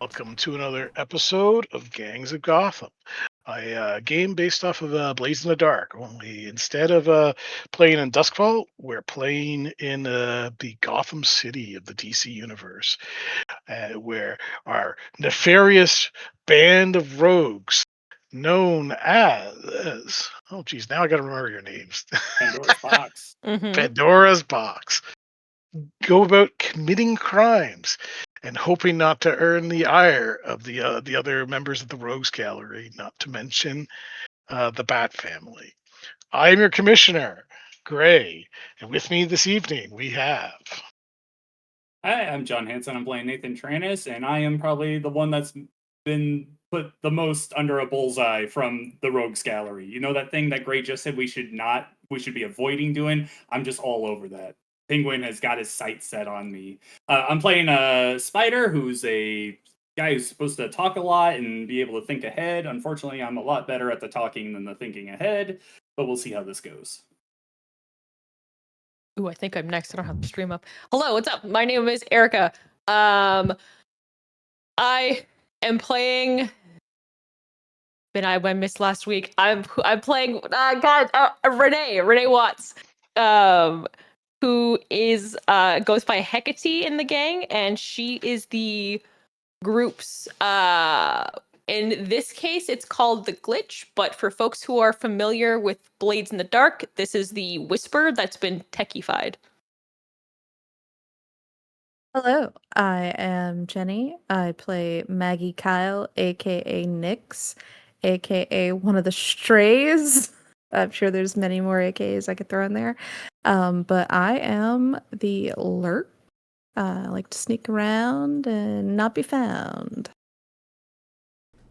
Welcome to another episode of Gangs of Gotham, a game based off of Blaze in the Dark. Only instead of playing in Duskfall, we're playing in the Gotham City of the DC universe, where our nefarious band of rogues, known as oh geez, now I got to remember your names. Pandora's box. Pandora's Box, go about committing crimes and hoping not to earn the ire of the other members of the Rogues Gallery, not to mention the Bat family. I am your commissioner, Gray, and with me this evening we have. Hi, I'm John Hanson. I'm playing Nathan Tranis, and I am probably the one that's been put the most under a bullseye from the Rogues Gallery. You know that thing that Gray just said we should be avoiding doing? I'm just all over that. Penguin has got his sights set on me. I'm playing a Spider, who's a guy who's supposed to talk a lot and be able to think ahead. Unfortunately, I'm a lot better at the talking than the thinking ahead, but we'll see how this goes. Ooh, I think I'm next. I don't have the stream up. Hello, what's up? My name is Erica. I am playing. I missed last week. I'm playing. Renee Watts, who is goes by Hecate in the gang, and she is the group's in this case it's called the Glitch, but for folks who are familiar with Blades in the Dark, this is the Whisper that's been techified. Hello, I am Jenny. I play Maggie Kyle, aka Nyx, aka one of the strays. I'm sure there's many more AKs I could throw in there. But I am the lurk. I like to sneak around and not be found.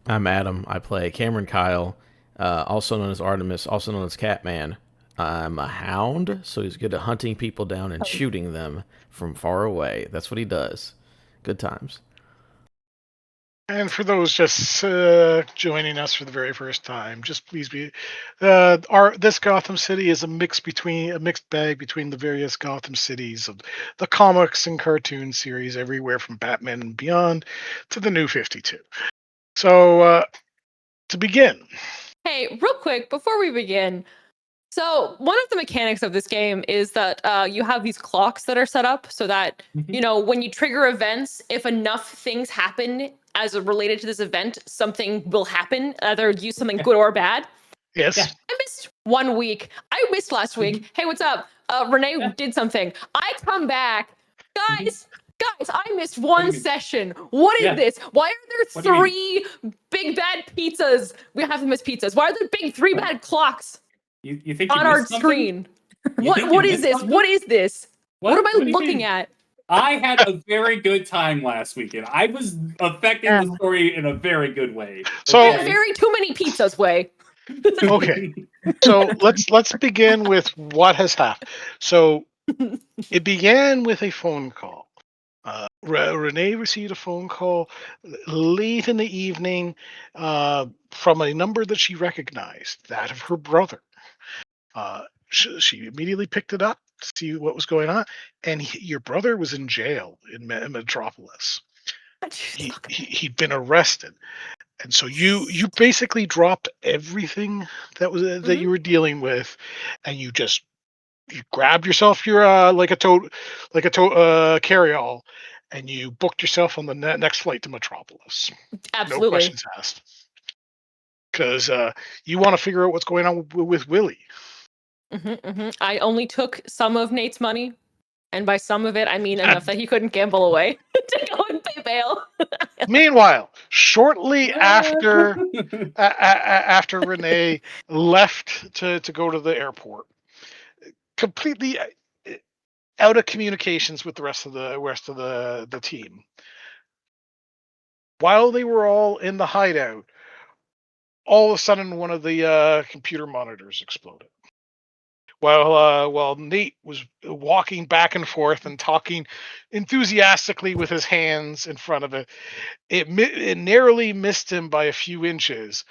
I'm Adam. I play Cameron Kyle, also known as Artemis, also known as Catman. I'm a hound, so he's good at hunting people down and shooting them from far away. That's what he does. Good times. And for those just joining us for the very first time, just please be this Gotham City is a mixed bag between the various Gotham cities of the comics and cartoon series, everywhere from Batman and Beyond to the New 52. So to begin, Hey, real quick before we begin, so one of the mechanics of this game is that you have these clocks that are set up so that when you trigger events, if enough things happen as related to this event, something will happen, either use something good or bad. yes. Yeah. I missed 1 week. I missed last week. Hey, what's up? Renee did something. I come back. Guys, I missed one session. What is this? Why are there three big bad pizzas? We have to miss pizzas. Why are there big three bad clocks You think on our screen? What is this? Something? What is this? What am I looking at? I had a very good time last weekend. I was affecting the story in a very good way. So very too many pizzas way. Okay. So let's begin with what has happened. So it began with a phone call. Renee received a phone call late in the evening from a number that she recognized, that of her brother. She immediately picked it up to see what was going on, and your brother was in jail in Metropolis. He'd been arrested. And so you basically dropped everything that you were dealing with, and you grabbed yourself your carry-all, and you booked yourself on the next flight to Metropolis. Absolutely. No questions asked. Because you want to figure out what's going on with Willie. I only took some of Nate's money, and by some of it, I mean enough that he couldn't gamble away to go and pay bail. Meanwhile, shortly after Renee left to go to the airport, completely out of communications with the rest of the team. While they were all in the hideout, all of a sudden one of the computer monitors exploded. While Nate was walking back and forth and talking enthusiastically with his hands in front of it, it narrowly missed him by a few inches,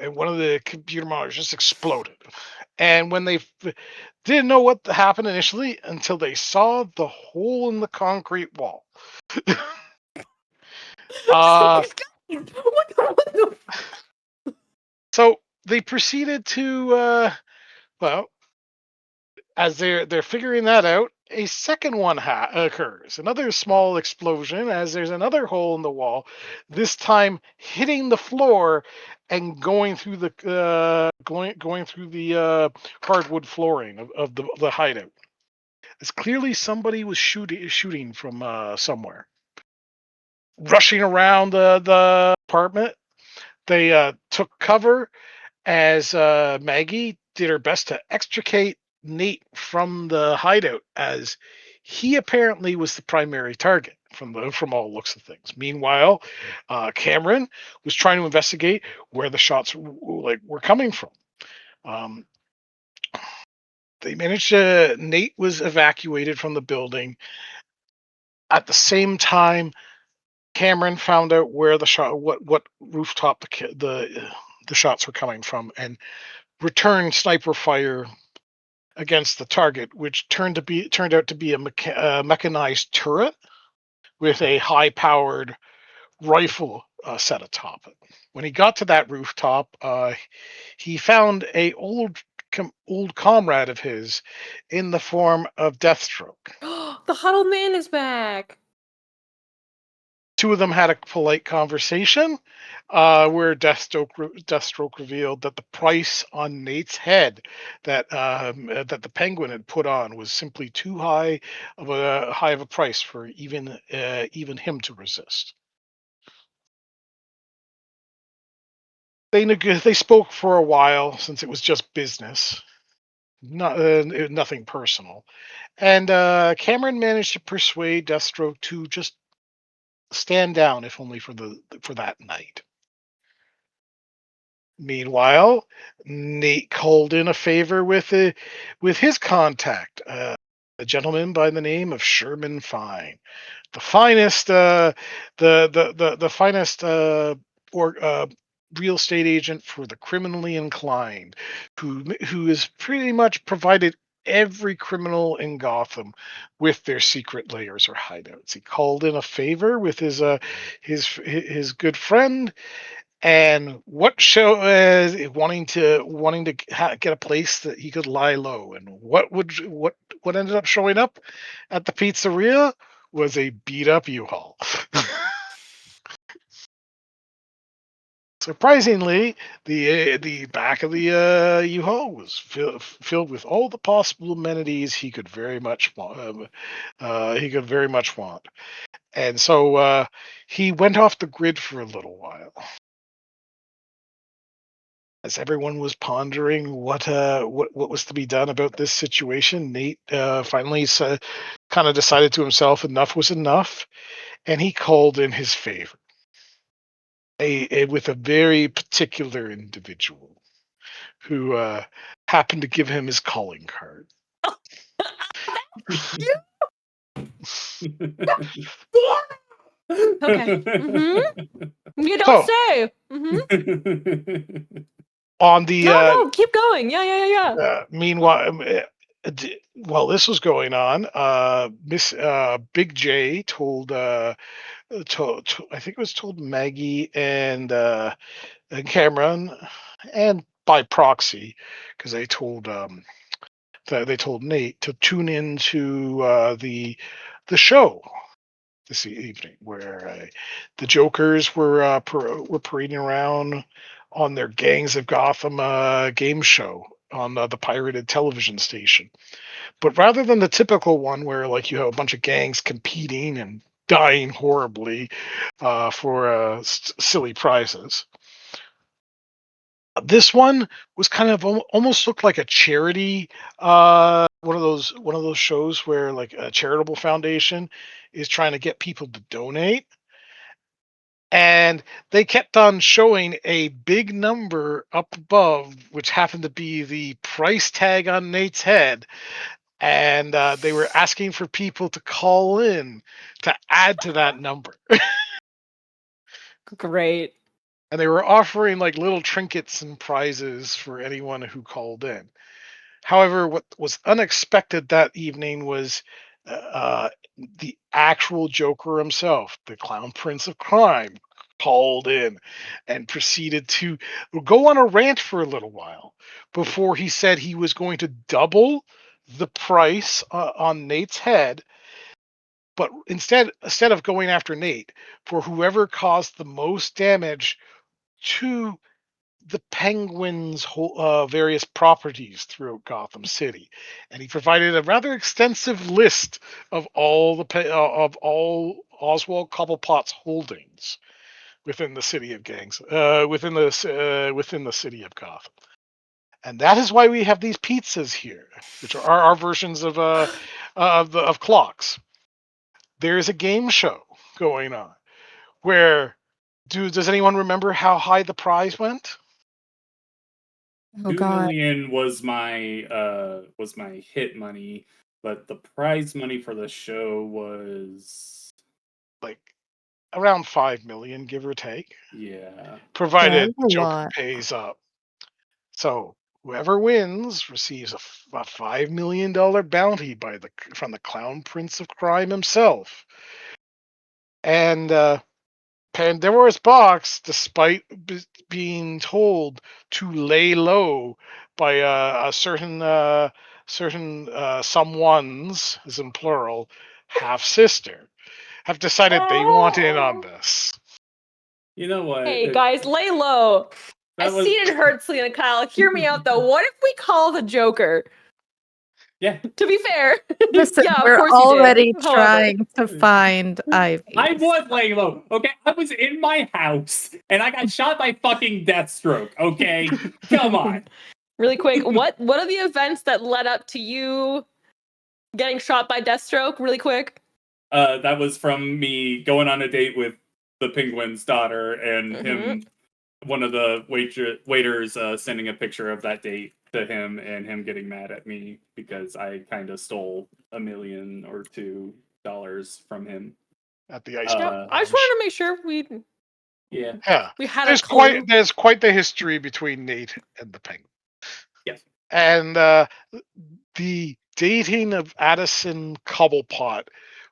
and one of the computer monitors just exploded. And when they didn't know what happened initially until they saw the hole in the concrete wall. Uh, What the- so they proceeded to well, as they're figuring that out, a second one occurs. Another small explosion as there's another hole in the wall, this time hitting the floor and going through the hardwood flooring of the hideout. It's clearly somebody was shooting from somewhere. Rushing around the apartment, they took cover as Maggie did her best to extricate Nate from the hideout, as he apparently was the primary target from all looks of things. Meanwhile, Cameron was trying to investigate where the shots were coming from. Um, they managed to. Nate was evacuated from the building. At the same time, Cameron found out where the shot, what rooftop the shots were coming from, and returned sniper fire against the target, which turned out to be a mechanized turret with a high-powered rifle set atop it. When he got to that rooftop, he found a old comrade of his in the form of Deathstroke. The huddled man is back. Two of them had a polite conversation where Deathstroke revealed that the price on Nate's head that the Penguin had put on was simply too high of a price for even him to resist. They spoke for a while, since it was just business, nothing personal, and Cameron managed to persuade Deathstroke to just stand down, if only for that night. Meanwhile, Nate called in a favor with his contact, a gentleman by the name of Sherman Fine, the finest the finest or real estate agent for the criminally inclined, who has pretty much provided every criminal in Gotham with their secret layers or hideouts. He called in a favor with his good friend, and what show wanting to get a place that he could lie low. And what ended up showing up at the pizzeria was a beat up U-Haul. Surprisingly, the back of the U-Haul was filled with all the possible amenities he could very much want. And so he went off the grid for a little while. As everyone was pondering what was to be done about this situation, Nate finally kind of decided to himself enough was enough, and he called in his favor, with a very particular individual who happened to give him his calling card. Okay. You don't So say. on the No, keep going. Yeah. meanwhile, while this was going on, Miss Big J told I think it was told Maggie and Cameron, and by proxy, because they told Nate to tune into the show this evening, where the Jokers were parading around on their Gangs of Gotham game show on the pirated television station. But rather than the typical one where like you have a bunch of gangs competing and dying horribly for silly prizes, this one was kind of almost looked like a charity, one of those shows where like a charitable foundation is trying to get people to donate. And they kept on showing a big number up above, which happened to be the price tag on Nate's head. And they were asking for people to call in to add to that number. Great. And they were offering like little trinkets and prizes for anyone who called in. However, what was unexpected that evening was the actual Joker himself, the Clown Prince of Crime, called in and proceeded to go on a rant for a little while before he said he was going to double the price on Nate's head, but instead of going after Nate, for whoever caused the most damage to the Penguin's various properties throughout Gotham City, and he provided a rather extensive list of all of all Oswald Cobblepot's holdings within the city of within the city of Gotham. And that is why we have these pizzas here, which are our versions of clocks. There is a game show going on where does anyone remember how high the prize went? Oh 2 God. million was my hit money, but the prize money for the show was Like around 5 million, give or take, yeah. provided That's a Joker lot. pays up. So whoever wins receives a $5 million bounty from the Clown Prince of Crime himself. And Pandora's box, despite being told to lay low by a certain someone's, as in plural, half sister, have decided they want in on this. You know what? Hey guys, lay low. I That was see it hurt, Selena Kyle. Hear me out though. What if we call the Joker? yeah. To be fair, Listen, yeah, of we're course you already did. However, trying to find Ivy. I was laying low, okay? I was in my house and I got shot by fucking Deathstroke, okay? Come on. really quick, what are the events that led up to you getting shot by Deathstroke? Really quick. That was from me going on a date with the Penguin's daughter and him, one of the waiters sending a picture of that date to him and him getting mad at me because I kind of stole $1 million or $2 from him. At the ice Yep. cream I just lounge. wanted to make sure Yeah. we had There's a clue. quite the history between Nate and the Penguin. Yes. And the dating of Addison Cobblepot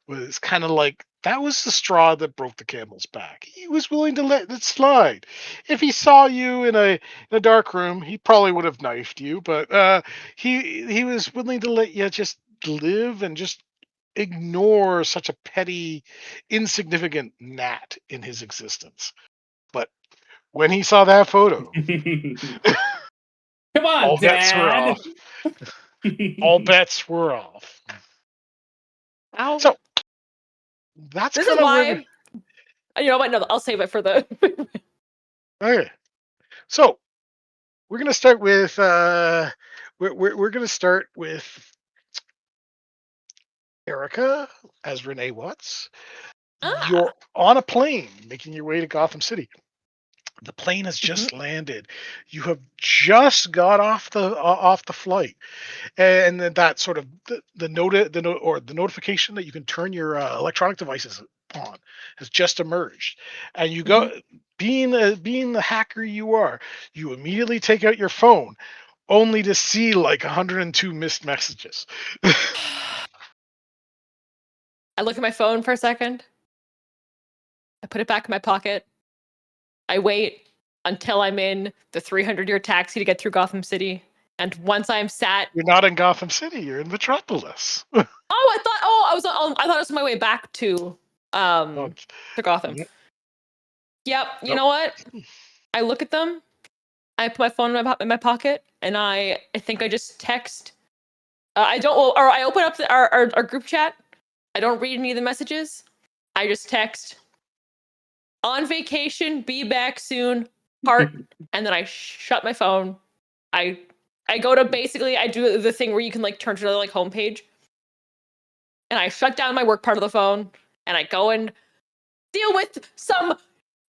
was kind of like that was the straw that broke the camel's back. He was willing to let it slide. If he saw you in a dark room, he probably would have knifed you, but he was willing to let you just live and just ignore such a petty, insignificant gnat in his existence. But when he saw that photo, Come on, all bets were Dad. off. All bets were off. Ow. So that's This kind is of where. why. You know what? No, I'll save it for the. Okay, so we're gonna start with we're gonna start with Erica as Renee Watts. You're on a plane making your way to Gotham City. The plane has just landed. You have just got off the flight, and then that sort of the notification that you can turn your electronic devices on has just emerged, and you go being the hacker you are, you immediately take out your phone, only to see like 102 missed messages. I look at my phone for a second. I put it back in my pocket. I wait until I'm in the 300-year taxi to get through Gotham City. And once I'm sat, You're not in Gotham City. You're in Metropolis. I thought I was on my way back to Gotham. Yep. Yep. You Nope. know what? I look at them. I put my phone in my pocket, and I think I just text. I don't, or I open up our group chat. I don't read any of the messages. I just text. On vacation, be back soon. Heart, and then I shut my phone. I go to basically I do the thing where you can like turn to the like homepage, and I shut down my work part of the phone, and I go and deal with some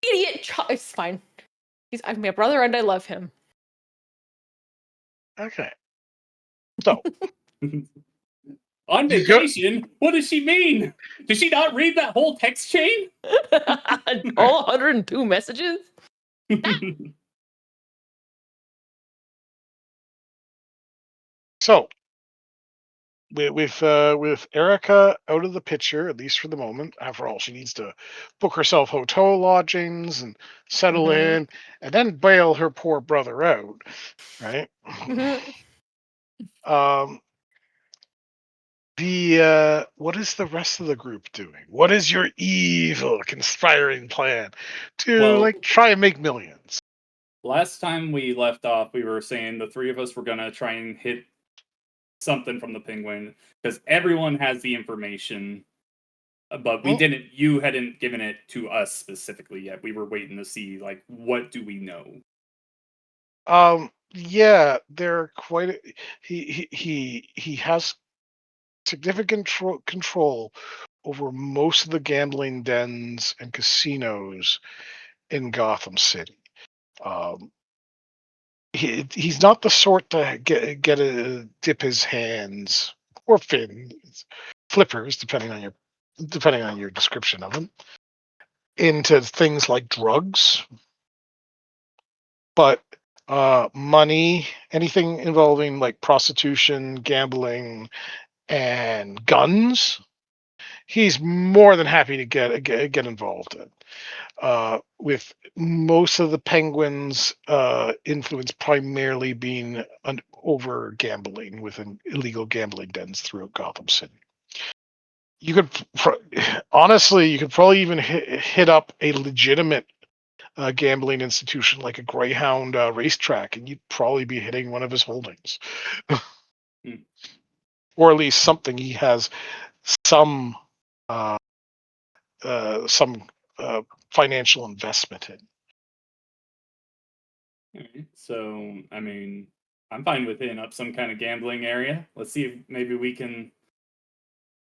idiot. It's fine. I'm my brother, and I love him. Okay. So On You go- vacation? What does she mean? Did she not read that whole text chain? All 102 messages. so with Erica out of the picture, at least for the moment. After all, she needs to book herself hotel lodgings and settle Mhm. in, and then bail her poor brother out. Right. um. What is the rest of the group doing? What is your evil conspiring plan to Well, like try and make millions? last time we left off, we were saying the three of us were gonna try and hit something from the penguin because everyone has the information, but we Well, didn't. You hadn't given it to us specifically yet. We were waiting to see like what do we know. yeah, they're quite. He has significant control over most of the gambling dens and casinos in Gotham City. Um, he's not the sort to get a dip his hands or flippers, depending on your description of him, into things like drugs, but money, anything involving like prostitution, gambling, and guns, he's more than happy to get involved in. With most of the Penguins' influence primarily being over gambling within illegal gambling dens throughout Gotham City. You could honestly, you could probably even hit up a legitimate gambling institution like a Greyhound racetrack, and you'd probably be hitting one of his holdings, Hmm. or at least something he has some uh, some financial investment in. Alright, so I mean, I'm fine with hitting up some kind of gambling area. Let's see if maybe we can,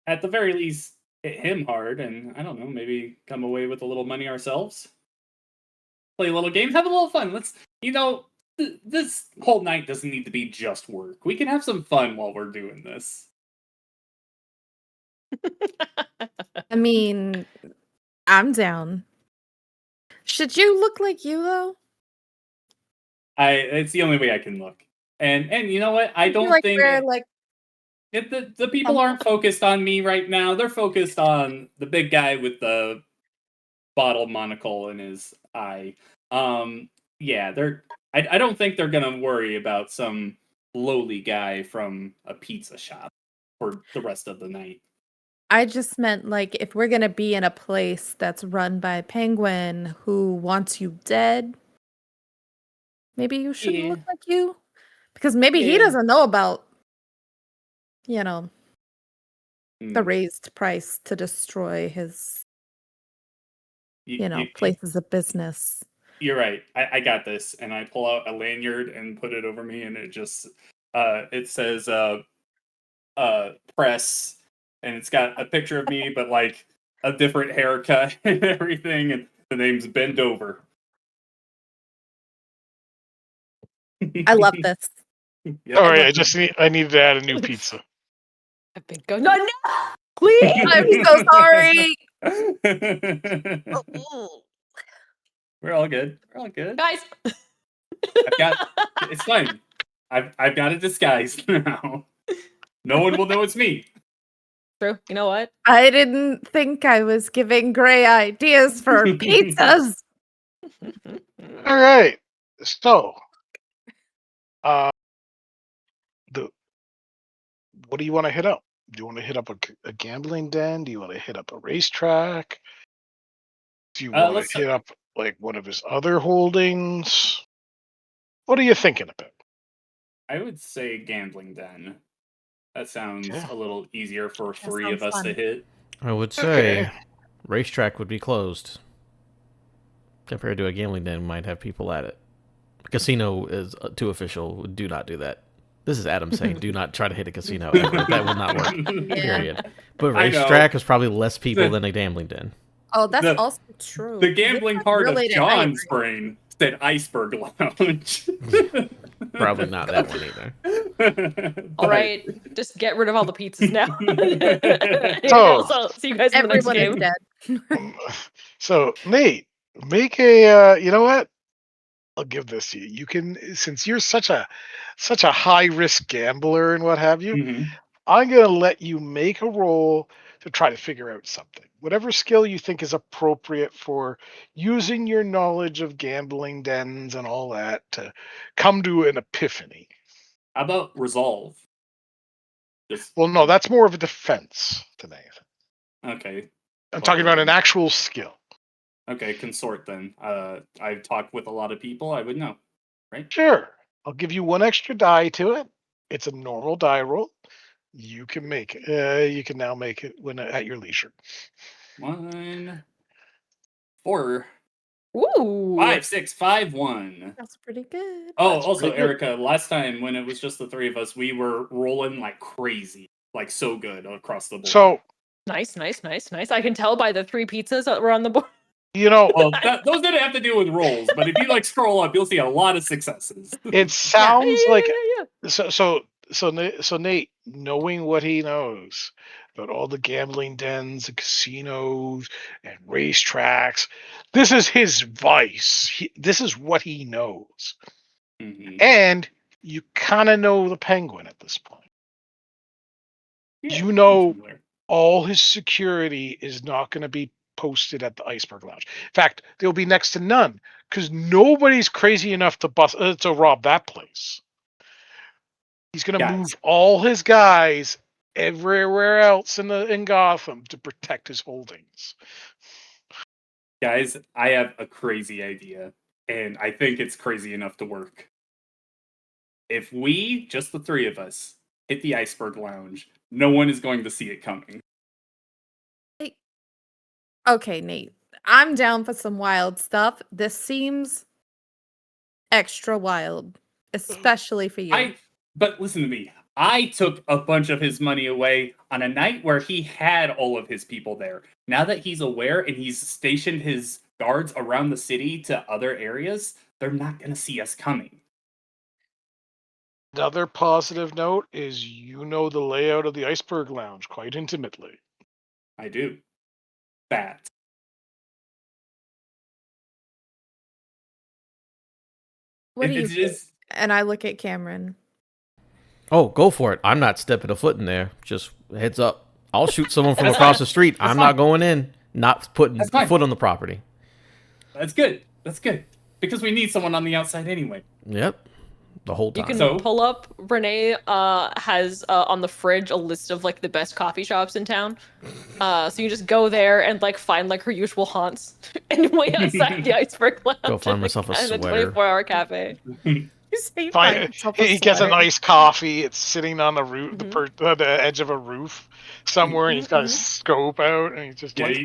at the very least, hit him hard, and I don't know, maybe come away with a little money ourselves. Play a little game, have a little fun. Let's, this whole night doesn't need to be just work. We can have some fun while we're doing this. I mean, I'm down. Should you look like you though? It's the only way I can look. And you know what? I Would you don't like think wear like if the people aren't focused on me right now. They're focused on the big guy with the bottle monocle in his eye. Yeah, I don't think they're gonna worry about some lowly guy from a pizza shop for the rest of the night. I just meant like if we're gonna be in a place that's run by a penguin who wants you dead, maybe you shouldn't Yeah, look like you. Because maybe he yeah. doesn't know about, you know, the Mm. raised price to destroy his, You, you you, know, places of business. you're right. I got this, and I pull out a lanyard and put it over me, and it says press, and it's got a picture of me, but like a different haircut and everything, and the name's Bend Over. I love this. Yep. All I right, love this. I needed to add a new pizza. I've been going. No, no, please. I'm so sorry. We're all good. We're all good. Guys. I've got it's fine. I've got a disguise now. No one will know it's me. True. You know what? I didn't think I was giving Gray ideas for pizzas. All right, so uh, the what do you want to hit up? Do you want to hit up a gambling den? Do you want to hit up a racetrack? Do you want Let's to hit up like one of his other holdings? What are you thinking about? I would say gambling den. That sounds Yeah. a little easier for That three of sounds us to fun. hit. I would Okay. say racetrack would be closed. Compared to a gambling den, we might have people at it. Casino is too official. Do not do that. This is Adam saying, do not try to hit a casino ever. That will not work. Period. But I know. racetrack is probably less people than a gambling den. Oh, that's The- also true. The 'cause it's, gambling like, part real of late at night, John's brain said iceberg lounge. Probably not that one either. All right, just get rid of all the pizzas now. So- Also, see you guys in the next Everyone is game. dead. So Nate, make a. You know what? I'll give this to you. You can, since you're such a high risk gambler and what have you. Mhm. I'm going to let you make a roll to try to figure out something. Whatever skill you think is appropriate for using your knowledge of gambling dens and all that to come to an epiphany. How about resolve? Just Well, no, that's more of a defense than anything. okay. I'm talking about an actual skill. Okay, consort then. I've talked with a lot of people. I would know, right? Sure. I'll give you one extra die to it. It's a normal die roll. You can make it. You can now make it when at your leisure. 1, 4, Ooh. 5, 6, 5, 1. That's pretty good. Oh, That's also, pretty good. Erica, last time when it was just the three of us, we were rolling like crazy, like so good across the board. So, Nice. I can tell by the 3 pizzas that were on the board. well, those didn't have to do with rolls, but if you like scroll up, you'll see a lot of successes. it sounds like Yeah. so Nate, knowing what he knows about all the gambling dens and casinos and racetracks, this is his vice. This is what he knows. Mhm. And you kind of know the Penguin at this point. Yeah, You know somewhere. all his security is not going to be posted at the Iceberg Lounge. In fact, there'll be next to none because nobody's crazy enough to rob that place. He's going to Guys. move all his guys everywhere else in Gotham to protect his holdings. Guys, I have a crazy idea, and I think it's crazy enough to work. If we, just the three of us, hit the Iceberg Lounge, no one is going to see it coming. Okay, Nate. I'm down for some wild stuff. This seems extra wild, especially for you. But listen to me. I took a bunch of his money away on a night where he had all of his people there. Now that he's aware and he's stationed his guards around the city to other areas, they're not going to see us coming. Another positive note is you know the layout of the Iceberg Lounge quite intimately. I do. That. What do you It think? is. And I look at Cameron. Oh, go for it. I'm not stepping a foot in there. Just heads up. I'll shoot someone from That's across fine. the street. That's I'm fine. not going in. Not putting That's fine. foot on the property. That's good. That's good. Because we need someone on the outside anyway. Yep. The whole You time. can pull up. Renee has on the fridge a list of like the best coffee shops in town. So you just go there and like find like her usual haunts and wait outside the Iceberg Lounge. Go find myself a and the sweater. 24-hour cafe. You say find yourself a He gets a sweater. nice coffee. It's sitting on the roof, Mhm. the edge of a roof somewhere. And he's got his scope out, and he's just Yeah, like,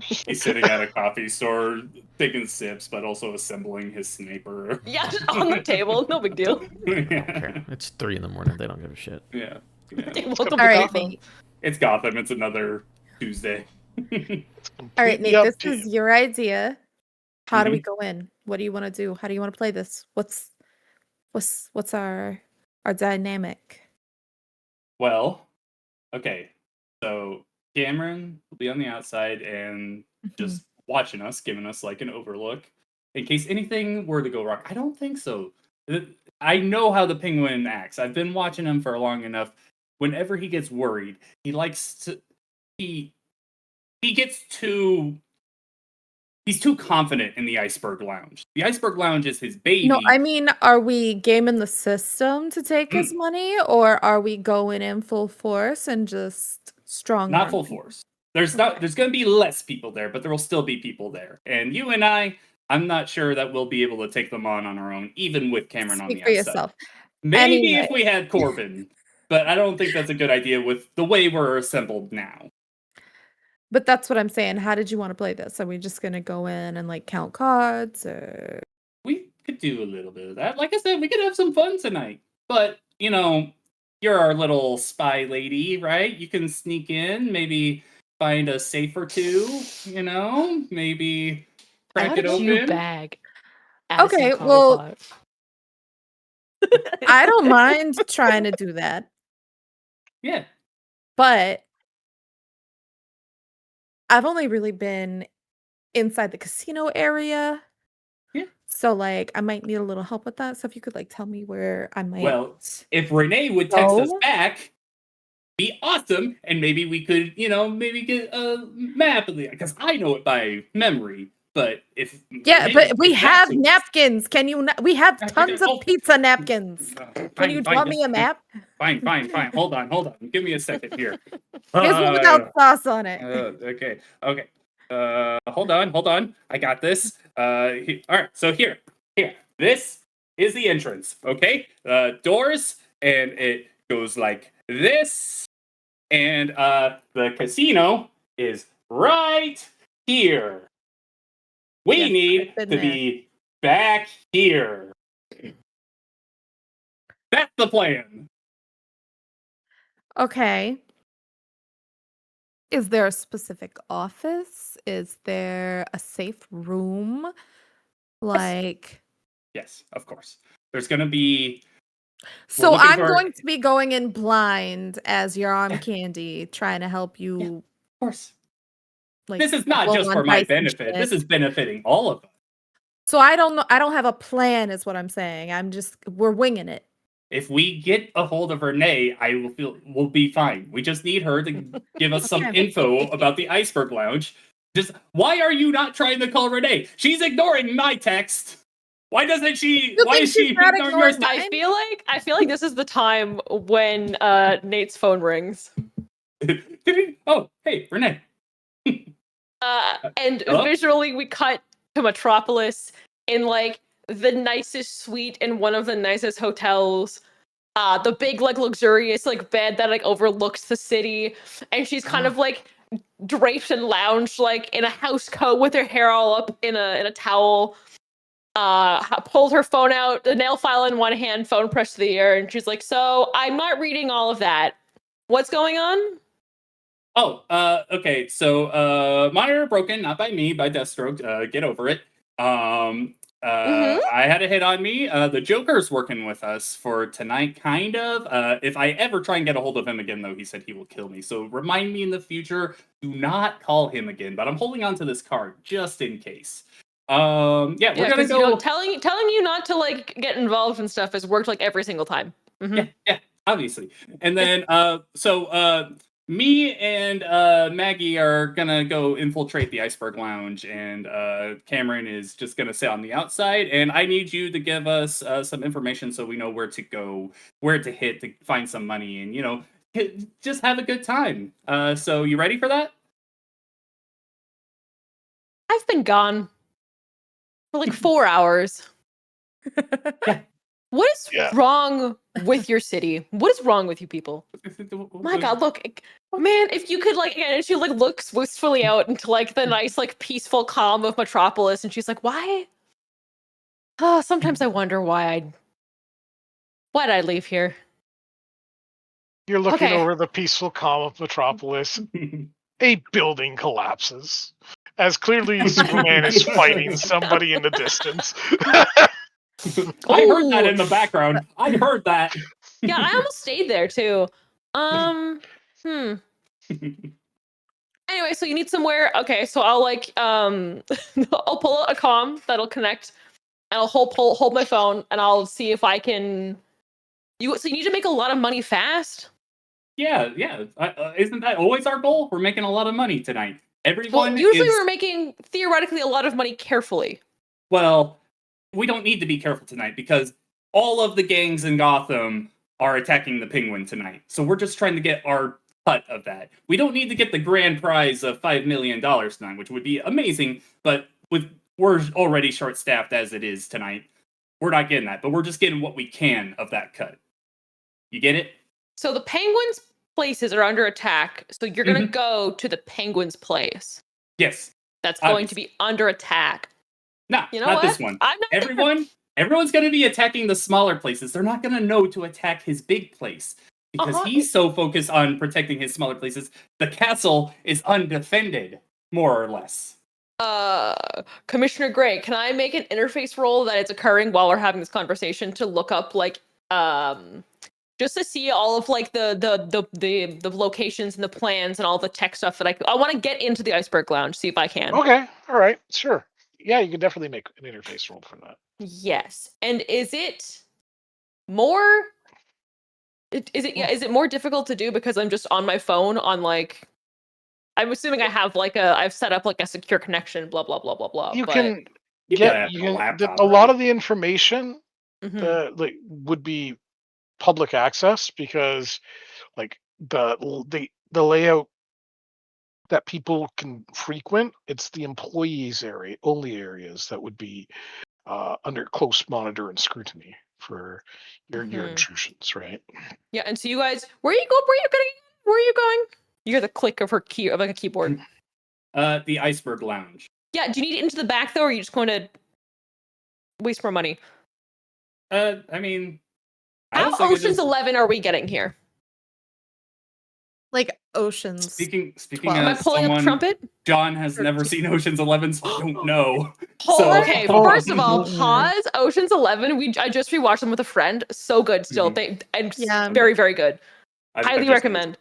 he's sitting at a coffee store, taking sips, but also assembling his sniper. Yeah, just on the table. No big deal. Okay. It's 3 a.m. They don't give a shit. Yeah. Welcome to All right, Gotham. Nate. It's Gotham. It's another Tuesday. All right, completely Nate. up This to is you. your idea. How do we Mm-hmm. go in? What do you want to do? How do you want to play this? What's our dynamic? Well, okay. So Cameron will be on the outside and just watching us, giving us like an overlook in case anything were to go wrong. I don't think so. I know how the Penguin acts. I've been watching him for long enough. Whenever he gets worried, he likes to he gets too he's too confident in the Iceberg Lounge. The Iceberg Lounge is his baby. No, I mean, are we gaming the system to take his money, or are we going in full force and just strong? Not full force. There's Okay. there's going to be less people there, but there will still be people there. And you and I'm not sure that we'll be able to take them on our own, even with Cameron on Speak the for outside. yourself. Maybe Anyway. if we had Corbin, but I don't think that's a good idea with the way we're assembled now. But that's what I'm saying. How did you want to play this? Are we just gonna go in and like count cards, or We could do a little bit of that. Like I said, we could have some fun tonight. But, you're our little spy lady, right? You can sneak in, maybe find a safe or two, maybe crack it Add a new open. bag. Add some okay? coffee Well, pot. I don't mind trying to do that, Yeah. but I've only really been inside the casino area. Yeah. So like I might need a little help with that. So if you could like tell me where I might Well, if Renee would text us go. back, be awesome, and maybe we could, maybe get a map of the, because I know it by memory. But if but we if have that's- napkins. Can you? We have tons of Oh, pizza napkins. Can you draw me a map? Fine. Hold on. Give me a second here. Here's one without sauce on it. Okay. Hold on. I got this. All right. So here. This is the entrance. Okay. Doors, and it goes like this, and the casino is right here. We Yes, need I've to been there. be back here. That's the plan. Okay. Is there a specific office? Is there a safe room? Like, Yes, of course. There's gonna be. so looking I'm for- going to be going in blind as your arm candy, trying to help you. Of course. Like, This is not roll just on for my dice and benefit. shit. This is benefiting all of us. So I don't know. I don't have a plan, is what I'm saying. We're winging it. If we get a hold of Renee, we'll be fine. We just need her to give us some Okay. info about the Iceberg Lounge. Just why are you not trying to call Renee? She's ignoring my text. Why doesn't she? You Why think is she she's not ignoring yours? ignoring mine? I feel like this is the time when Nate's phone rings. Oh, hey, Renee. And Hello? visually we cut to Metropolis in like the nicest suite in one of the nicest hotels. The big like luxurious like bed that like overlooks the city, and she's kind of like draped and lounged like in a house coat with her hair all up in a towel. Pulled her phone out, the nail file in one hand, phone pressed to the ear, and she's like, "So I'm not reading all of that. What's going on?" Oh, okay. So, monitor broken, not by me, by Deathstroke. Get over it. I had a hit on me. The Joker's working with us for tonight, kind of. If I ever try and get a hold of him again, though, he said he will kill me. So remind me in the future, do not call him again. But I'm holding on to this card just in case. We're gonna go. Telling you not to like get involved in stuff has worked like every single time. Yeah, obviously. And then, me and Maggie are gonna go infiltrate the Iceberg Lounge, and Cameron is just gonna sit on the outside. And I need you to give us some information so we know where to go, where to hit to find some money, and just have a good time. So you ready for that? I've been gone for like 4 hours. Yeah. What is Yeah. wrong with your city? What is wrong with you people? My God, look, man, if you could like, and she like looks wistfully out into like the nice, like peaceful calm of Metropolis, and she's like, why? Oh, sometimes I wonder why'd I leave here? You're looking Okay. over the peaceful calm of Metropolis. A building collapses. As clearly Superman is fighting somebody in the distance. I heard that in the background. I heard that. Yeah, I almost stayed there too. Anyway, so you need somewhere. Okay, so I'll like I'll pull out a comm that'll connect, and I'll hold my phone, and I'll see if I can. So you need to make a lot of money fast. Yeah. Isn't that always our goal? We're making a lot of money tonight. Everyone Well, usually is. we're making theoretically a lot of money carefully. Well, we don't need to be careful tonight because all of the gangs in Gotham are attacking the Penguin tonight. So we're just trying to get our cut of that. We don't need to get the grand prize of $5 million tonight, which would be amazing. But we're already short-staffed as it is tonight. We're not getting that, but we're just getting what we can of that cut. You get it? So the Penguins' places are under attack. So you're gonna go to the Penguins' place. Yes. That's going to be under attack. Nah, you know not what? this one. I'm not Everyone's going to be attacking the smaller places. They're not going to know to attack his big place because he's so focused on protecting his smaller places. The castle is undefended, more or less. Commissioner Gray, can I make an interface roll that it's occurring while we're having this conversation to look up like just to see all of like the locations and the plans and all the tech stuff that I want to get into the Iceberg Lounge, see if I can. Okay, all right, sure. Yeah, you can definitely make an interface roll for that. Yes. And is it more Is it more difficult to do because I'm just on my phone on like? I'm assuming I have I've set up like a secure connection, blah blah blah blah blah. You but can You get gotta have a laptop, a lot right? of the information Mhm. would be public access because like the layout that people can frequent, it's the employees area only areas that would be under close monitor and scrutiny for your Mhm. intrusions, right? Yeah, and so you guys, where are you going? Where are you going? You hear the click of her key of like a keyboard. The Iceberg Lounge. Yeah, do you need to get into the back though, or are you just going to waste more money? I mean, I How was thinking Ocean's just 11 are we getting here? Like Oceans. speaking Am I as pulling up someone Trumpet? John has never seen Ocean's 11, so I don't know. Okay, first of all, Mm-mm. pause. Ocean's 11. I just rewatched them with a friend. So good still. Mhm. Yeah. Very very good. I Highly just recommend.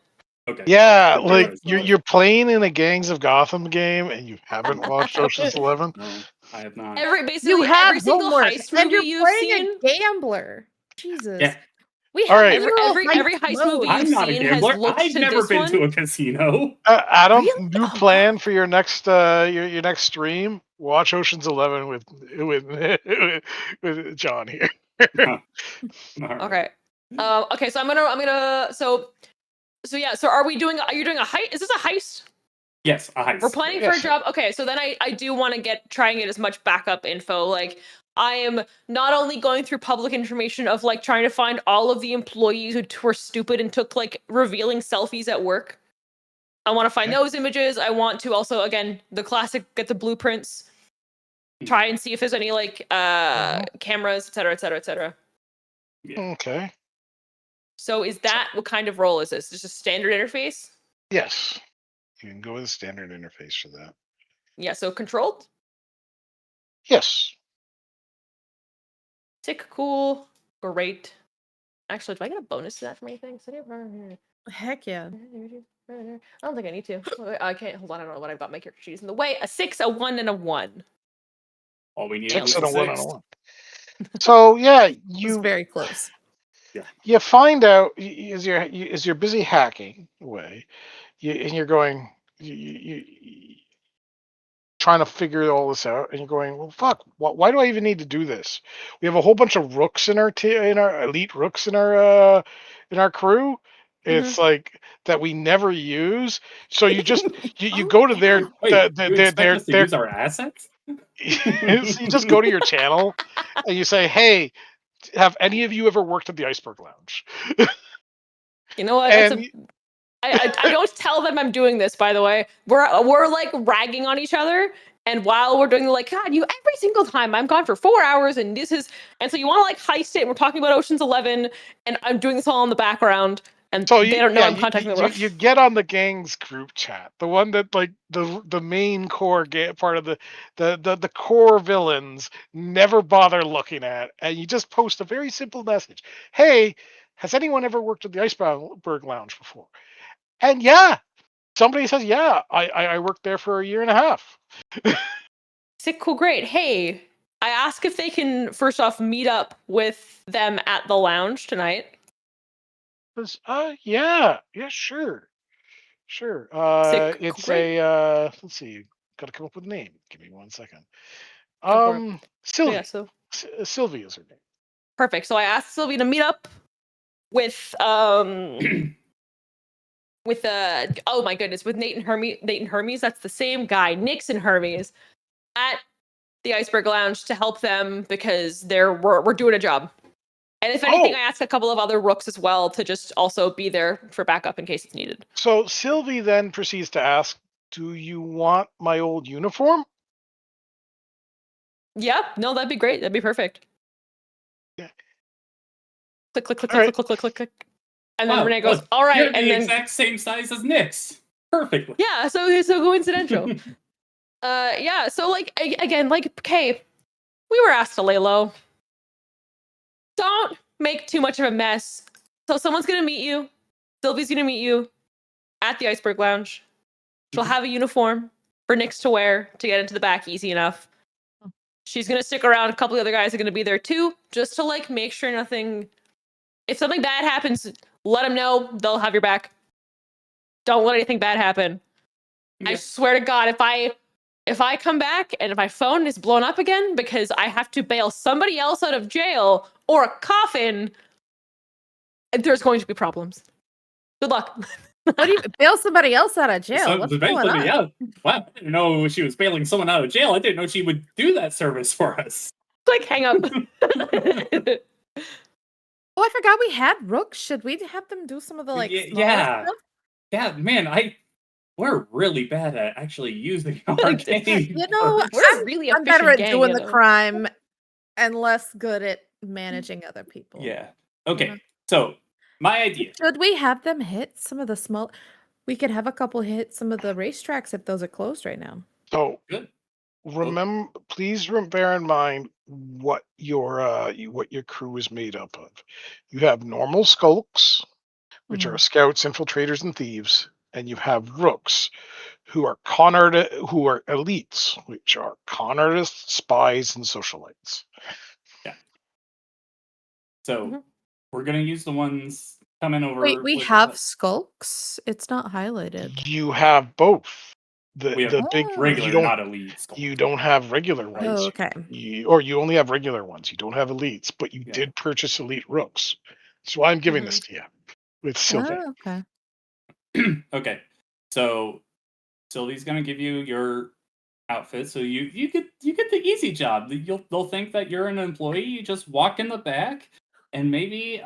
Okay. Yeah, I'll like realize you're playing in a Gangs of Gotham game and you haven't watched Ocean's 11. No, I have not. You have Every single homework, heist and movie you're you've playing seen. a gambler. Jesus. Yeah, We All have right. literal Every heist heist movie mode. you've I'm not a seen has gambler. looked I've to never this been one. to a casino. Adam, Really? new Oh, plan God. for your next your next stream. Watch Ocean's 11 with John here. All right. Okay. Okay, so I'm gonna so yeah, so are you doing a heist? Is this a heist? Yes, a heist. We're planning for a Yes. job. Okay, so then I do want to try and get as much backup info. Like I am not only going through public information of like trying to find all of the employees who were stupid and took like revealing selfies at work. I want to find Okay. those images. I want to also again the classic get the blueprints. Try and see if there's any like cameras, etc., etc., etc. Yeah. Okay. So is that what kind of role is this? Just a standard interface? Yes. You can go with a standard interface for that. Yeah, so controlled? Yes. Tick, cool, great. Actually, do I get a bonus to that from anything? Heck yeah. I don't think I need to. I can't. Hold on, I don't know what I've got. My character sheet is in the way. A 6, a 1, and a 1. All we need Damn is Six it. and a a one and a 6. one. So yeah, It was very close. you find out as you're busy hacking away, and you're going you trying to figure all this out, and you're going, well, fuck, why do I even need to do this? We have a whole bunch of rooks in our elite rooks in our crew. It's like that we never use. So you just you Oh, go to yeah. Wait, you expect us to use our assets? so you just go to your channel and you say, hey, have any of you ever worked at the Iceberg Lounge? You know what? And I don't tell them I'm doing this. By the way, we're like ragging on each other, and while we're doing like, God, you every single time I'm gone for 4 hours, and this is, and so you want to like heist it. And we're talking about Ocean's 11, and I'm doing this all in the background, and so they don't know I'm contacting the you get on the gang's group chat, the one that like the main core part of the core villains never bother looking at, and you just post a very simple message: hey, has anyone ever worked at the Iceberg Lounge before? And yeah, somebody says, yeah, I worked there for a year and a half. Sick, cool, great. Hey, I ask if they can first off meet up with them at the lounge tonight. Yeah, sure. Sure. Sick, cool, It's great. let's see, gotta come up with a name. Give me 1 second. Go for it. Yeah, Sylvie. so Sylvie is her name. perfect. So I asked Sylvie to meet up with with oh my goodness, with Nate and Hermes. That's the same guy, Nix and Hermes, at the Iceberg Lounge to help them because we're doing a job. And if anything, Oh. I asked a couple of other rooks as well to just also be there for backup in case it's needed. So Sylvie then proceeds to ask, do you want my old uniform? Yeah, no, that'd be great. That'd be perfect. Yeah. Click, click, click, All click, right. click, click, click, click. And then Wow, Renee goes, look, all right. You're the And then, exact same size as Nyx. Perfectly. yeah, so coincidental. Yeah, so like, again, like, okay, we were asked to lay low. Don't make too much of a mess. So someone's gonna meet you. Sylvie's gonna meet you at the Iceberg Lounge. She'll have a uniform for Nyx to wear to get into the back easy enough. She's gonna stick around. A couple of other guys are gonna be there too, just to like make sure nothing. If something bad happens, let them know. They'll have your back. Don't let anything bad happen. I Yeah. swear to God, if I come back and if my phone is blown up again because I have to bail somebody else out of jail or a coffin, there's going to be problems. Good luck. What do you bail somebody else out of jail? So, What's going basically, on? yeah. Wow, I didn't know she was bailing someone out of jail. I didn't know she would do that service for us. Like, hang up. Oh, I forgot we had rooks. Should we have them do some of the like smaller Yeah. stuff? Yeah, man, we're really bad at actually using our game. You know, We're a really I'm better efficient at gang, doing you the know. crime and less good at managing other people. Yeah. Okay. know. So my idea. Should we have them hit some of the small? We could have a couple hit some of the racetracks if those are closed right now. So Good. please bear in mind what your crew is made up of. You have normal skulks, which are scouts, infiltrators, and thieves, and you have rooks, who are who are elites, which are con artists, spies, and socialites. Yeah. So we're gonna use the ones coming over. Wait, we with have skulks. It's not highlighted. You have both. we have The big regular, not elite. Skulls. you don't have regular ones. Oh, okay. Or you only have regular ones. You don't have elites, but you Yeah. did purchase elite rooks. So I'm giving this to you with Sylvan. Oh, okay. Okay. So Sylvie's gonna give you your outfit, so you get the easy job. They'll think that you're an employee. You just walk in the back, and maybe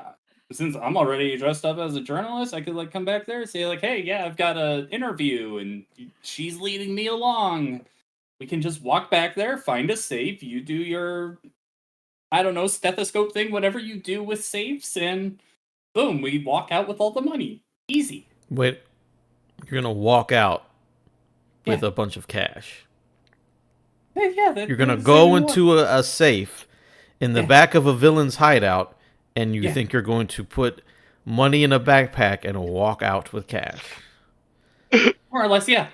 since I'm already dressed up as a journalist, I could like come back there and say like, hey, yeah, I've got an interview, and she's leading me along. We can just walk back there, find a safe. You do your, I don't know, stethoscope thing, whatever you do with safes, and boom, we walk out with all the money. Easy. Wait, you're gonna walk out with Yeah. a bunch of cash. Yeah, You're gonna go into a safe in the back of a villain's hideout, and you think you're going to put money in a backpack and walk out with cash. More or less, yeah.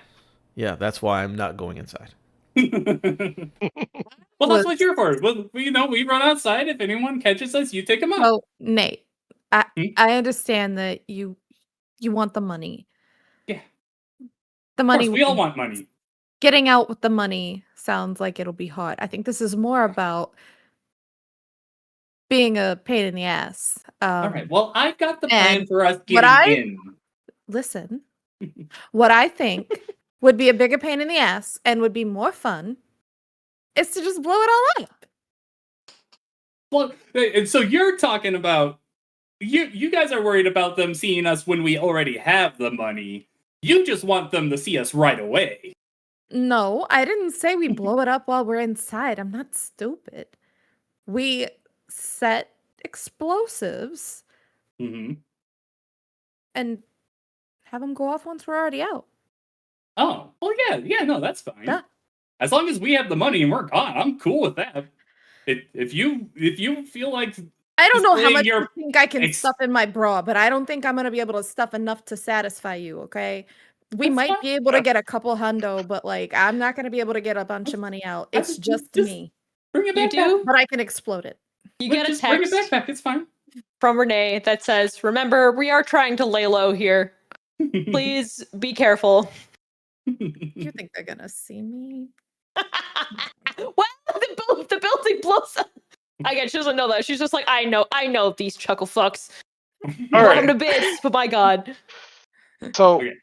Yeah, that's why I'm not going inside. Well, that's what you're for. Well, we run outside. If anyone catches us, you take them out. Oh, Nate, I understand that you want the money. Yeah. The Of money course, we all want money. Getting out with the money sounds like it'll be hard. I think this is more about being a pain in the ass. All right. Well, I've got the plan and for us what getting in. Listen, what I think would be a bigger pain in the ass and would be more fun is to just blow it all up. Well, and so you're talking about you guys are worried about them seeing us when we already have the money. You just want them to see us right away. No, I didn't say we blow it up while we're inside. I'm not stupid. We set explosives Mm-hmm. and have them go off once we're already out. Oh, well, yeah, no, that's fine. Yeah. As long as we have the money and we're gone, I'm cool with that. If you feel like I don't know how much displaying you think I can stuff in my bra, but I don't think I'm gonna be able to stuff enough to satisfy you, okay? We That's might fine. be able to get a couple hundo, but like I'm not gonna be able to get a bunch of money out. It's just me. Bring it You back. do? But I can explode it. You get a Just bring it text back. It's fine. from Renee that says, "Remember, we are trying to lay low here. Please be careful." You think they're gonna see me? What? The building blows up. Again, she doesn't know that. She's just like, I know these chuckle fucks. All Love right. them to bits, but my god. So Okay.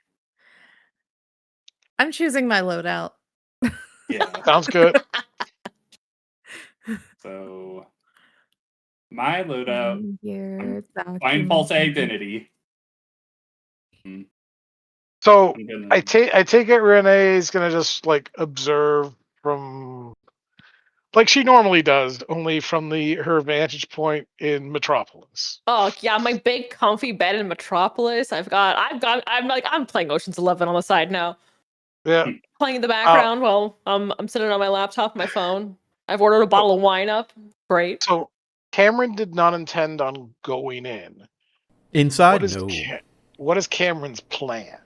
I'm choosing my loadout. Yeah. sounds good. So my loadout, Your find false document. identity. So I'm gonna- I take it Renee's gonna just like observe from like she normally does, only from her vantage point in Metropolis. Oh yeah, my big comfy bed in Metropolis. I'm playing Ocean's 11 on the side now. Yeah. Playing in the background while I'm sitting on my laptop, my phone. I've ordered a bottle of wine up. Great. So Cameron did not intend on going in. Inside? No. What is Cameron's plan?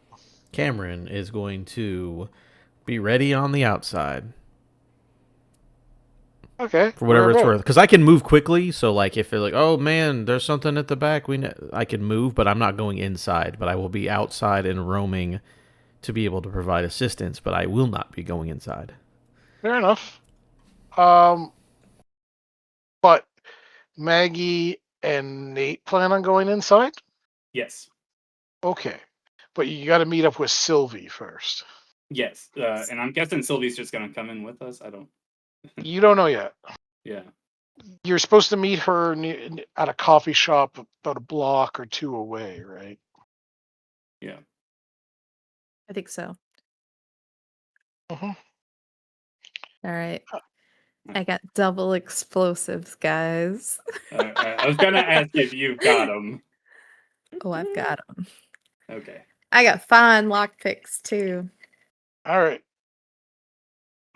Cameron is going to be ready on the outside. Okay. For whatever it's where worth, because I can move quickly. So like, if they're like, "Oh man, there's something at the back," I can move, but I'm not going inside. But I will be outside and roaming to be able to provide assistance. But I will not be going inside. Fair enough. But Maggie and Nate plan on going inside? Yes. Okay. But you got to meet up with Sylvie first. Yes. And I'm guessing Sylvie's just gonna come in with us. I don't. You don't know yet. Yeah. You're supposed to meet her at a coffee shop about a block or two away, right? Yeah. I think so. Mm-hmm. All right. I got double explosives, guys. I was gonna ask if you've got them. Oh, I've got them. Okay. I got fine lockpicks too. All right.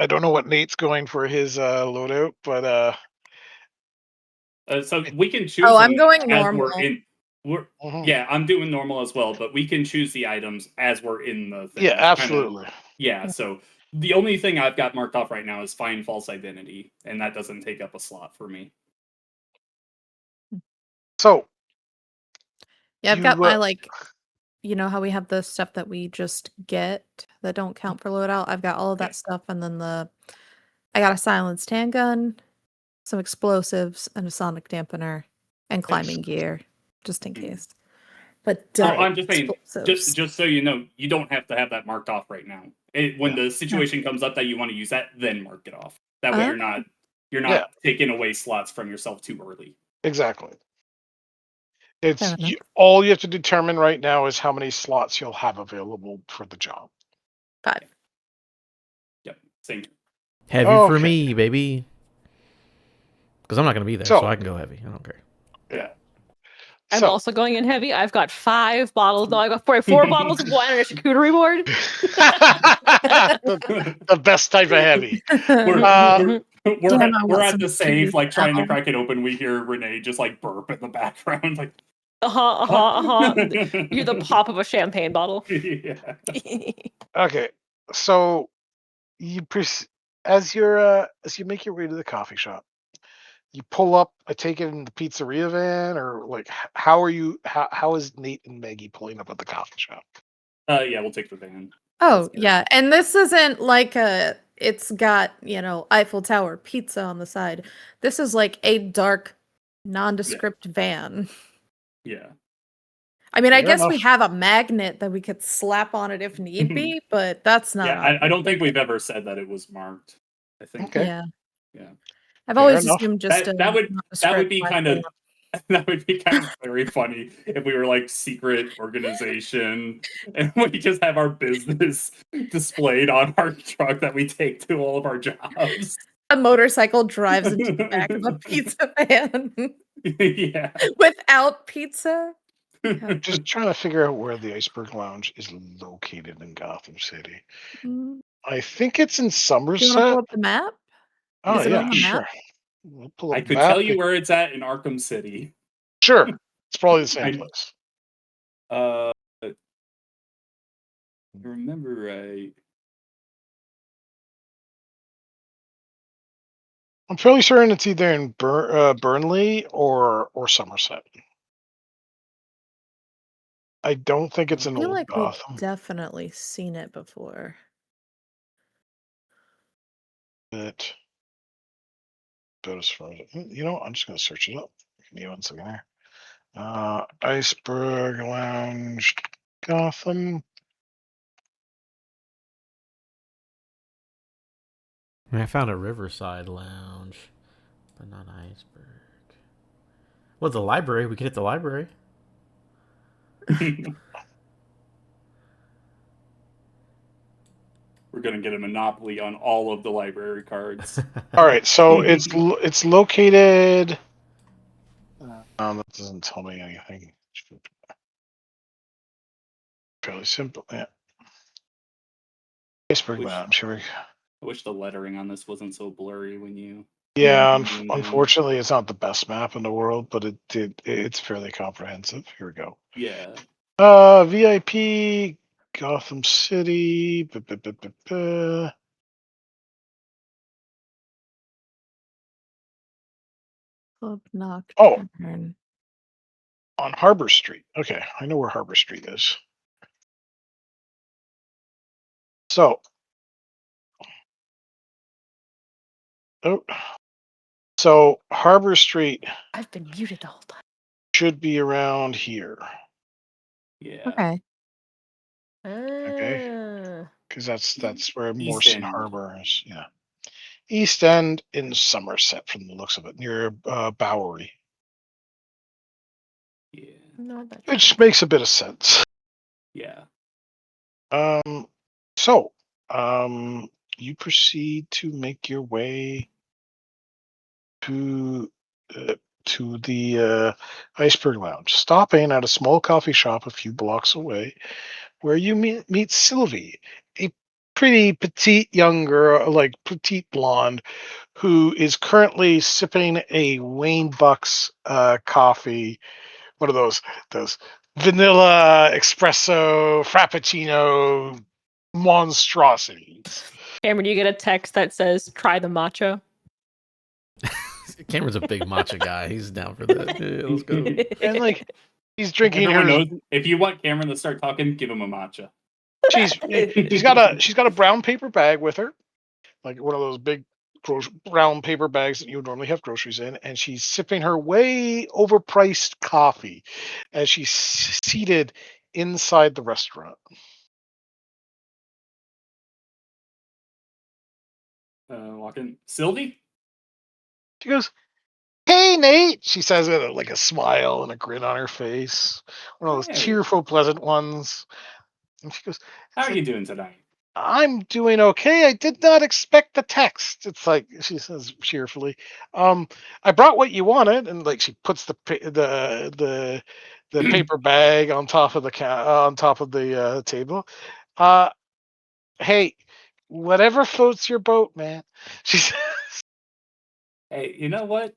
I don't know what Nate's going for his loadout, but So we can choose Oh, them I'm going as we're normal. in. mhm. Yeah, I'm doing normal as well, but we can choose the items as we're in the thing. Yeah, Kinda- absolutely. yeah. So the only thing I've got marked off right now is find false identity, and that doesn't take up a slot for me. So Yeah, I've got you, my you know how we have the stuff that we just get that don't count for loadout? I've got all of that stuff, and then I got a silenced handgun, some explosives, and a sonic dampener, and climbing gear, just in case. But Well, double I'm just saying, explosives. just so you know, you don't have to have that marked off right now. When the situation comes up that you want to use that, then mark it off. That way, Okay. you're not taking away slots from yourself too early. exactly. Fair It's enough. all you have to determine right now is how many slots you'll have available for the job. 5. Yep, same. Heavy for Okay. me, baby. Because I'm not going to be there, So- so I can go heavy. I don't care. Yeah. I'm So also going in heavy. I've got 5 bottles. No, I got 4 bottles of wine and a charcuterie board. the best type of heavy. We're Damn, I want at some the safe, cheese like trying to now. crack it open. We hear Renee just like burp in the background, like You're the pop of a champagne bottle. yeah. Okay. So you as you make your way to the coffee shop, you pull up. I take it in the pizzeria van, or like how are you? How is Nate and Maggie pulling up at the coffee shop? Yeah, we'll take the van. Oh, That's good. yeah. And this isn't like it's got, Eiffel Tower pizza on the side. This is like a dark, nondescript van. Yeah. I mean, I Fair guess we enough. have a magnet that we could slap on it if need be, but that's not. Yeah, I don't think we've ever said that it was marked. I think. Okay. Yeah. Yeah. I've Fair always enough. assumed just That would nondescript be black kind of van. that would be kind of very funny if we were like secret organization and we just have our business displayed on our truck that we take to all of our jobs. A motorcycle drives into the back of a pizza van Yeah. without pizza. Just trying to figure out where the Iceberg Lounge is located in Gotham City. Mm. I think it's in Do you want to Somerset. pull up the map? Oh Is it yeah, on the map? sure. We'll pull up I the could map. tell you where it's at in Arkham City. Sure, it's probably the same I- place. If I remember right. I'm fairly certain it's either in Burnley or Somerset. I don't think it's I in feel Old like we've Gotham. definitely seen it before. But as far as I'm just gonna search it up. Give me 1 second here. Iceberg Lounge, Gotham. I found a Riverside Lounge, but not Iceberg. Well, the library. We could hit the library. We're gonna get a monopoly on all of the library cards. All right, so it's located. That doesn't tell me anything. Fairly simple, yeah. Iceberg Lounge. Here we go. I wish the lettering on this wasn't so blurry when you. Yeah, zoomed in. unfortunately, it's not the best map in the world, but it's fairly comprehensive. Here we go. Yeah. VIP, Gotham City. Club Oh. Nocturne. On Harbor Street. Okay, I know where Harbor Street is. So, oh, so Harbor Street I've been muted the whole time. should be around here. Yeah. Okay. Okay. Ah. Because that's where East Morrison End. Harbor is. Yeah, East End in Somerset, from the looks of it, near Bowery, Yeah. Not that which makes a bit of sense. Yeah. So, you proceed to make your way to the Iceberg Lounge, stopping at a small coffee shop a few blocks away, where you meet Sylvie, a pretty petite young girl, like petite blonde, who is currently sipping a Wayne Bucks coffee, one of those vanilla espresso frappuccino monstrosities. Cameron, you get a text that says "Try the matcha." Cameron's a big matcha guy. He's down for that. Yeah, let's go. And like he's drinking Everyone her. knows if you want Cameron to start talking, give him a matcha. She's got a brown paper bag with her, like one of those big brown paper bags that you would normally have groceries in, and she's sipping her way overpriced coffee as she's seated inside the restaurant. Walk in. Sylvie? She goes, "Hey, Nate," she says with like a smile and a grin on her face, one of those Hey. cheerful, pleasant ones. And she goes, How it's are like, you doing tonight? "I'm doing okay. I did not expect the text." It's like she says cheerfully. I brought what you wanted," and like she puts the paper bag on top of the table. Uh, hey, whatever floats your boat, man. She says, Hey, you know what?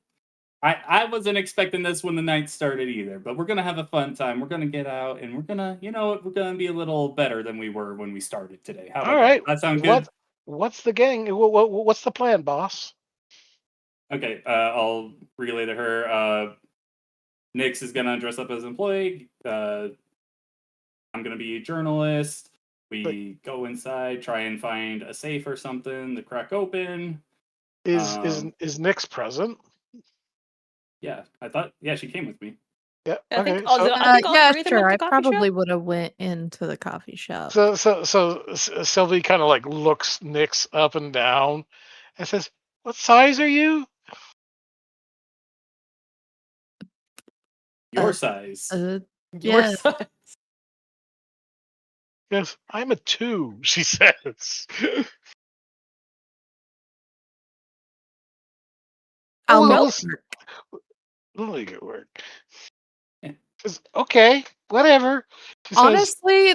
I wasn't expecting this when the night started either, but we're gonna have a fun time. We're gonna get out and we're gonna, we're gonna be a little better than we were when we started today. How "All about that? right, That sound what good? what's the gang? What's the plan, boss?" Okay, I'll relay to her. Nix is gonna dress up as an employee. I'm gonna be a journalist. Like, We go inside, try and find a safe or something to crack open. is is Um, is Nick's present? yeah, I thought. Yeah, she came with me. Yeah. I think Okay. all So I think all Yeah, three of them sure. went I to coffee probably shop. would have went into the coffee shop. so Sylvie kind of like looks Nick's up and down and says, "What size are you?" Your Uh, size. Your yeah. size. He goes, "I'm a 2," she says. I'll "Oh, make Well, it listen, work. we'll make it work." Yeah. Says, "Okay, whatever." She says, Honestly,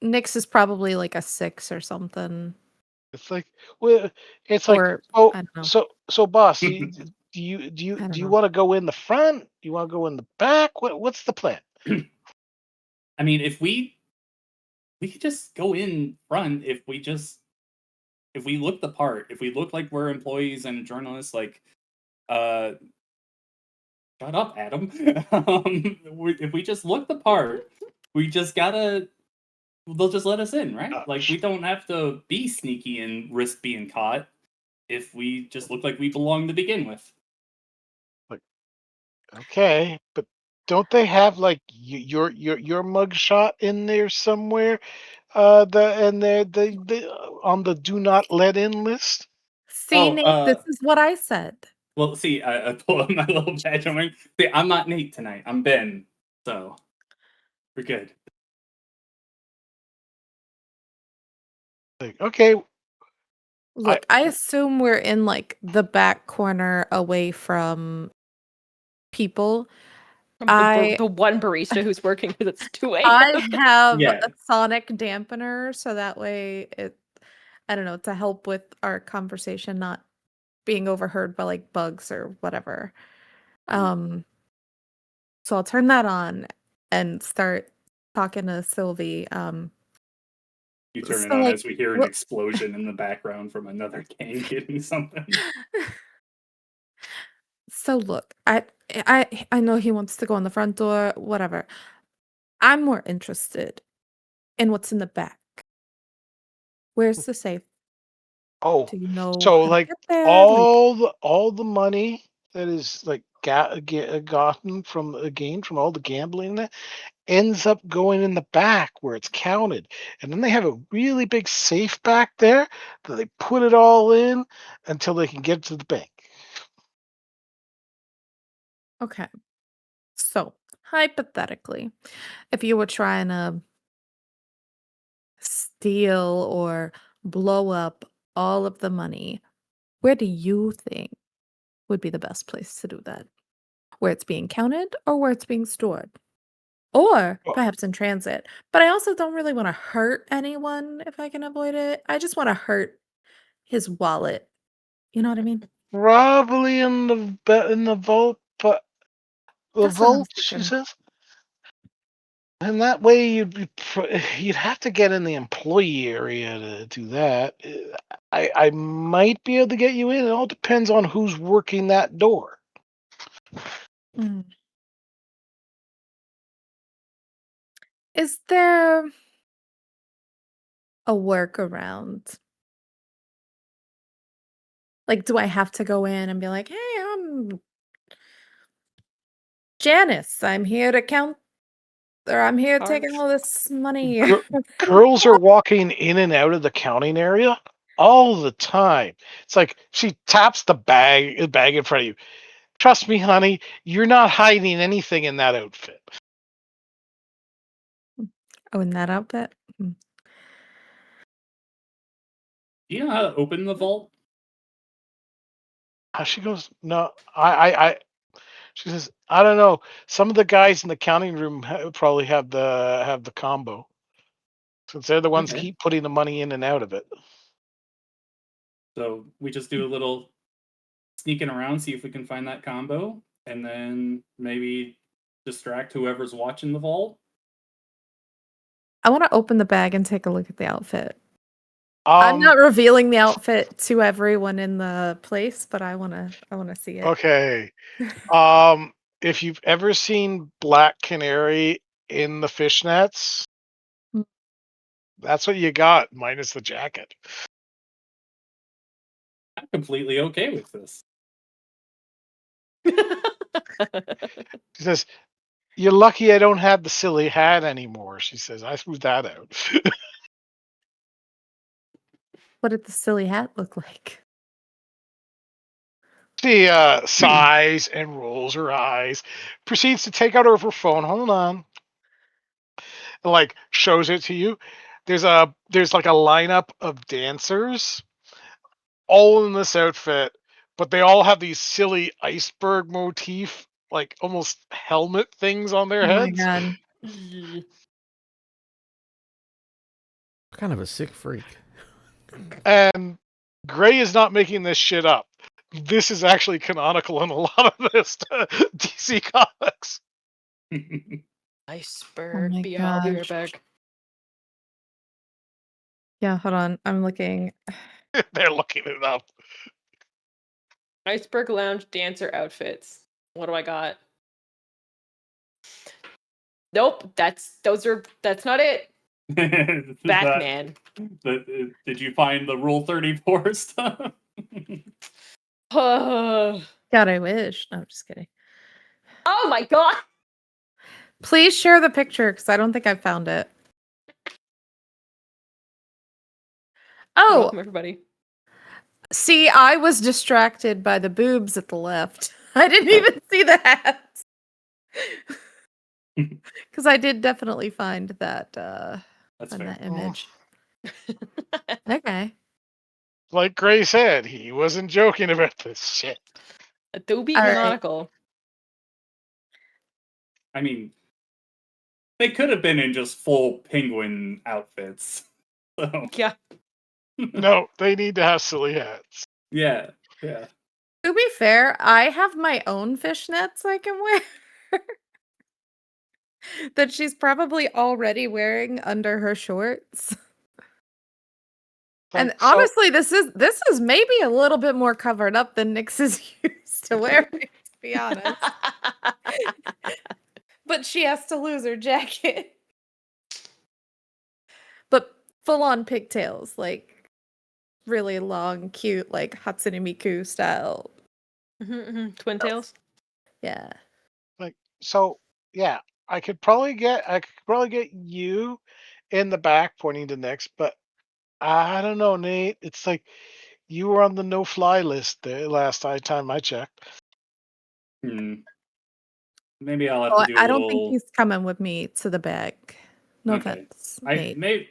Nyx is probably like a 6 or something. "It's like, well, it's like, Or oh, I don't know. so, boss, do I don't you know. want to go in the front? Do you want to go in the back? What's the plan?" I mean, if we could just go in front if we look the part, if we look like we're employees and journalists, like uh shut up, Adam. If we just look the part, we just gotta they'll just let us in, right? Like we don't have to be sneaky and risk being caught if we just look like we belong to begin with. Like, okay, but don't they have like your mugshot in there somewhere? The on the do not let in list. See, Oh, Nate, this is what I said. well, see, I pull up my little badge. I'm like, see, I'm not Nate tonight. I'm Ben. So we're good. Like, okay, Look, I assume we're in like the back corner away from people. the one barista who's working because it's 2 I a.m. have Yeah. a sonic dampener, so that way I don't know, to help with our conversation not being overheard by like bugs or whatever. Um, so I'll turn that on and start talking to Sylvie. You turn it So on like as we hear an what explosion in the background from another gang getting something. So look, I know he wants to go in the front door, whatever. I'm more interested in what's in the back. Where's the safe? Oh, Do you know so how to like get there? Like, all the money that is like gotten from gained from all the gambling and that ends up going in the back where it's counted, and then they have a really big safe back there that they put it all in until they can get to the bank. okay. So, hypothetically, if you were trying to steal or blow up all of the money, where do you think would be the best place to do that? Where it's being counted or where it's being stored? Or Well, perhaps in transit. But I also don't really want to hurt anyone if I can avoid it. I just want to hurt his wallet. You know what I mean? probably in the vault, but the That's what I was vault, she thinking. says. And that way you'd have to get in the employee area to do that. I might be able to get you in. It all depends on who's working that door. Mm. Is there a workaround? Like, do I have to go in and be like, hey, I'm Janice. I'm here to count, or I'm here taking Charge. all this money. Girls are walking in and out of the counting area all the time. It's like she taps the bag in front of you. Trust me, honey, you're not hiding anything in that outfit. Oh, in that outfit? Hmm. Do you know how to open the vault? She goes, no, I. She says, I don't know. Some of the guys in the counting room probably have the combo, since they're the ones Okay. keep putting the money in and out of it. So we just do a little sneaking around, see if we can find that combo, and then maybe distract whoever's watching the vault. I want to open the bag and take a look at the outfit. I'm not Um. revealing the outfit to everyone in the place, but I wanna see it. Okay. If you've ever seen Black Canary in the fishnets, Mm. that's what you got, minus the jacket. I'm completely okay with this. She says, "You're lucky I don't have the silly hat anymore." She says, "I threw that out." What did the silly hat look like? She sighs and rolls her eyes, proceeds to take out her phone. Hold on, and, like shows it to you. There's like a lineup of dancers, all in this outfit, but they all have these silly iceberg motif, like almost helmet things on their Oh my heads. god. Kind of a sick freak. And Gray is not making this shit up. This is actually canonical in a lot of this DC comics. Oh Iceberg. my But yeah, I'll be right gosh. back. Yeah, hold on. I'm looking. They're looking it up. Iceberg Lounge dancer outfits. What do I got? Nope, that's not it. Batman. Did you find the Rule 34 stuff? Oh God, I wish. No, I'm just kidding. my god. Please share the picture because I don't think I found it. You're Oh, welcome, everybody. see, I was distracted by the boobs at the left. I didn't even see the hats. Because I did definitely find that That's find fair. that image. Okay. Like Gray said, he wasn't joking about this shit. Adobe All right. Canonical. I mean, they could have been in just full penguin outfits. So, Yeah. No, they need to have silly hats. yeah. To be fair, I have my own fishnets I can wear that she's probably already wearing under her shorts. And Like, so, honestly, this is maybe a little bit more covered up than Nyx is used to wearing. be honest. But she has to lose her jacket. But full on pigtails, like really long, cute, like Hatsune Miku style. Twin tails. Yeah. So yeah, I could probably get you in the back pointing to Nyx, but I don't know, Nate. It's like you were on the no-fly list there last time I checked. Maybe I'll have to do a I don't think little. he's coming with me to the back. No Okay. offense, Nate.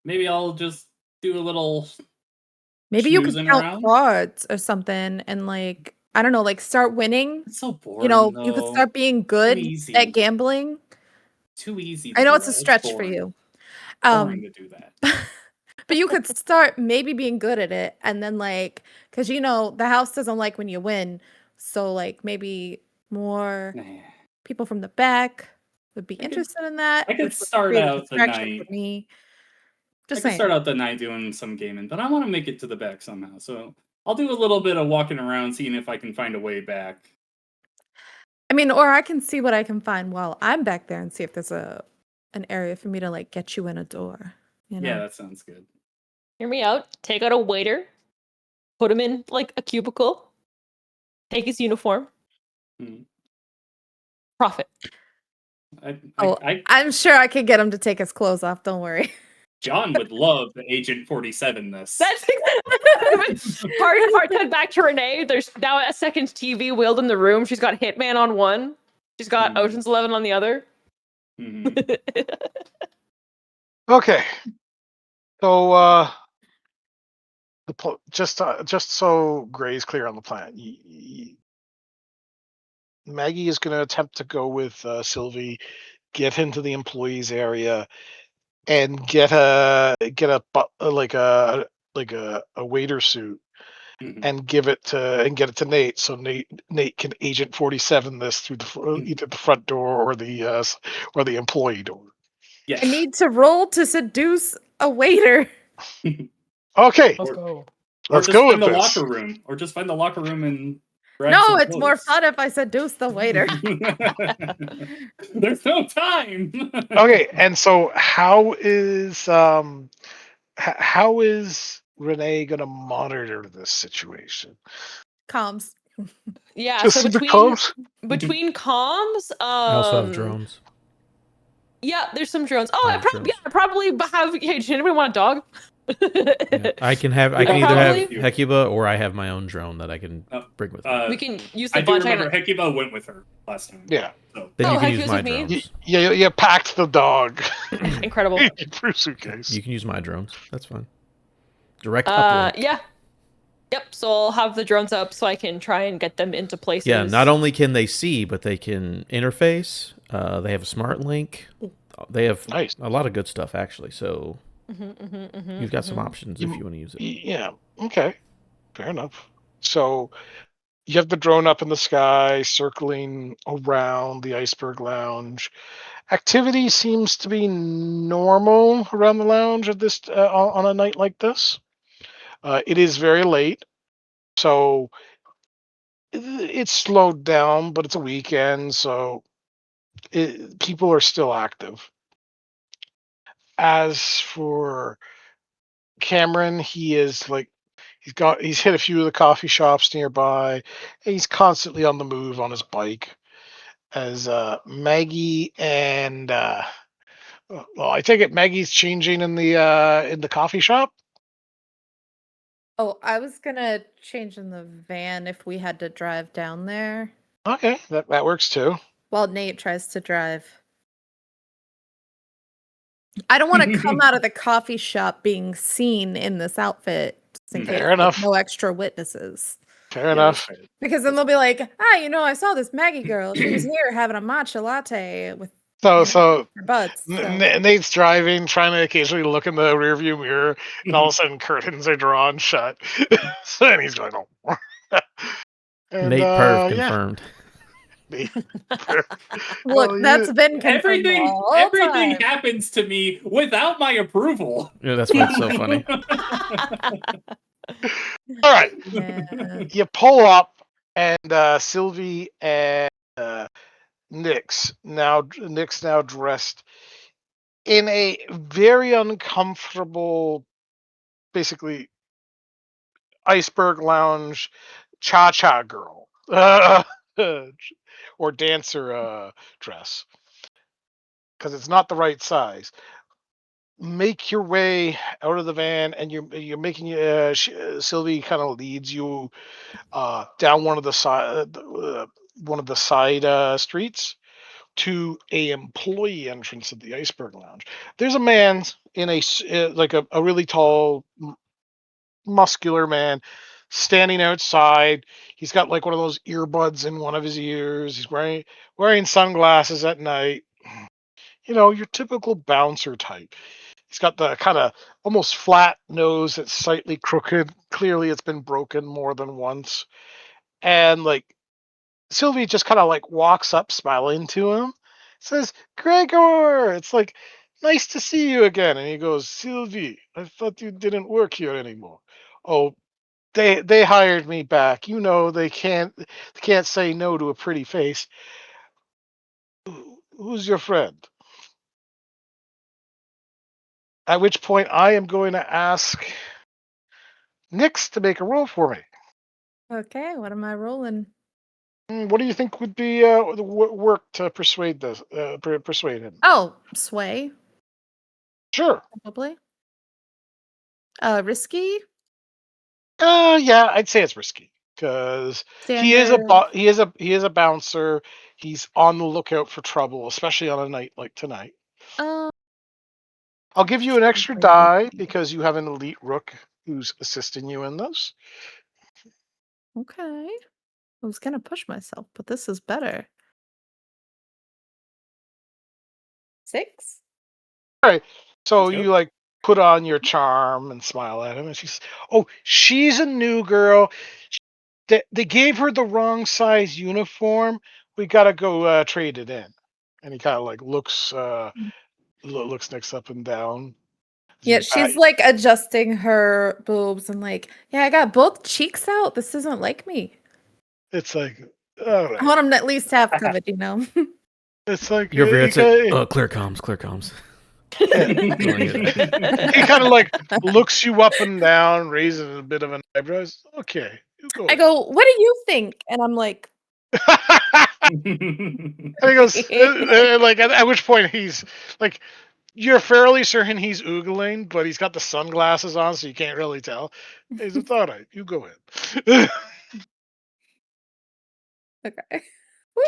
Maybe I'll just do a little. Maybe you could schmoozing count around? cards or something and like I don't know, like start winning. It's so boring. You know, you though. could start being good easy. at gambling. Too easy. I know do it's a that. stretch for boring. you. Boring to do that. But you could start maybe being good at it and then like because you know the house doesn't like when you win. So like maybe more Nah. people from the back would be interested in that. I could which would start create a out the distraction night. for me. I Just could saying. start out the night doing some gaming, but I want to make it to the back somehow. So I'll do a little bit of walking around, seeing if I can find a way back. I mean, or I can see what I can find while I'm back there and see if there's an area for me to like get you in a door. You know? Yeah, that sounds good. Hear me out. Take out a waiter, put him in like a cubicle, take his uniform, profit. I'm sure I could get him to take his clothes off. Don't worry. John would love the Agent 47 this. That's hard cut back to Renee. There's now a second TV wheeled in the room. She's got Hitman on one. She's got Ocean's 11 on the other. Okay. So just so Gray's clear on the plan, Maggie is going to attempt to go with Sylvie, get into the employees area, and get a waiter suit, and get it to Nate, so Nate can Agent 47 this through either the front door or the employee door. Yes. I need to roll to seduce a waiter. Okay. Let's go. Let's go with the this. locker room. Or just find the locker room and grab No, some it's more clothes. fun if I seduce the waiter. There's no time. Okay, and so how is Renee gonna monitor this situation? Comms. Yeah, Just so the between comms, I also have drones. Yeah, there's some drones. Oh, I I have probably have. Hey, does anybody want a dog? Yeah, I can either have Hecuba or I have my own drone that I can bring with me. We can use the I do remember Hecuba went with her last time. Yeah. So. Then you can Hecuba's use my with me? drones. You packed the dog. Incredible. For suitcase. You can use my drones. That's fine. Direct uplink. Yeah. Yep, so I'll have the drones up so I can try and get them into places. Yeah, not only can they see, but they can interface. They have a smart link. They have a lot of good stuff, actually. So you've got some options if you want to use it. Yeah, okay. Fair enough. So you have the drone up in the sky, circling around the Iceberg Lounge. Activity seems to be normal around the lounge at this on a night like this. It is very late, so it's slowed down, but it's a weekend, so people are still active. As for Cameron, he is like he's hit a few of the coffee shops nearby. And he's constantly on the move on his bike. As Maggie and well, I take it Maggie's changing in the coffee shop. Oh, I was gonna change in the van if we had to drive down there. Okay, that works too. While Nate tries to drive. I don't want to come out of the coffee shop being seen in this outfit. Just in Fair case, enough. No extra witnesses. Fair enough. Because then they'll be like, I saw this Maggie girl. She was here having a matcha latte with So her butts. Nate's driving, trying to occasionally look in the rearview mirror, and all of a sudden curtains are drawn shut. And he's going, oh. And, Nate Perv confirmed. Look, that's been confirmed. Everything happens to me without my approval. Yeah, that's why it's so funny. All right. You pull up and Sylvie and Nyx now dressed in a very uncomfortable, basically iceberg lounge cha-cha girl or dancer dress, because it's not the right size. Make your way out of the van, and you're making Sylvie kind of leads you down one of the side streets to a employee entrance of the iceberg lounge. There's a man in like a really tall, muscular man standing outside. He's got like one of those earbuds in one of his ears. He's wearing sunglasses at night. You know, your typical bouncer type. He's got the kind of almost flat nose that's slightly crooked. Clearly, it's been broken more than once. And like Sylvie just kind of like walks up, smiling to him, says, "Gregor, it's like nice to see you again." And he goes, "Sylvie, I thought you didn't work here anymore." "Oh, they hired me back. You know they can't say no to a pretty face. Who's your friend?" At which point I am going to ask Nyx to make a roll for me. Okay, what am I rolling? What do you think would be the work to persuade him? Oh, sway, Sure. probably. Risky, Yeah, I'd say it's risky because standard. he is a bouncer. He's on the lookout for trouble, especially on a night like tonight. Uh, I'll give you an extra probably die risky. because you have an elite rook who's assisting you in this. Okay. I was gonna push myself, but this is better. 6? All right. So Let's go. you like put on your charm and smile at him, and she's a new girl. They gave her the wrong size uniform. We gotta go trade it in. And he kind of like looks next up and down. Yeah, she's like adjusting her boobs and like, yeah, I got both cheeks out. This isn't like me. It's like, all I right. want them at least half covered, you know? It's like You're over here. he It's like, kind clear comms, clear comms. of like looks you up and down, raises a bit of an eyebrow. Okay, you go. I go, what do you think? And I'm like, And he goes, like, at which point he's like, you're fairly certain he's oogling, but he's got the sunglasses on, so you can't really tell. He's it's all right. You go in. okay. Woo.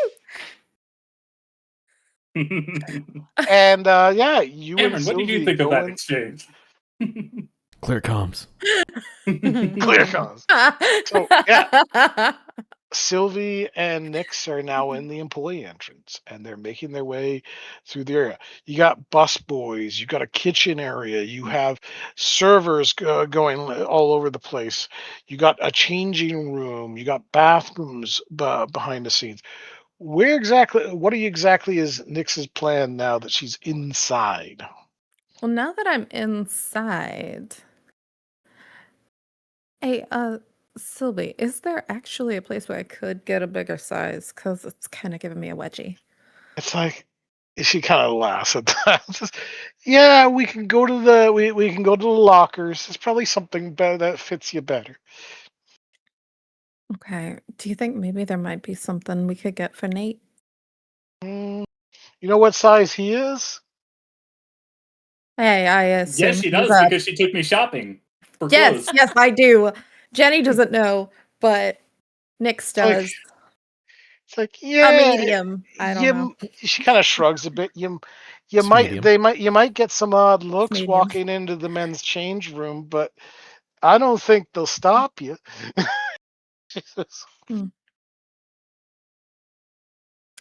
And yeah, you and Cameron, what did you Sylvie think of go that in. exchange? Clear comms. Clear cause. So yeah, Sylvie and Nyx are now in the employee entrance, and they're making their way through the area. You got bus boys, you got a kitchen area, you have servers going all over the place. You got a changing room, you got bathrooms behind the scenes. What exactly is Nyx's plan now that she's inside? Well, now that I'm inside, hey, Sylvie, is there actually a place where I could get a bigger size? Because it's kind of giving me a wedgie. It's like she kind of laughs at that. Yeah, we can go to we can go to the lockers. There's probably something better that fits you better. Okay. Do you think maybe there might be something we could get for Nate? Mm, you know what size he is? Hey, I assume Yes, she he's does because she took me shopping for yes, clothes. yes, I do. Jenny doesn't know, but Nyx It's like does. A yeah, medium. I don't know. you. She kind of shrugs a bit. It's medium. You might get some odd It's looks medium. walking into the men's change room, but I don't think they'll stop you. Jesus.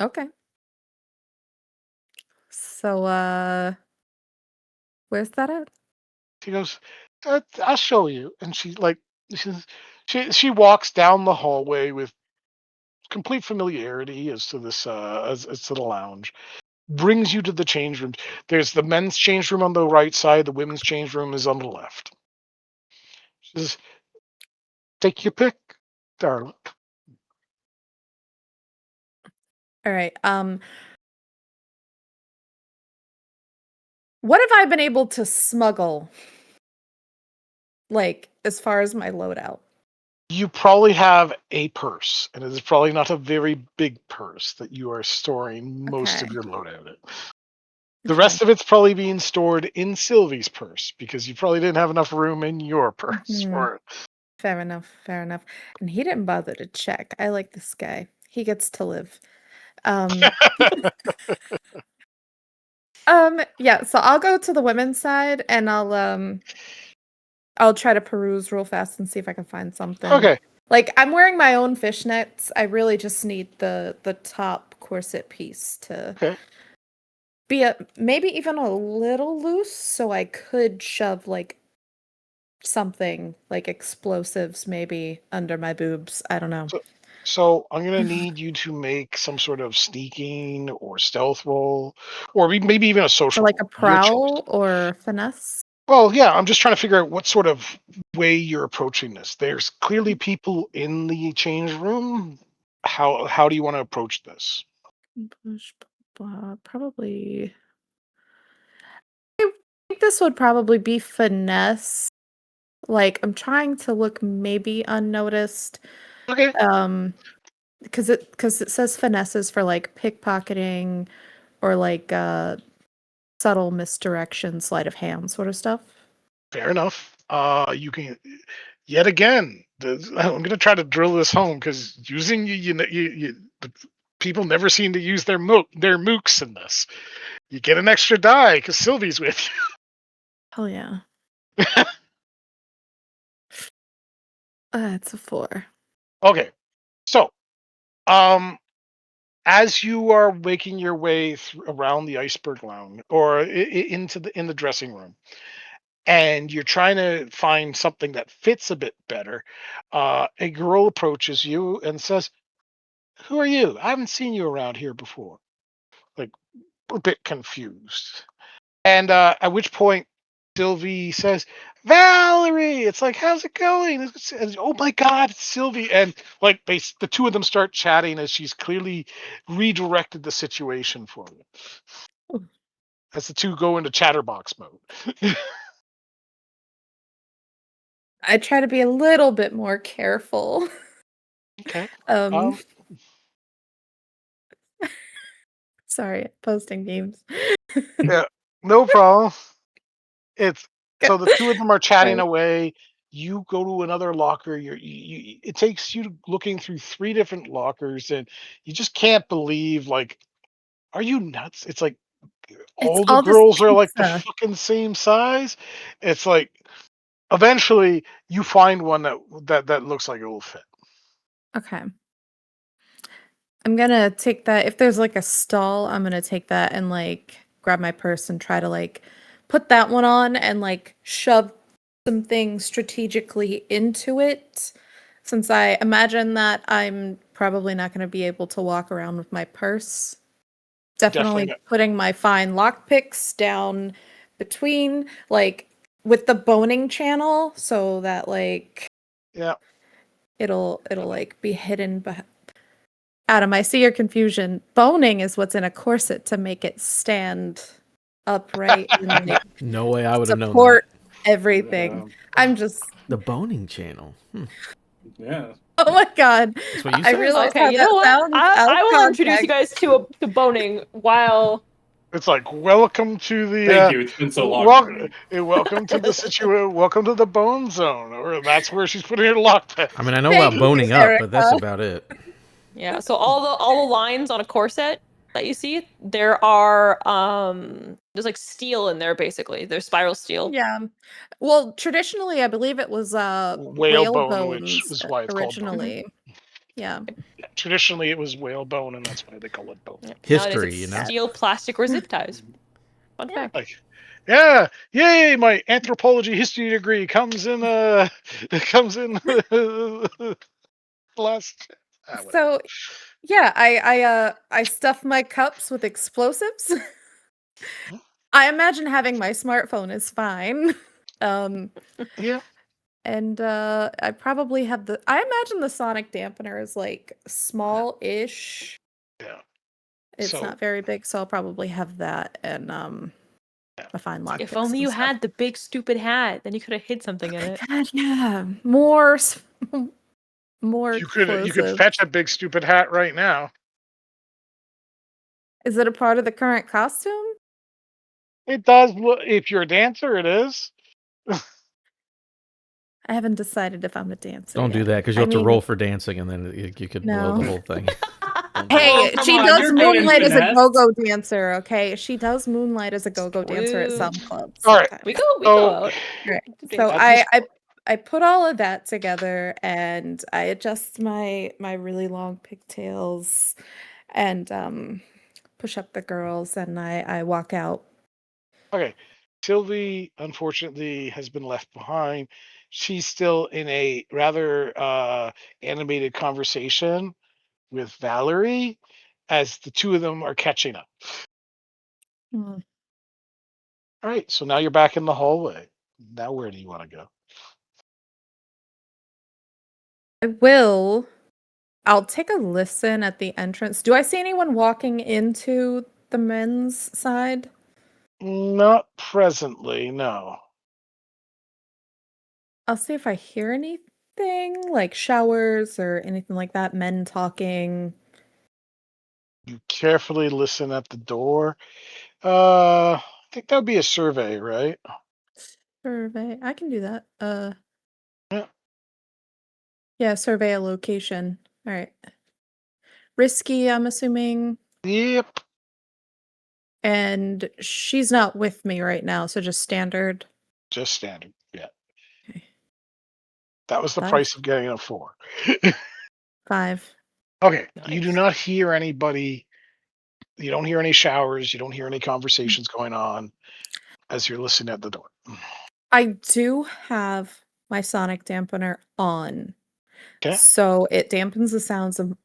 Okay. So, where's that at? She goes, I'll show you. And she's, she walks down the hallway with complete familiarity as to this as to the lounge. Brings you to the change rooms. There's the men's change room on the right side. The women's change room is on the left. She says, take your pick, darling. All right. What have I been able to smuggle? Like, as far as my loadout? You probably have a purse, and it is probably not a very big purse that you are storing most of Okay. your loadout in. The Okay. rest of it's probably being stored in Sylvie's purse because you probably didn't have enough room in your purse Mhm. for it. Fair enough. Fair enough. And he didn't bother to check. I like this guy. He gets to live. Yeah, so I'll go to the women's side and I'll try to peruse real fast and see if I can find something. Okay, Like I'm wearing my own fishnets. I really just need the top corset piece to okay. be maybe even a little loose so I could shove like something like explosives maybe under my boobs. I don't know. So I'm gonna need you to make some sort of sneaking or stealth roll, or maybe even a So social like a roll. Your choice. prowl or finesse. Well, yeah, I'm just trying to figure out what sort of way you're approaching this. There's clearly people in the change room. How do you want to approach this? Probably. I think this would probably be finesse. Like I'm trying to look maybe unnoticed. Okay, Because it says finesses for like pickpocketing or like subtle misdirection, sleight of hand sort of stuff. fair enough. You can yet again. I'm gonna try to drill this home because using the people never seem to use their mooks in this. You get an extra die because Sylvie's with Oh yeah. you. It's a 4. Okay, so um, as you are making your way around the iceberg lounge or into the dressing room, and you're trying to find something that fits a bit better, a girl approaches you and says, "Who are you? I haven't seen you around here before." Like a bit confused. And at which point Sylvie says, "Valerie," it's like, "How's it going?" Oh my God, it's Sylvie. And like the two of them start chatting as she's clearly redirected the situation for you. As the two go into chatterbox mode. I try to be a little bit more careful. Okay. um Sorry, posting games. Yeah, no problem. It's so the two of them are chatting Sorry. away. You go to another locker. It takes you looking through 3 different lockers, and you just can't believe, like, are you nuts? It's like It's all the all this girls are like the pizza. fucking same size. It's like eventually you find one that looks like it will fit. Okay. I'm gonna take that. If there's like a stall, I'm gonna take that and like grab my purse and try to like put that one on and like shove some things strategically into it. Since I imagine that I'm probably not gonna be able to walk around with my purse. Definitely Definitely not. putting my fine lockpicks down between, like with the boning channel, so that like Yeah. it'll like be hidden behind. Adam, I see your confusion. Boning is what's in a corset to make it stand upright and like No way I would have known that. support everything. I'm just The boning channel. Yeah. oh my god. That's what you I said? realized Okay, how you that know what? sounds out of I will introduce you context. guys to boning while It's like welcome to Thank the you. It's been so long for me. welcome to the welcome to the bone zone, or that's where she's putting her lockpick. I mean, I know Thank about you, boning up, but that's Erica. about it. yeah. So all the lines on a corset that you see, there are there's like steel in there basically. There's spiral steel. Yeah. Well, traditionally I believe it was whale Whalebone, which bones is why it's called bone. originally. Yeah. Traditionally, it was whalebone, and that's why they call it bone. Yeah. Nowadays History, it's you know? steel, plastic, or zip ties. Fun fact. Like, yeah, yay! My anthropology history degree comes in. Comes in last. Whatever. So yeah, I stuff my cups with explosives. I imagine having my smartphone is fine. Um, Yeah, and I probably have I imagine the sonic dampener is like small-ish. yeah. It's So- not very big, so I'll probably have that and a fine lock. If only you had the big stupid hat, then you could have hid something in it. God, yeah, more You could explosives. fetch a big stupid hat right now. Is it a part of the current costume? It does. If you're a dancer, it is. I haven't decided if I'm a dancer. Don't do yet. that because you I have to mean, roll for dancing, and then you could blow No. the whole thing. Don't do Hey, that. come she on, does you're good in moonlight as a finesse. go-go dancer. Okay, she does moonlight as a go-go dancer at True. some clubs. All right. sometimes. We go So- out. Right. to So dance. At this- I put all of that together and I adjust my really long pigtails and push up the girls and I walk out. Okay. Sylvie, unfortunately, has been left behind. She's still in a rather animated conversation with Valerie as the two of them are catching up. Hmm. All right. So now you're back in the hallway. Now, where do you want to go? I'll take a listen at the entrance. Do I see anyone walking into the men's side? Not presently, no. I'll see if I hear anything like showers or anything like that, men talking. You carefully listen at the door. I think that would be a survey, right? Survey. I can do that. Yeah. Yeah, survey a location. All right. Risky, I'm assuming. Yep. And she's not with me right now, so just standard. Just standard. Yeah. Okay. That was the 5. price of getting a 4. 5. Okay. You do Nice. not hear anybody. You don't hear any showers. You don't hear any conversations going on as you're listening at the door. I do have my sonic dampener on. Okay. So it dampens the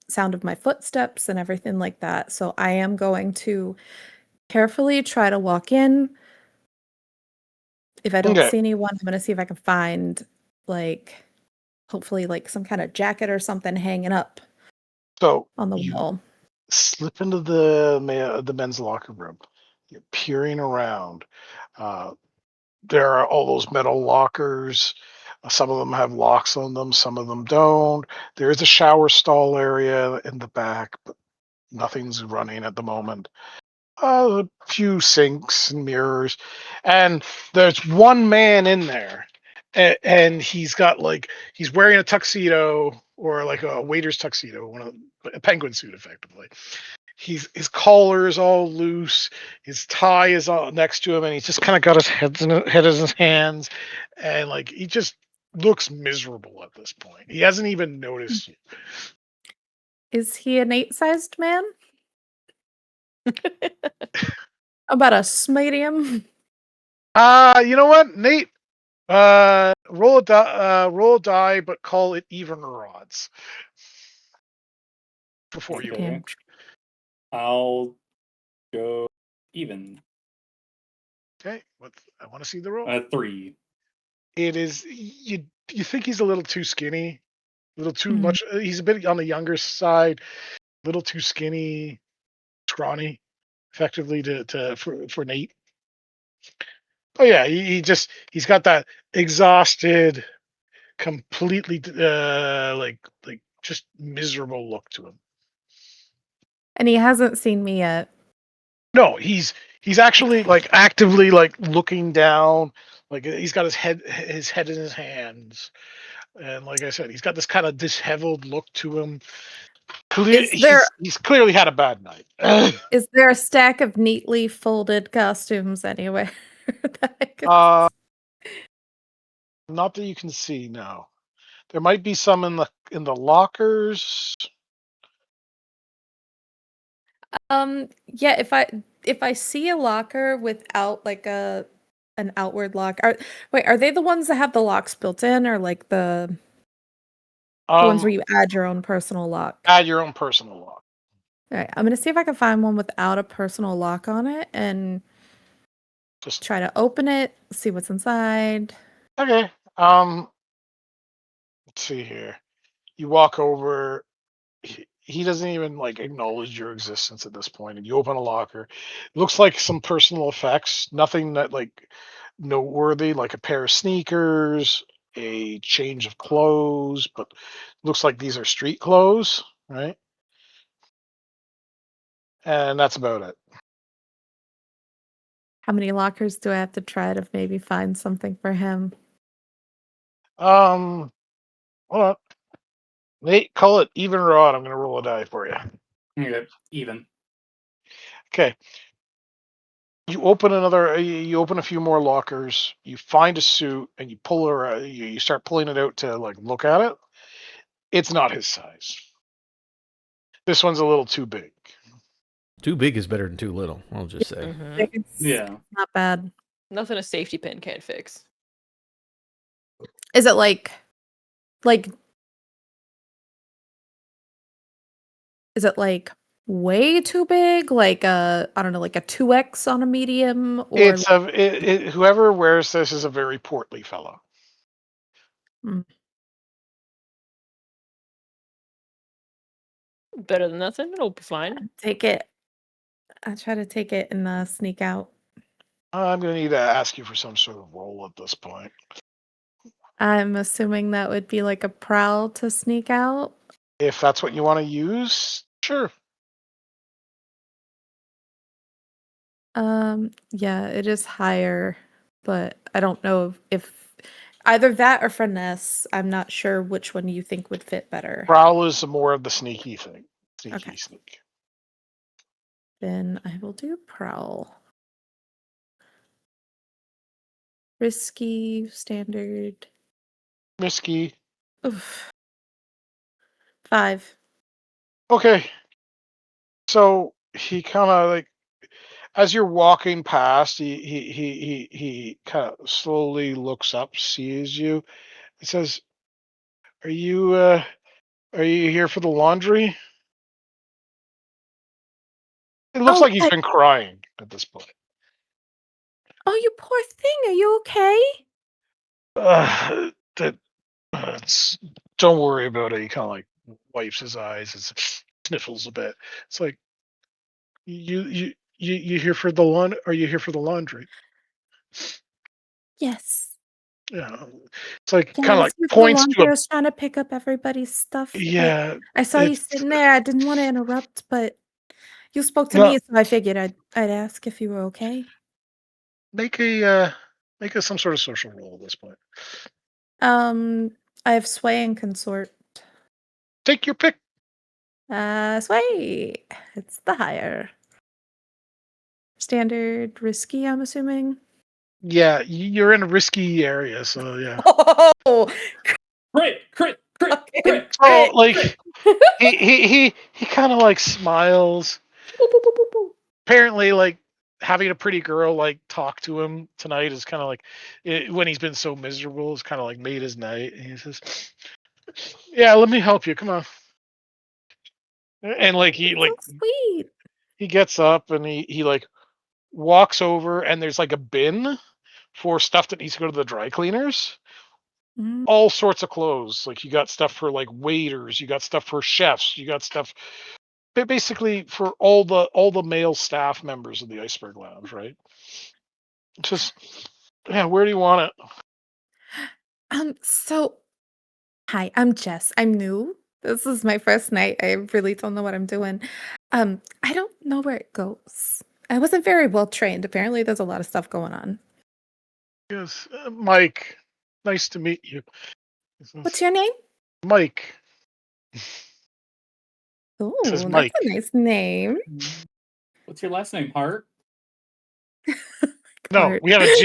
sound of my footsteps and everything like that. So I am going to carefully try to walk in. If I don't Okay. see anyone, I'm gonna see if I can find like hopefully like some kind of jacket or something hanging up So on the you wall. slip into the men's locker room. You're peering around. There are all those metal lockers. Some of them have locks on them. Some of them don't. There is a shower stall area in the back, but nothing's running at the moment. A few sinks and mirrors, and there's one man in there, and he's wearing a tuxedo or like a waiter's tuxedo, a penguin suit, effectively. His collar is all loose, his tie is all next to him, and he's just kind of got his head in his hands, and like he just looks miserable at this point. He hasn't even noticed you. Is he an 8-sized man? About a medium? You know what, Nate? Roll a die, but call it even or odds before you. Okay. Damn. I'll go even. Okay, I want to see the roll. 3. It is you think he's a little too skinny, a little too Mhm. much. He's a bit on the younger side, a little too skinny, scrawny, effectively for Nate. Oh yeah, he's got that exhausted, completely like just miserable look to him. And he hasn't seen me yet. No, he's actually like actively like looking down, like he's got his head in his hands, and like I said, he's got this kind of disheveled look to him. He's clearly had a bad night. Is there a stack of neatly folded costumes anywhere that I could Not that you can see. No, there might be some in the lockers. Yeah, if I see a locker without like an outward lock. Are they the ones that have the locks built in or like the ones where you add your own personal lock? Add your own personal lock. All right, I'm gonna see if I can find one without a personal lock on it and Just try to open it, see what's inside. okay. Let's see here. You walk over. he doesn't even like acknowledge your existence at this point. And you open a locker. It looks like some personal effects, nothing that like noteworthy, like a pair of sneakers, a change of clothes, but looks like these are street clothes, right? And that's about it. How many lockers do I have to try to maybe find something for him? Hold on. Nate, call it even or odd. I'm gonna roll a die for you. Okay, even. Okay. You open another. You open a few more lockers. You find a suit, and you pull her. You start pulling it out to like look at it. It's not his size. This one's a little too big. Too big is better than too little. I'll just say. Mhm. It's Yeah. not bad. Nothing a safety pin can't fix. Is it like is it like way too big? Like I don't know, like a 2X on a medium or It's whoever wears this is a very portly fellow. Mm. Better than nothing. It'll be fine. Take it. I try to take it and sneak out. I'm gonna need to ask you for some sort of roll at this point. I'm assuming that would be like a prowl to sneak out. If that's what you want to use, sure. Yeah, it is higher, but I don't know if either that or finesse. I'm not sure which one you think would fit better. Prowl is more of the sneaky thing. Sneaky Okay. sneak. Then I will do prowl. Risky, standard. Risky. Oof. 5. Okay. So he kind of like, as you're walking past, he kind of slowly looks up, sees you. He says, "Are you here for the laundry?" It looks Oh, like he's been crying at this point. oh, you poor thing. Are you okay? That don't worry about it. He kind of like wipes his eyes and sniffles a bit. It's like you here for the lawn? Are you here for the laundry? Yes. Yeah. It's like Yeah, I kind of was like here for the points to laundry. a I was trying to pick up everybody's stuff, but yeah. I saw you It's sitting there. I didn't want to interrupt, but you spoke to no me, so I figured I'd ask if you were okay. make a some sort of social role at this point. I have sway and consort. Take your pick. Sway. It's the higher. Standard risky, I'm assuming. Yeah, you're in a risky area, so yeah. Oh, Crit, crit, crit, okay, crit. So crit. like he kind of like smiles. Boop, boop, boop, boop, boop. Apparently, like having a pretty girl like talk to him tonight is kind of like when he's been so miserable, it's kind of like made his night. And he says, "Yeah, let me help you. Come on." And like That's so sweet. he gets up and he like walks over and there's like a bin for stuff that needs to go to the dry cleaners. Mm. All sorts of clothes. Like you got stuff for like waiters, you got stuff for chefs, you got stuff basically for all the male staff members of the Iceberg Lounge, right? Just yeah, where do you want it? So hi, I'm Jess. I'm new. This is my first night. I really don't know what I'm doing. I don't know where it goes. I wasn't very well trained. Apparently, there's a lot of stuff going on. Yes, Mike. Nice to meet you. What's your name? Mike. Oh, This is that's Mike. a nice name. What's your last name, Hart? No, Part. we have a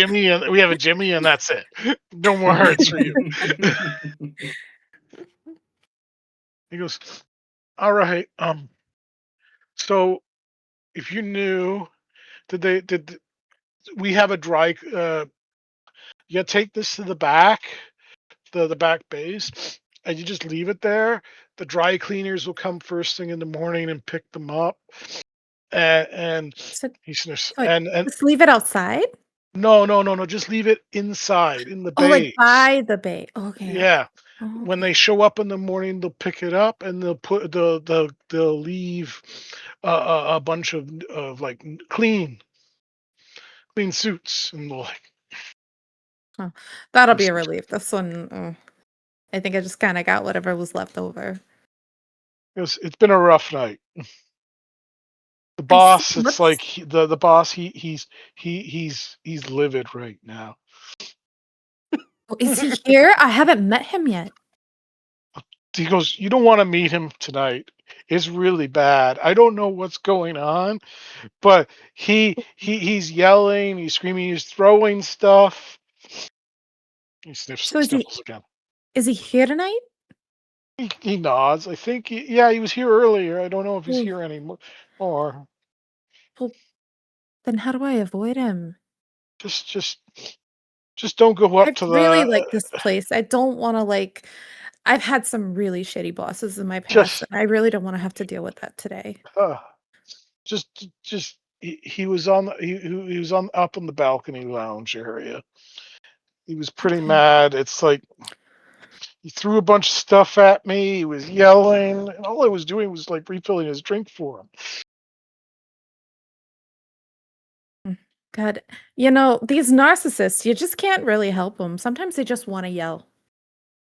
Jimmy, and that's it. No more hearts for you. He goes, all right. So if you knew, did we have a dry? You take this to the back, the back base, and you just leave it there. The dry cleaners will come first thing in the morning and pick them up. And So, he sniffs. like, And just leave it outside? no, just leave it inside in the Oh, like base. by the bay. Okay, okay. Yeah. When they show up in the morning, they'll pick it up and they'll leave a bunch of like clean suits and the like. Oh, that'll be a It's relief. This one, I think I just kind of got whatever was left over. it's been a rough night. The I see. boss, it's like the boss. He's livid right now. Is he here? I haven't met him yet. He goes, "You don't want to meet him tonight. It's really bad. I don't know what's going on, but he's yelling, he's screaming, he's throwing stuff." He So sniffles again. is he here tonight? He nods. I think yeah, he was here earlier. I don't know if he's Ooh. here anymore. Or Well, then how do I avoid him? just don't go I up to really the like this place. I don't want to like. I've had some really shitty bosses in my past, just and I really don't want to have to deal with that today. uh, just he was on he was on up in the balcony lounge area. He was pretty Okay. mad. It's like he threw a bunch of stuff at me. He was yelling, and all I was doing was like refilling his drink for him. God, you know, these narcissists, you just can't really help them. Sometimes they just want to yell.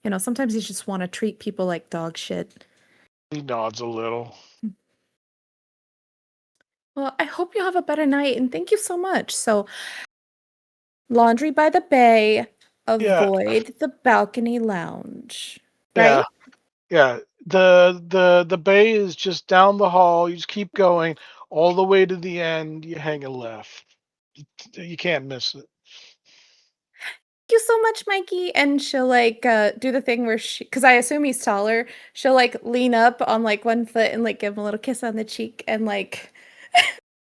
You know, sometimes you just want to treat people like dog shit. He nods a little. Well, I hope you have a better night, and thank you so much. So, laundry by the bay, Yeah, avoid the balcony lounge, yeah, right? yeah. The bay is just down the hall. You just keep going all the way to the end. You hang a left. You can't miss it. Thank you so much, Mikey. And she'll like do the thing where because I assume he's taller, she'll like lean up on like one foot and like give him a little kiss on the cheek and like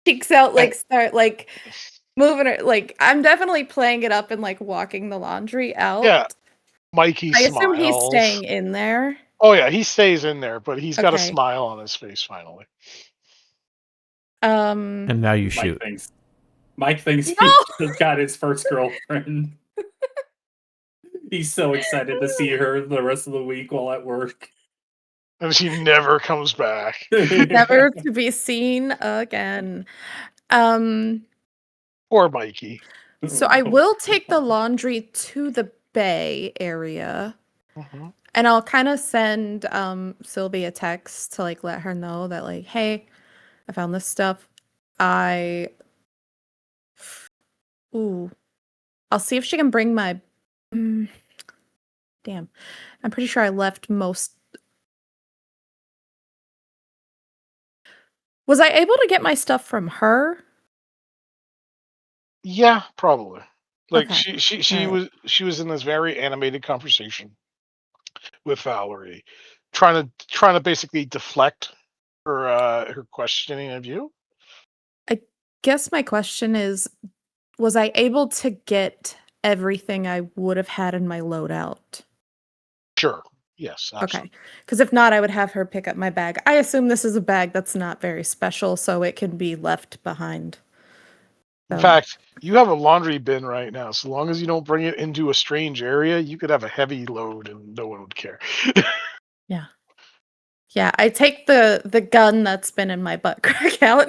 cheeks out, like start like moving her. Like I'm definitely playing it up and like walking the laundry out. Yeah, Mikey I assume he's smiles. staying in there. Oh yeah, he stays in there, but he's got a Okay. smile on his face finally. And now you Mike shoot. thinks Mike thinks No! he just got his first girlfriend. He's so excited to see her the rest of the week while at work. And she never comes back. Never to be seen again. Poor Mikey. So I will take the laundry to the bay area. Mhm. And I'll kind of send Sylvie a text to like let her know that like, hey, I found this stuff. Ooh, I'll see if she can bring my. Damn, I'm pretty sure I left most. Was I able to get my stuff from her? Yeah, probably. Like Okay, she all right. was in this very animated conversation with Valerie, trying to basically deflect her questioning of you. I guess my question is, was I able to get everything I would have had in my loadout? Sure. Yes, Okay, absolutely. because if not, I would have her pick up my bag. I assume this is a bag that's not very special, so it can be left behind. In So, fact, you have a laundry bin right now. So long as you don't bring it into a strange area, you could have a heavy load and no one would care. yeah. Yeah, I take the gun that's been in my butt crack out.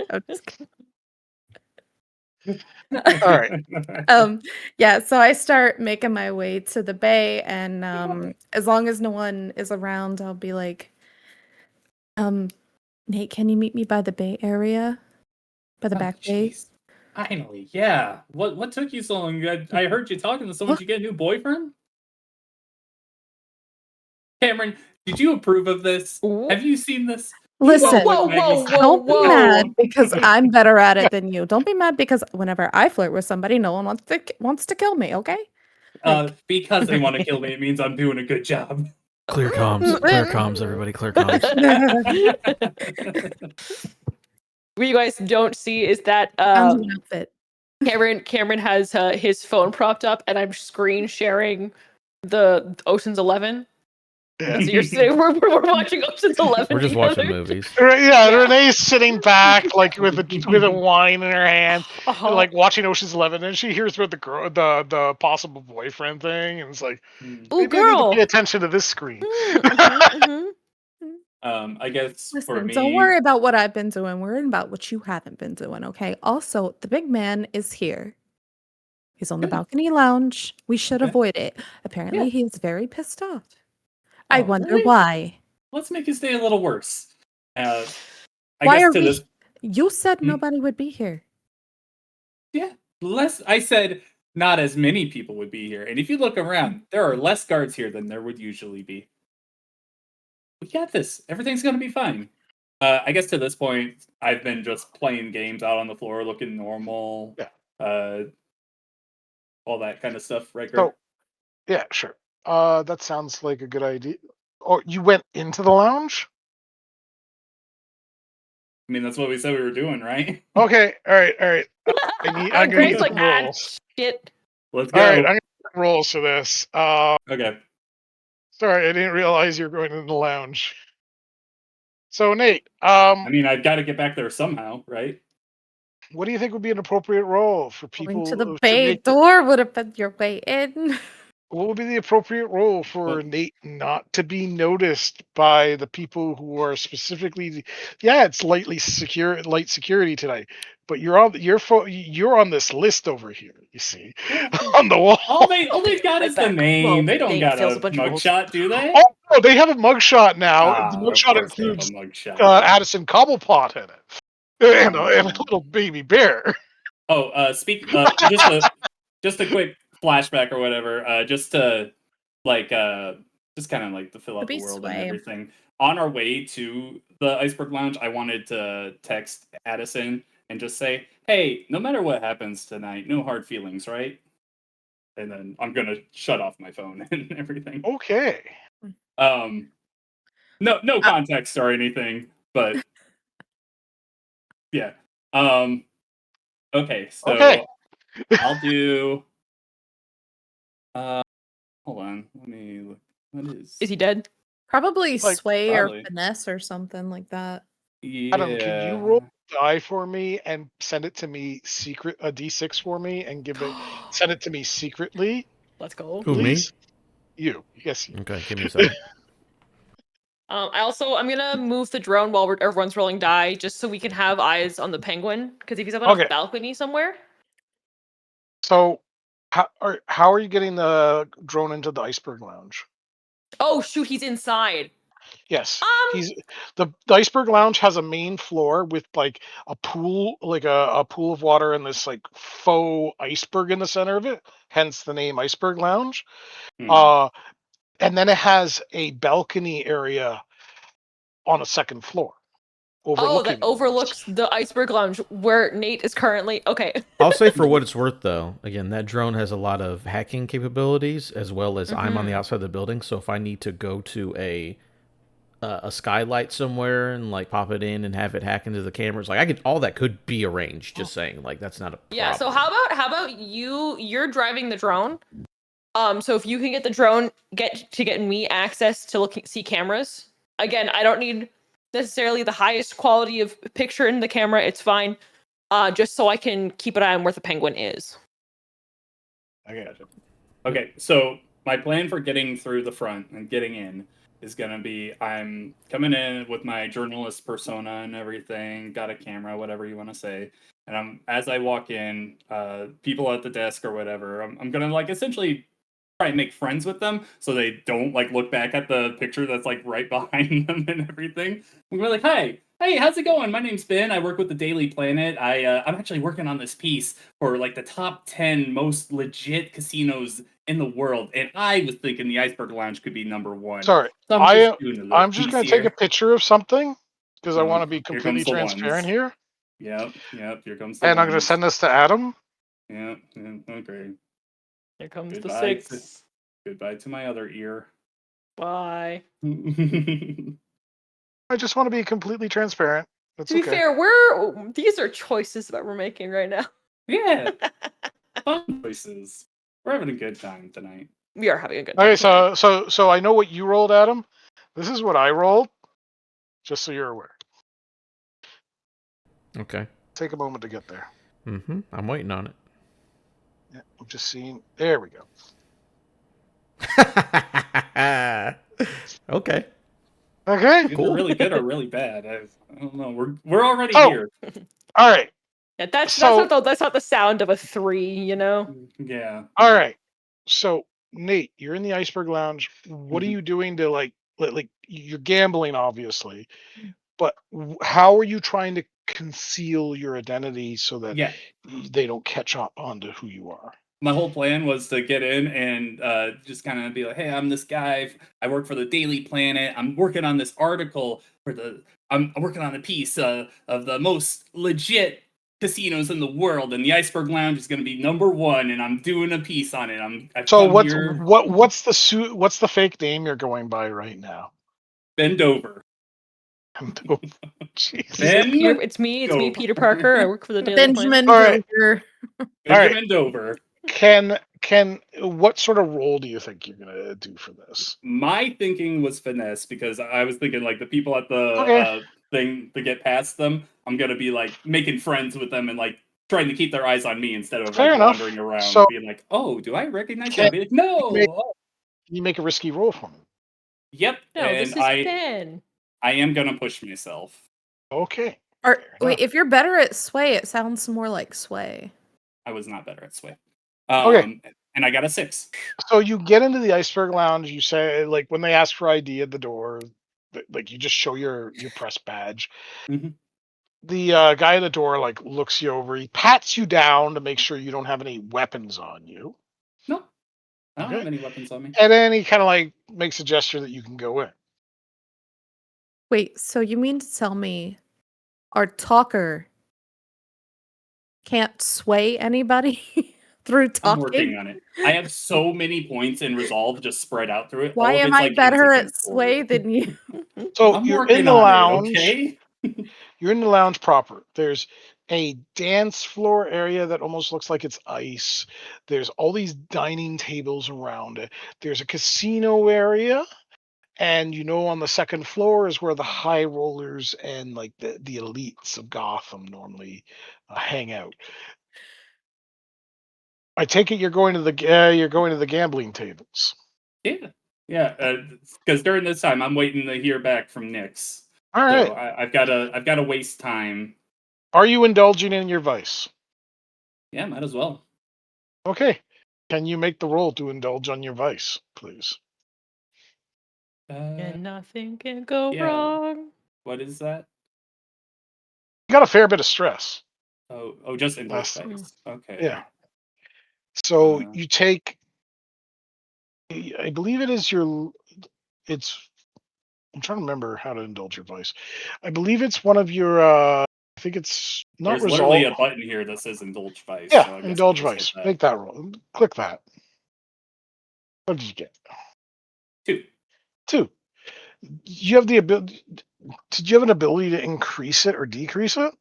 I'm just kidding. All right. Yeah, so I start making my way to the bay, and as long as no one is around, I'll be like, Nate, can you meet me by the bay area? By the back bay? Jeez. Finally, yeah. What took you so long? I heard you talking to someone. Did you get a new boyfriend? Cameron, did you approve of this? Ooh. Have you seen this? Listen, Whoa, whoa, whoa, don't be whoa. mad because I'm better at it than you. Don't be mad because whenever I flirt with somebody, no one wants to kill me, okay? Like, Because they want to kill me, it means I'm doing a good job. Clear comms, everybody, clear comms. What you guys don't see is that sounds an outfit. Cameron has his phone propped up, and I'm screen sharing the Ocean's 11. Yeah. So you're saying we're watching Ocean's 11 We're just together? watching movies. Yeah, Yeah. Renee's sitting back, like with a wine in her hand, Uh-huh. and, like watching Ocean's 11, and she hears about the girl, the possible boyfriend thing, and it's like, Ooh, maybe I need to girl. pay attention to this screen. I guess for Listen, me, don't worry about what I've been doing. Worry about what you haven't been doing, okay? Also, the big man is here. He's on the Good. balcony lounge. We should Okay. avoid it. Apparently, Yeah. he's very pissed off. I Oh, wonder really? why. Let's make his day a little worse. I Why guess are to we? this, You said Hmm? nobody would be here. yeah, less. I said not as many people would be here, and if you look around, there are less guards here than there would usually be. We got this. Everything's gonna be fine. I guess to this point, I've been just playing games out on the floor, looking normal. Yeah. All that kind of stuff, right, Greg? So, yeah, sure. That sounds like a good idea. Oh, you went into the lounge? I mean, that's what we said we were doing, right? Okay, all right, all right. I'm gonna Grace need like, some rolls. shit. Let's All right, go. I'm gonna need some rolls for this. Okay. Sorry, I didn't realize you were going in the lounge. So, Nate, I mean, I've got to get back there somehow, right? what do you think would be an appropriate role for Going to people the to bay make? door would have been your way in. What would be the appropriate role for Well, Nate not to be noticed by the people who are specifically? Yeah, it's light security tonight, but you're on this list over here. You see, yeah. on the wall. All they've got Right is the back. name. Well, They don't Nate got fills a a bunch of roles. mugshot, do they? Oh no, they have a mugshot now. The Of mugshot course they have a includes mugshot. Addison Cobblepot in it, and a little baby bear. Just a quick flashback or whatever, just to like just kind of like to fill To out the be world and sway. everything. On our way to the Iceberg Lounge, I wanted to text Addison and just say, "Hey, no matter what happens tonight, no hard feelings, right?" And then I'm gonna shut off my phone and everything. Okay. Um, no Uh, context or anything, but yeah. Okay, Okay. so I'll do. Hold on. Let me look. What is? Is he dead? Probably Like, sway or Probably. finesse or something like that. Adam, can you Yeah. roll die for me and send it to me a d6 for me and send it to me secretly, Let's go. Who, me? please? You. Yes, you. Okay, give me a second. I'm gonna move the drone while everyone's rolling die, just so we can have eyes on the penguin. Because if he's up on Okay. a balcony somewhere, So, how are you getting the drone into the Iceberg Lounge? oh shoot, he's inside. Yes, Um, he's the Iceberg Lounge has a main floor with like a pool, like a pool of water, and this like faux iceberg in the center of it. Hence the name Iceberg Lounge. Mhm. And then it has a balcony area on a second floor oh, that overlooking all this. overlooks the iceberg lounge where Nate is currently. Okay. I'll say for what it's worth, though, again, that drone has a lot of hacking capabilities, as well as I'm on the outside of the building. So if I need to go to a skylight somewhere and like pop it in and have it hack into the cameras, like all that could be arranged. Just saying, like that's not a problem. Yeah. So how about you're driving the drone. So if you can get the drone, get me access to see cameras. Again, I don't need necessarily the highest quality of picture in the camera. It's fine. Just so I can keep an eye on where the penguin is. I gotcha. Okay, so my plan for getting through the front and getting in is gonna be I'm coming in with my journalist persona and everything, got a camera, whatever you want to say, and as I walk in, people at the desk or whatever, I'm gonna like essentially try and make friends with them so they don't like look back at the picture that's like right behind them and everything. We're like, "Hi, hey, how's it going? My name's Ben. I work with the Daily Planet. I'm actually working on this piece for like the top 10 most legit casinos in the world, and I was thinking the Iceberg Lounge could be number one. Sorry, So I'm just doing a little I'm just piece going to take a here. picture of something because I want to be Here completely comes the transparent ones. here, Yep. Here comes the and I'm going to ones. send this to Adam. Yep. Okay. Here comes the Goodbye. 6. Goodbye to my other ear. Bye. I just want to be completely transparent. That's To be okay. fair, these are choices that we're making right now. Yeah. Fun choices. We're having a good time tonight. We are having a good time. Okay, tonight. so I know what you rolled, Adam. This is what I rolled, just so you're aware. Okay. Take a moment to get there. I'm waiting on it. Yeah, I'm just seeing. There we go. Okay. Okay. Either Cool. really good or really bad. I don't know. We're already Oh. here. All right. Yeah, that's So- not the sound of a 3, you know. Yeah. All right. So Nate, you're in the Iceberg Lounge. What are Mhm. you doing to like you're gambling, obviously, but how are you trying to conceal your identity so that Yeah. they don't catch up onto who you are? My whole plan was to get in and just kind of be like, "Hey, I'm this guy. I work for the Daily Planet. I'm working on this article for the. I'm working on a piece of the most legit casinos in the world, and the Iceberg Lounge is going to be #1. And I'm doing a piece on it. I've So come here, what's the fake name you're going by right now? bend over, Jesus. Ben It's me, Dover. Peter Parker. I work for the Daily Planet. Benjamin All right. Dover. Benjamin Dover. Can what sort of role do you think you're gonna do for this? My thinking was finesse because I was thinking like the people at the Okay. thing to get past them, I'm gonna be like making friends with them and like trying to keep their eyes on me instead of Fair like enough. wandering around So being like, oh, do I recognize you? Can I'll be like, no. you make, Oh, can you make a risky roll for me? yep, No, and this is Ben. I am gonna push myself. Okay. Or Fair wait, enough. if you're better at sway, it sounds more like sway. I was not better at sway. Okay. And I got a 6. So you get into the Iceberg Lounge. You say, like, when they ask for ID at the door, like you just show your press badge. Mhm. The guy at the door like looks you over. He pats you down to make sure you don't have any weapons on you. No, I don't Okay. have any weapons on me. And then he kind of like makes a gesture that you can go in. Wait, so you mean to tell me our talker can't sway anybody through I'm working talking? on it. I have so many points in resolve just spread out through it. Why All of am it's I like better at incident sway forward. than you? So I'm you're in working the on it, lounge. okay? You're in the lounge proper. There's a dance floor area that almost looks like it's ice. There's all these dining tables around it. There's a casino area. And on the second floor is where the high rollers and like the elites of Gotham normally hang out. I take it you're going to the gambling tables. Yeah. Yeah, because during this time I'm waiting to hear back from Nyx. All right. So I've gotta waste time. Are you indulging in your vice? Yeah, might as well. Okay. Can you make the roll to indulge on your vice, please? And nothing can go yeah. wrong. What is that? You got a fair bit of stress. Oh, just indulge Last- dice. Okay. Yeah. So Uh, you take, I believe it is it's, I'm trying to remember how to indulge your vice. I believe it's one of your, I think it's not There's resolve. literally a button here that says indulge vice. Yeah, so I guess indulge I'll just vice. hit that. Make that roll. Click that. What did you get? 2. 2. You have the ability. Did you have an ability to increase it or decrease it?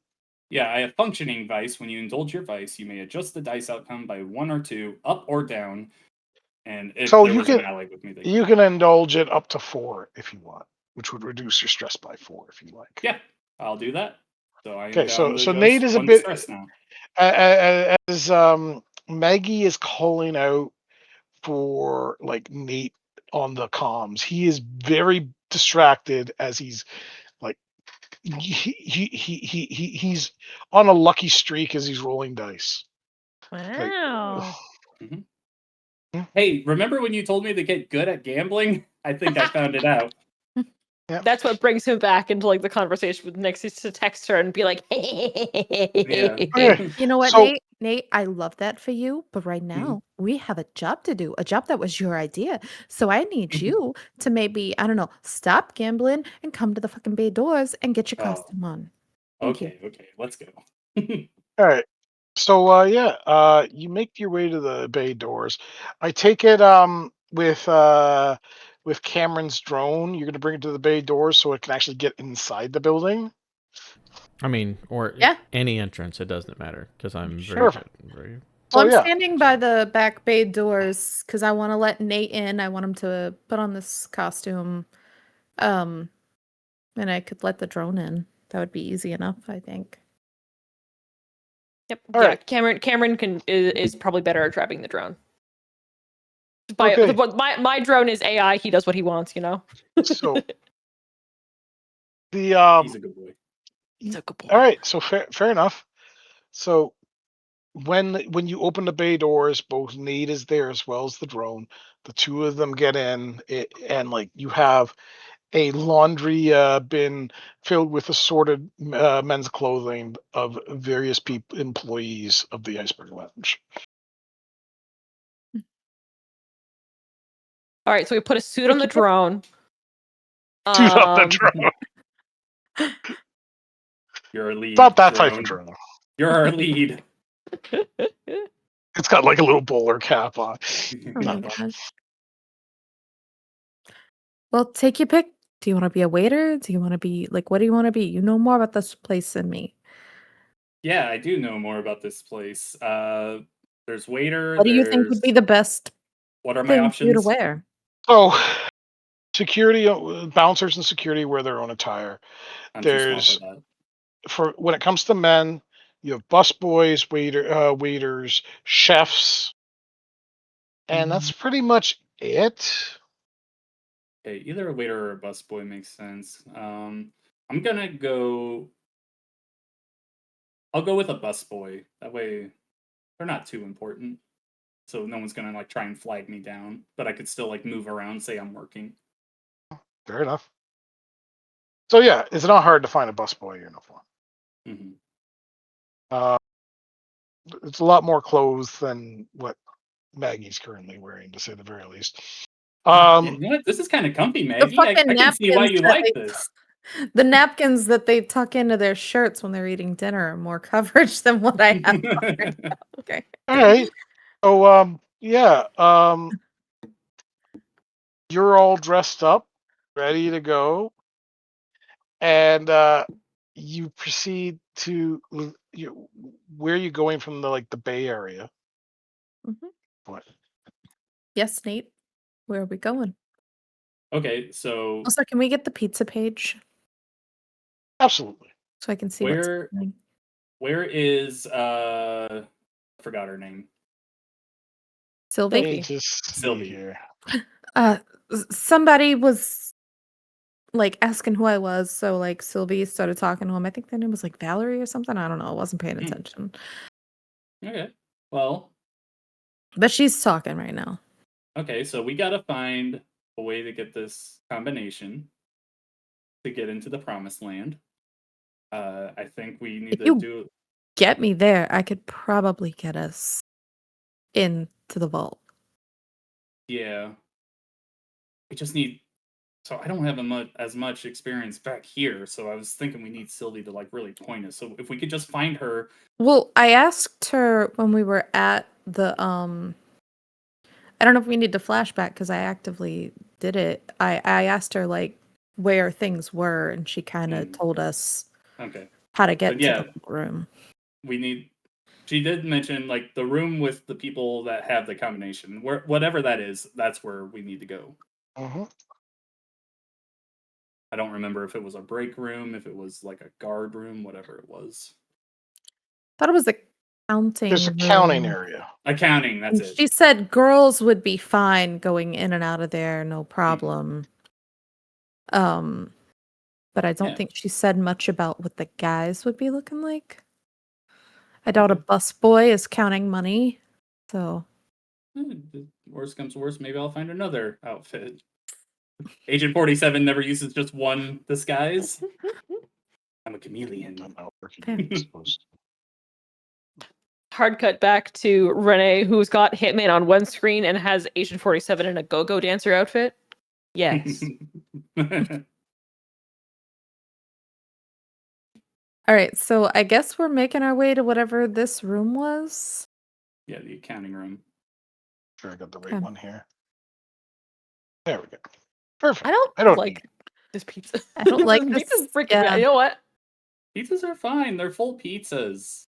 Yeah, I have functioning vice. When you indulge your vice, you may adjust the dice outcome by 1 or 2, up or down. And if So there you was an can- ally with me, they You can indulge it up to 4 if you want, which would reduce your stress by 4 if you like. Yeah, I'll do that. So I am Okay, down so to Nate just is a 1 bit stress now. as Maggie is calling out for like Nate on the comms. He is very distracted as he's like he's on a lucky streak as he's rolling dice. Like, Wow. Hey, remember when you told me to get good at gambling? I think I found it out. That's what brings him back into like the conversation with Nyx is to text her and be like, Yeah. Okay. You know what, So- Nate? Nate, I love that for you, but right now we have a job to do, a job that was your idea. So I need you to maybe, I don't know, stop gambling and come to the fucking bay doors and get your Oh. costume on. Thank you. Okay, let's go. All right. So you make your way to the bay doors. I take it with Cameron's drone, you're gonna bring it to the bay doors so it can actually get inside the building. I mean, or Yeah. any entrance, it doesn't matter because I'm very Perfect. good. Very. Well, I'm yeah. standing by the back bay doors because I want to let Nate in. I want him to put on this costume. And I could let the drone in. That would be easy enough, I think. Yep. All yeah. right. Cameron is probably better at driving the drone. Okay. My drone is AI. He does what he wants. So the He's a good boy. He's a good boy. all right. So fair enough. So when you open the bay doors, both Nate is there as well as the drone. The two of them get in, and like you have a laundry bin filled with assorted men's clothing of various employees of the Iceberg Lounge. All right, so we put a suit on the drone. Suit on the drone. You're our lead. Not that drone. type of drone. You're our lead. It's got like a little bowler cap on. Oh my gosh. Well, take your pick. Do you want to be a waiter? Do you want to be like, what do you want to be? You know more about this place than me. Yeah, I do know more about this place. There's waiter. What do you think would be the best What are my thing for you to options? wear? So, security bouncers and security wear their own attire. I'm too small There's for that. for when it comes to men, you have busboys, waiters, chefs, and that's pretty much it. Okay, either a waiter or a busboy makes sense. I'm gonna go. I'll go with a busboy. That way, they're not too important, so no one's gonna like try and flag me down. But I could still like move around, say I'm working. Fair enough. So yeah, it's not hard to find a busboy uniform. Mm-hmm. It's a lot more clothes than what Maggie's currently wearing, to say the very least. You know what? This is kind of comfy, The Maggie. I fucking can see why napkins you that like they this. the napkins that they tuck into their shirts when they're eating dinner are more coverage than what I have on right now. Okay. All right. So yeah, you're all dressed up, ready to go, and you proceed to where are you going from the Bay Area? Mhm. What? Yes, Nate. Where are we going? Okay, so Also, can we get the pizza page Absolutely. so I can see what's where happening? where is I forgot her name. Sylvie? Let me Sylvie. just see Sylvie. here. Somebody was like asking who I was, so like Sylvie started talking to him. I think their name was like Valerie or something. I don't know. I wasn't paying Hmm. attention. Okay. Well, But she's talking right now. okay, so we gotta find a way to get this combination to get into the promised land. I think we need If to you do. get me there, I could probably get us into the vault. Yeah. We just need. So I don't have as much experience back here, so I was thinking we need Sylvie to like really point us. So if we could just find her. Well, I asked her when we were at the I don't know if we need to flashback because I actively did it. I asked her like where things were, and she kind of told us Okay. how to get But to yeah, the room. we need. She did mention like the room with the people that have the combination. Whatever that is, that's where we need to go. Mhm. I don't remember if it was a break room, if it was like a guard room, whatever it was. Thought it was the counting There's a room. counting area. Accounting, that's And it. she said girls would be fine going in and out of there, no problem. But I don't Yeah. think she said much about what the guys would be looking like. I doubt a Okay. busboy is counting money, so Worst comes to worst, maybe I'll find another outfit. Agent 47 never uses just one disguise. I'm a chameleon. I'm not working, Fair. I suppose. Hard cut back to Renee, who's got Hitman on one screen and has Agent 47 in a go-go dancer outfit. Yes. all right, so I guess we're making our way to whatever this room was. Yeah, the accounting room. Sure, I got the right Okay. one here. There we go. Perfect. I don't like this pizza. I don't like This this. pizza's freaking Yeah. You know what? Pizzas are fine. They're full pizzas.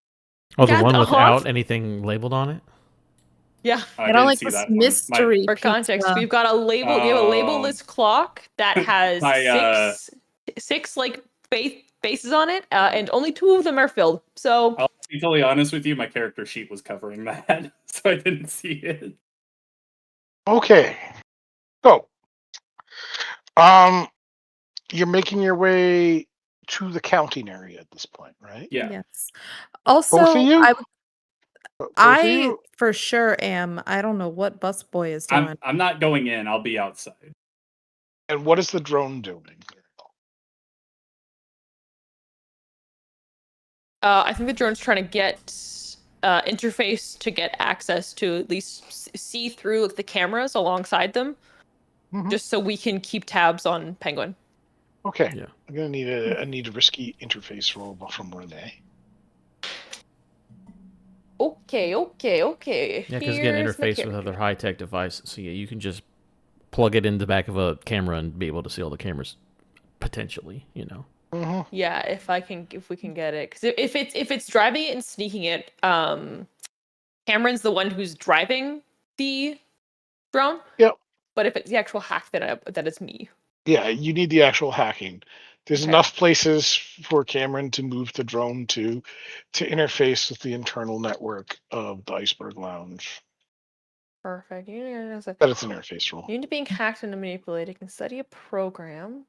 Oh, the Yeah, one uh-huh. without anything labeled on it? Yeah. I I don't didn't like see this that one. mystery For context, pizza. we've got a label. We have a Oh. labelless clock that has My, six like faces on it, and only 2 of them are filled. So I'll be totally honest with you, my character sheet was covering that, so I didn't see it. Okay. So, you're making your way to the counting area at this point, right? Yeah. Yes. Both of Also, you? Both of I you? for sure am. I don't know what busboy is doing. I'm not going in, I'll be outside. And what is the drone doing? I think the drone's trying to get interface to get access to at least see through like, the cameras alongside them, Mhm. just so we can keep tabs on Penguin. Okay. Yeah. I'm gonna need a risky interface roll from Renee. Okay. Yeah, because again, Here's my interface with other character. high-tech devices. So yeah, you can just plug it in the back of a camera and be able to see all the cameras potentially. Mm-hmm. Yeah, if we can get it, because if it's driving it and sneaking it, Cameron's the one who's driving the drone. Yep. But if it's the actual hack, that it's me. Yeah, you need the actual hacking. There's Okay. enough places for Cameron to move the drone to interface with the internal network of the Iceberg Lounge. Perfect. But it's an interface roll. Immune to being hacked and manipulated, can study a program,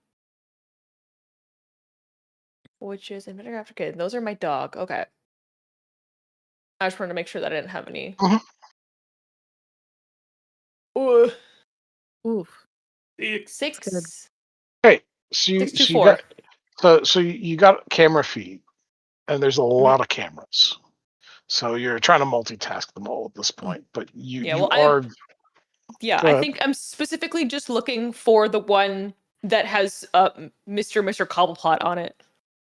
which is inventor after kid. Those are my dog. Okay. I just wanted to make sure that I didn't have any. Mhm. Ooh, Oof. 6. good. Okay, so you 624. got you got camera feed, and there's a Mm-hmm. lot of cameras. So you're trying to multitask them all at this point, but Yeah, you well, are. Go I ahead. think I'm specifically just looking for the one that has Mr. Cobblepot on it.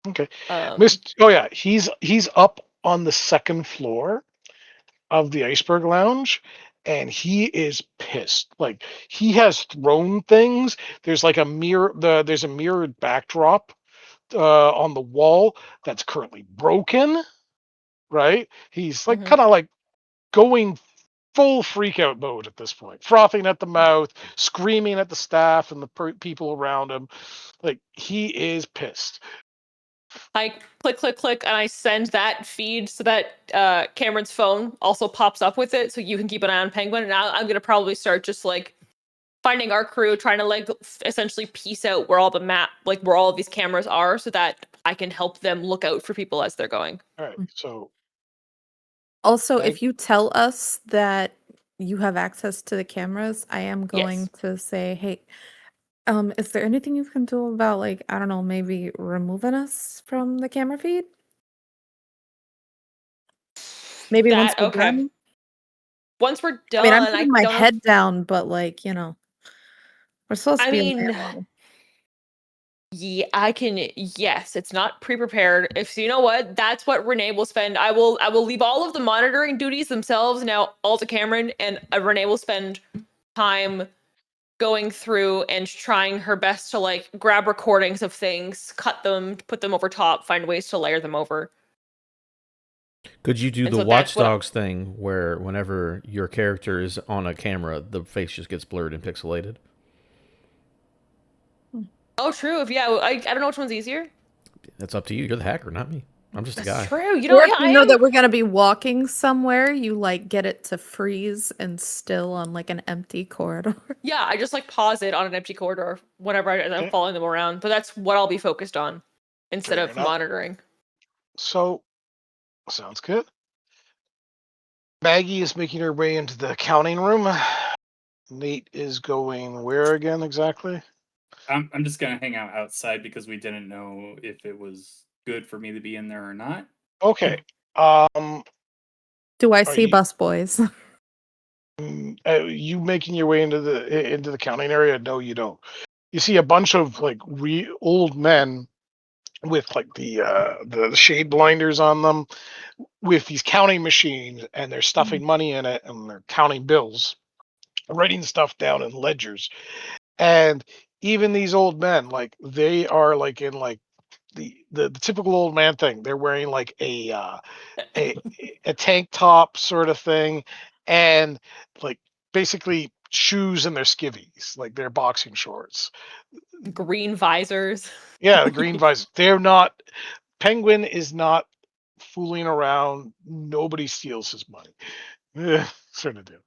Okay. Um, Oh yeah, he's up on the second floor of the Iceberg Lounge, and he is pissed. Like he has thrown things. There's like a mirror. There's a mirrored backdrop on the wall that's currently broken. Right? He's like Mhm. kind of like going full freak out mode at this point, frothing at the mouth, screaming at the staff and the people around him. Like he is pissed. I click, and I send that feed so that Cameron's phone also pops up with it, so you can keep an eye on Penguin. And I'm gonna probably start just like finding our crew, trying to like essentially piece out where all the map, like where all of these cameras are, so that I can help them look out for people as they're going. All right, so Also, Meg- if you tell us that you have access to the cameras, I am going Yes. to say, hey, is there anything you can do about like, I don't know, maybe removing us from the camera feed? Maybe once That we're okay. done. Once we're I mean, I'm done, putting I my don't know. head down, but like, we're supposed to I be in mean, there. yeah, I can. Yes, it's not pre-prepared. If you know what, that's what Renee will spend. I will leave all of the monitoring duties themselves now all to Cameron, and Renee will spend time going through and trying her best to like grab recordings of things, cut them, put them over top, find ways to layer them over. Could you do And the so that's what. Watchdogs thing where whenever your character is on a camera, the face just gets blurred and pixelated? Oh, true. If yeah, I don't know which one's easier. That's up to you. You're the hacker, not me. I'm just a That's guy. true. You know, Or if yeah, you I know am. that we're gonna be walking somewhere, you like get it to freeze and still on like an empty corridor. Yeah, I just like pause it on an empty corridor whenever I'm okay, following them around. But that's what I'll be focused on instead fair of enough. monitoring. So sounds good. Maggie is making her way into the accounting room. Nate is going where again exactly? I'm just gonna hang out outside because we didn't know if it was good for me to be in there or not. Okay. Um, Do I Are see you- busboys? you making your way into the counting area? No, you don't. You see a bunch of like old men with like the shade blinders on them, with these counting machines, and they're stuffing money in it, and they're counting bills, writing stuff down in ledgers. And even these old men, like they are like in like the typical old man thing. They're wearing like a tank top sort of thing, and like basically shoes and their skivvies, like their boxing shorts. Green visors. Yeah, the green visor. They're not. Penguin is not fooling around. Nobody steals his money. Sort of do.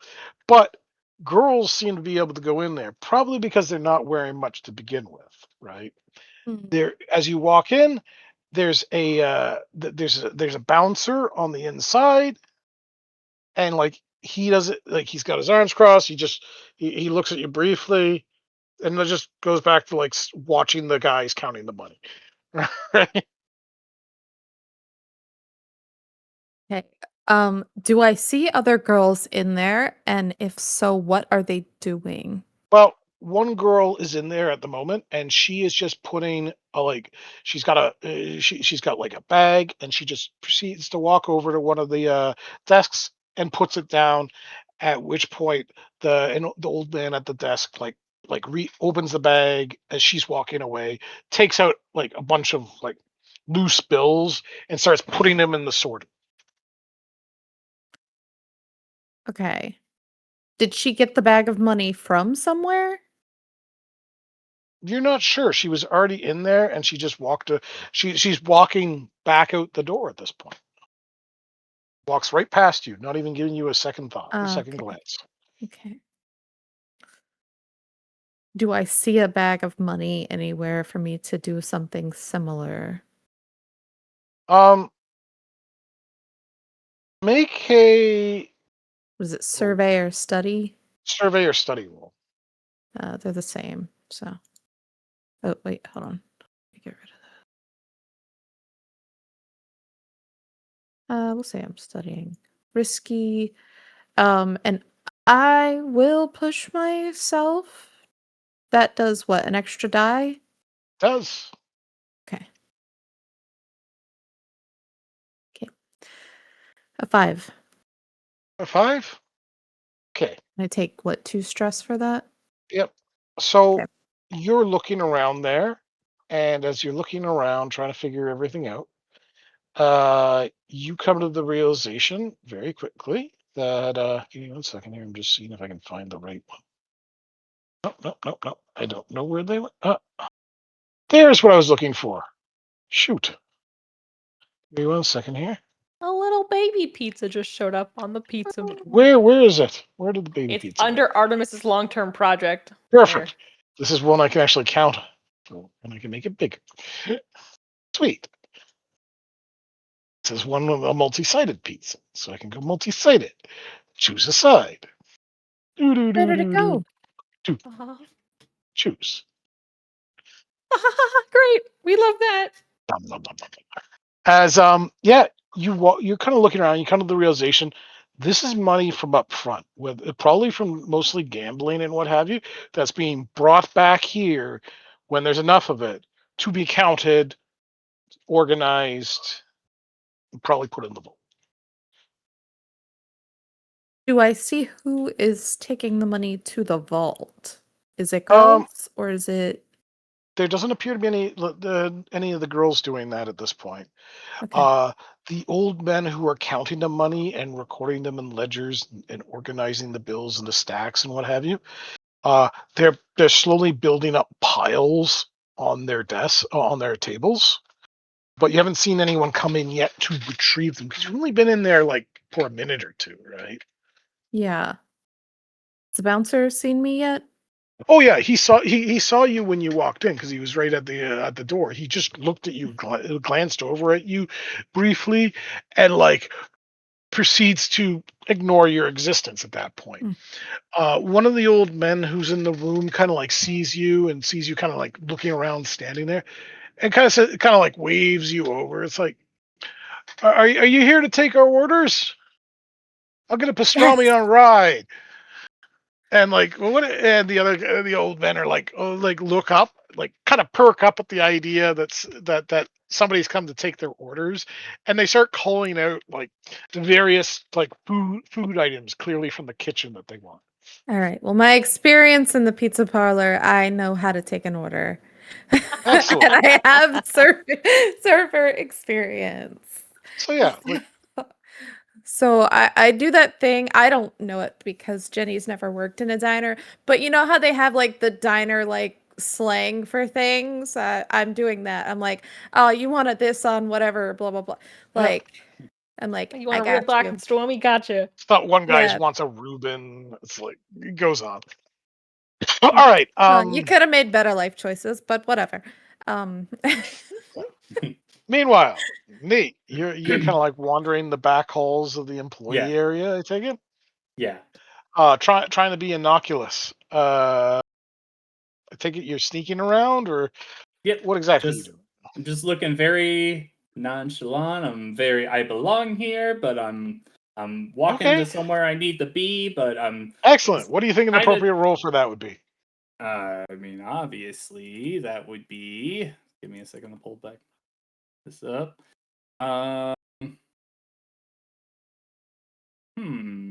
But girls seem to be able to go in there, probably because they're not wearing much to begin with, right? There, as you walk in, there's there's a bouncer on the inside, and like he does it like he's got his arms crossed. He looks at you briefly, and then just goes back to like watching the guys counting the money. Right? Okay. Do I see other girls in there? And if so, what are they doing? Well, one girl is in there at the moment, and she is just putting a like she's got like a bag, and she just proceeds to walk over to one of the desks and puts it down. At which point, the old man at the desk opens the bag as she's walking away, takes out like a bunch of like loose bills, and starts putting them in the sorter. Okay. Did she get the bag of money from somewhere? You're not sure. She was already in there, and she just walked to. She's walking back out the door at this point. Walks right past you, not even giving you a second thought, a second Okay. glance. Okay. Do I see a bag of money anywhere for me to do something similar? Um, make a Was it survey or study? survey or study roll. They're the same. So, oh wait, hold on. Let me get rid of that. We'll say I'm studying. Risky. And I will push myself. That does what? An extra die? Does Okay. Okay. A 5. a 5? Okay. I take what, 2 stress for that? Yep. So Okay. you're looking around there, and as you're looking around trying to figure everything out, you come to the realization very quickly that give me one second here. I'm just seeing if I can find the right one. Nope, nope, nope, nope. I don't know where they went. There's what I was looking for. Shoot. Give me one second here. A little baby pizza just showed up on the pizza. Where is it? Where did the baby It's pizza go? under Artemis's long-term project. Perfect. There. This is one I can actually count. So, and I can make it bigger. Sweet. This is one of a multi-sided pizza. So I can go multi-sided. Choose a side. Where did it go? Uh-huh. Choose. Great. We love that. Nom, nom, nom, nom, nom. As yeah, you're kind of looking around, you come to the realization this is money from up front, with probably from mostly gambling and what have you, that's being brought back here when there's enough of it to be counted, organized, and probably put in the vault. Do I see who is taking the money to the vault? Is it Um, girls or is it there doesn't appear to be any of the girls doing that at this point. okay? The old men who are counting the money and recording them in ledgers and organizing the bills and the stacks and what have you, they're slowly building up piles on their desks, on their tables. But you haven't seen anyone come in yet to retrieve them because you've only been in there like for a minute or two, right? Yeah. Has the bouncer seen me yet? Oh yeah, he saw you when you walked in because he was right at the door. He just looked at you, glanced over at you briefly, and like proceeds to ignore your existence at that point. Mm. One of the old men who's in the room kind of like sees you and sees you kind of like looking around, standing there, and kind of like waves you over. It's like, are you here to take our orders? I'll get a pastrami Yes. on rye. And like what? And the old men are like, oh, like look up, like kind of perk up at the idea that somebody's come to take their orders, and they start calling out like the various like food items clearly from the kitchen that they want. All right. Well, my experience in the pizza parlor, I know how to take an order. Excellent. And I have server experience. So yeah, like So I do that thing. I don't know it because Jenny's never worked in a diner, but you know how they have like the diner like slang for things? I'm doing that. I'm like, oh, you wanted this on whatever, blah blah blah. Like, I'm like, You I want a real got black you. and stormy? Gotcha. It's not one guy Yeah. wants a Reuben. It's like it goes on. All right. You could have made better life choices, but whatever. Meanwhile, Nate, you're kind of like wandering the back halls of the employee Yeah. area. I take it. Yeah. Trying to be innocuous. I take it you're sneaking around, or Yep. what exactly are you doing? I'm just looking very nonchalant. I belong here, but I'm walking Okay. to somewhere I need to be, but I'm Excellent. What do you think an kinda- appropriate role for that would be? I mean, obviously, that would be. Give me a second to pull back this up. Hmm.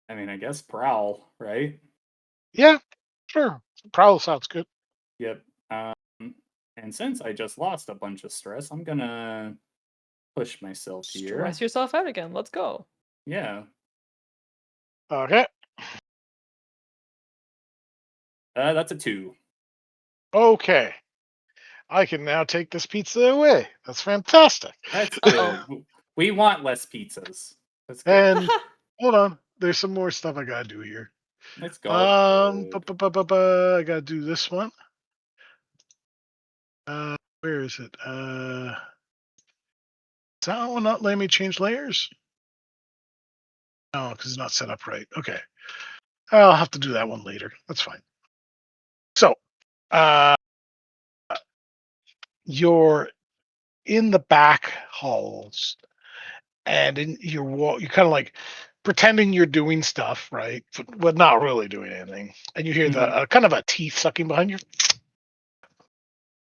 I mean, I guess prowl, right? Yeah, sure. Prowl sounds good. Yep. And since I just lost a bunch of stress, I'm gonna push myself here. Stress yourself out again. Let's go. Yeah. Okay. That's a 2. Okay. I can now take this pizza away. That's fantastic. That's Uh-oh. good. We want less pizzas. That's good. And hold on, there's some more stuff I gotta do here. Let's go. I gotta do this one. Where is it? Is that one not letting me change layers? No, because it's not set up right. Okay. I'll have to do that one later. That's fine. So, you're in the back halls, and you're kind of like pretending you're doing stuff, right? But not really doing anything. And you hear the kind of a teeth sucking behind you,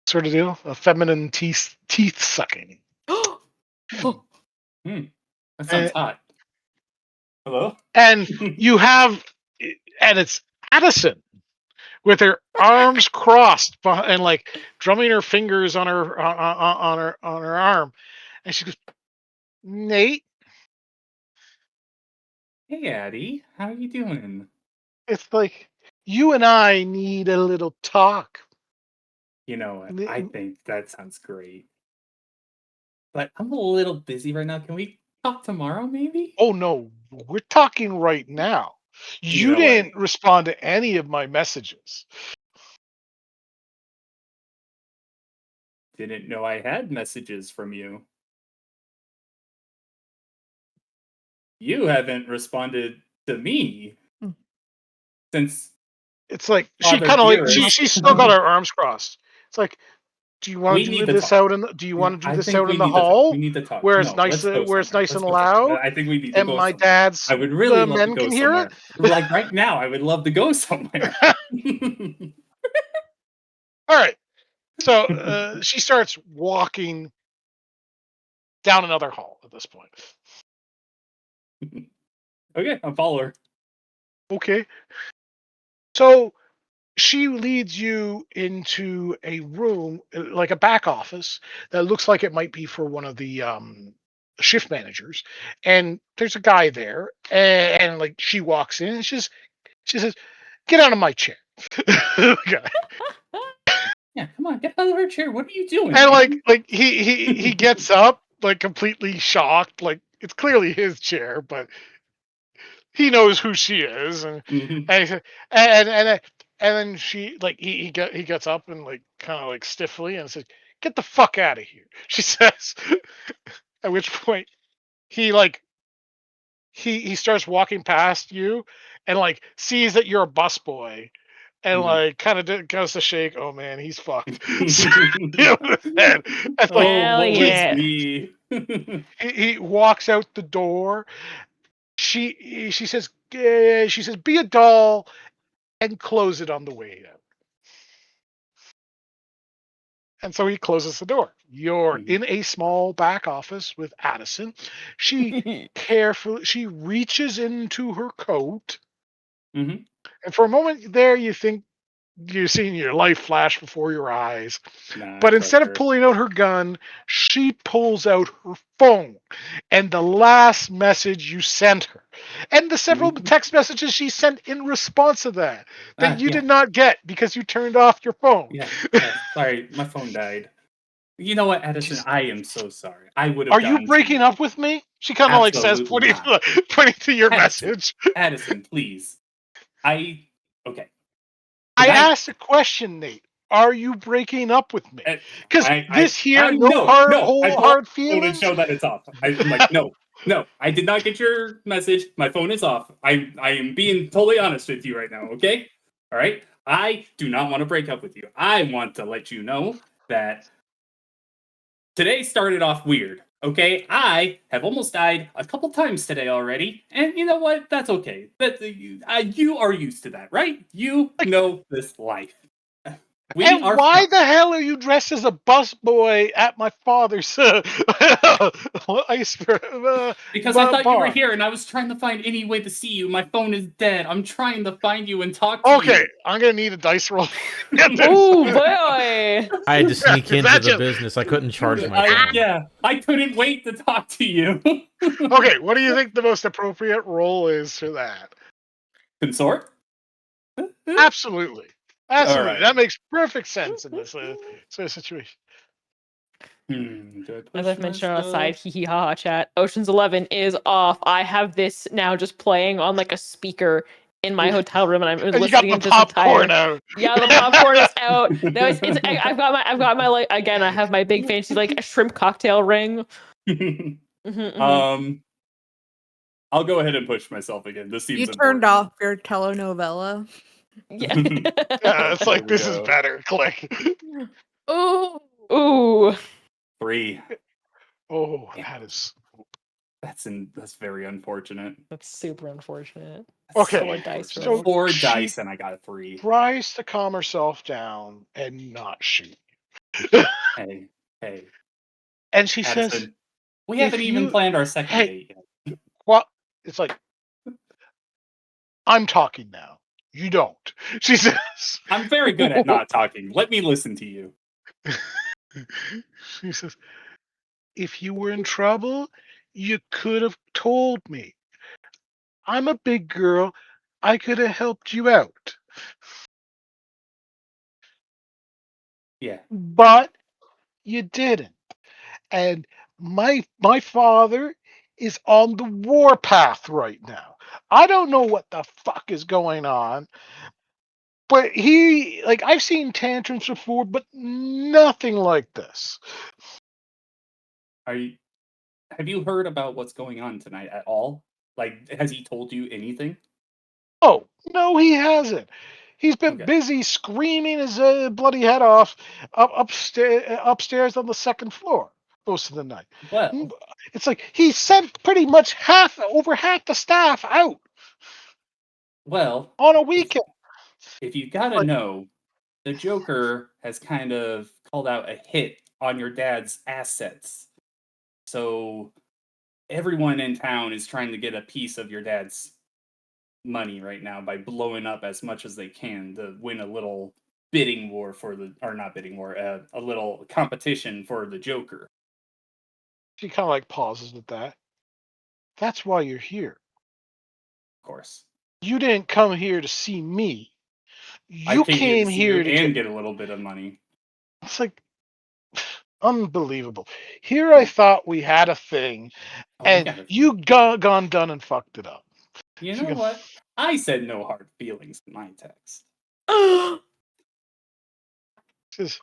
sort of deal, a feminine teeth sucking. That sounds hot. Hello? And you have, and it's Addison with her arms crossed and like drumming her fingers on her arm, and she goes, "Nate, Hey, Addie. How you doing? it's like you and I need a little talk." You know what? I think that sounds great. But I'm a little busy right now. Can we talk tomorrow, maybe? Oh no, we're talking right now. You You know what? didn't respond to any of my messages. Didn't know I had messages from you. You haven't responded to me Mm. since It's like she Father kind of like Dearest. she's still got her arms crossed. It's like, do you want We to need do to this talk. out in? Do you Yeah, want to do I this think out we in the need to talk. hall, We need to talk. where it's No, nice, let's go where it's somewhere. nice Let's and go somewhere. loud, I think we need to and go my somewhere. dad's I would really love to men go can hear somewhere. Like right now, I would love to go somewhere. it? All right. So she starts walking down another hall at this point. Okay, I'll follow her. Okay. So she leads you into a room, like a back office, that looks like it might be for one of the shift managers. And there's a guy there, and like she walks in, and she says, "Get out of my chair." Okay. Yeah, come on, get out of her chair. What are you doing, And man? like he gets up, like completely shocked, like it's clearly his chair, but he knows who she is, and Mhm. and he said, and then she like he gets up and like kind of like stiffly and says, "Get the fuck out of here," she says. At which point he like he starts walking past you and like sees that you're a busboy and Mhm. like kind of goes to shake. Oh man, he's fucked. So, and like Oh, Hell woe is yeah. me. he walks out the door. She says, "Be a doll and close it on the way out." And so he closes the door. You're Mhm. in a small back office with Addison. She reaches into her coat, Mhm. and for a moment there, you think you're seeing your life flash before your eyes. Nah, I But trust instead of her. pulling out her gun, she pulls out her phone and the last message you sent her, and the several Mhm. text messages she sent in response to that you Yeah, did not get because you turned off your phone. yeah. Sorry, my phone died. You know what, Edison? I am so sorry. I would have Are you gone to breaking you. up with me? She kind of like says, Absolutely not. pointing to your Addison, message. Addison, please. Okay. I Tonight, asked a question, Nate. Are you breaking up with me? Because I this here, no no, no. I pull out hard my phone and feelings. show that it's off. I'm like, no, no. I did not get your message. My phone is off. I am being totally honest with you right now. Okay, all right. I do not want to break up with you. I want to let you know that today started off weird. Okay, I have almost died a couple times today already, and you know what? That's okay. You are used to that, right? You Like, know this life. We and are why friends. the hell are you dressed as a busboy at my father's ice Because I thought you were bar? here and I was trying to find any way to see you. My phone is dead. I'm trying to find you and talk to Okay, you. I'm gonna need a dice roll. Get this. Oh boy! I had to sneak Is into that the just business. I couldn't charge my phone. I couldn't wait to talk to you. okay? What do you think the most appropriate role is for that? Consort? Absolutely, All absolutely. right. That makes perfect sense in this sort of situation. Do I As push I've mentioned on a myself? side hee hee ha ha chat, Ocean's 11 is off. I have this now just playing on like a speaker in my hotel room, and I'm You got listening the to this popcorn entire. out. Yeah, the popcorn is out. No, I've got my like again. I have my big fancy like a shrimp cocktail ring. Mhm. um, I'll go ahead and push myself again. This You seems turned important. off your telenovela. Yeah. Yeah, it's There like we this is go. better. Click. Oh, Ooh, 3. Oh, Damn, that is that's very unfortunate. that's super unfortunate. That's okay. so 4 dice unfortunate. So rolled. 4 she dice and I got a 3. tries to calm herself down and not shoot. Hey, hey, And she says, Addison. We haven't "If even you, planned our second hey, date yet. what?" It's like, I'm talking now. You don't. She says. I'm very good at not talking. Let me listen to you. She says, if you were in trouble, you could have told me. I'm a big girl. I could have helped you out. Yeah. But you didn't. And my father is on the warpath right now. I don't know what the fuck is going on, but he like I've seen tantrums before, but nothing like this. Are you? Have you heard about what's going on tonight at all? Like, has he told you anything? Oh, no, he hasn't. He's been Okay. busy screaming his bloody head off upstairs on the second floor most of the night. Well, It's like he sent pretty much over half the staff out well, on a if weekend. if you gotta Like, know, the Joker has kind of called out a hit on your dad's assets. So everyone in town is trying to get a piece of your dad's money right now by blowing up as much as they can to win a little bidding war for the or not bidding war, a little competition for the Joker. she kind of like pauses with that. That's why you're here. Of course, You didn't come here to see me. I You came here to came see you here to get. and get a little bit of money. It's like unbelievable. Here I Yeah. thought we had a thing, Oh, we and got a thing. you gone done and fucked it up. You She know goes, what? I said no hard feelings in my text. says,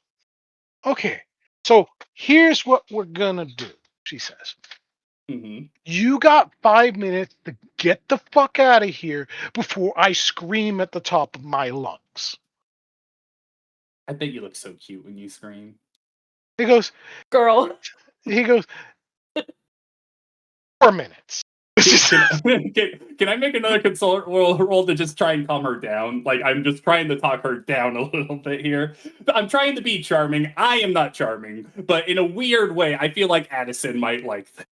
okay, so here's what we're gonna do, she says. Hmm. You got 5 minutes to get the fuck out of here before I scream at the top of my lungs. I bet you look so cute when you scream. He goes, Girl. he goes, 4 minutes. Can I make another consult roll to just try and calm her down? Like, I'm just trying to talk her down a little bit here. I'm trying to be charming. I am not charming, but in a weird way, I feel like Addison might like this.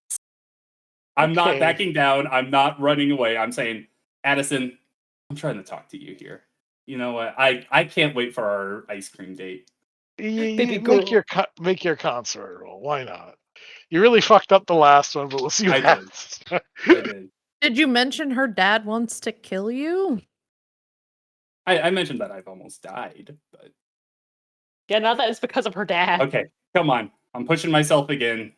I'm not Okay. backing down. I'm not running away. I'm saying, Addison, I'm trying to talk to you here. You know what? I can't wait for our ice cream date. You make your concert roll. Why not? You really fucked up the last one, but we'll see what I did. happens. I did. Did you mention her dad wants to kill you? I mentioned that I've almost died, but Yeah, not that it's because of her dad. okay, come on. I'm pushing myself again.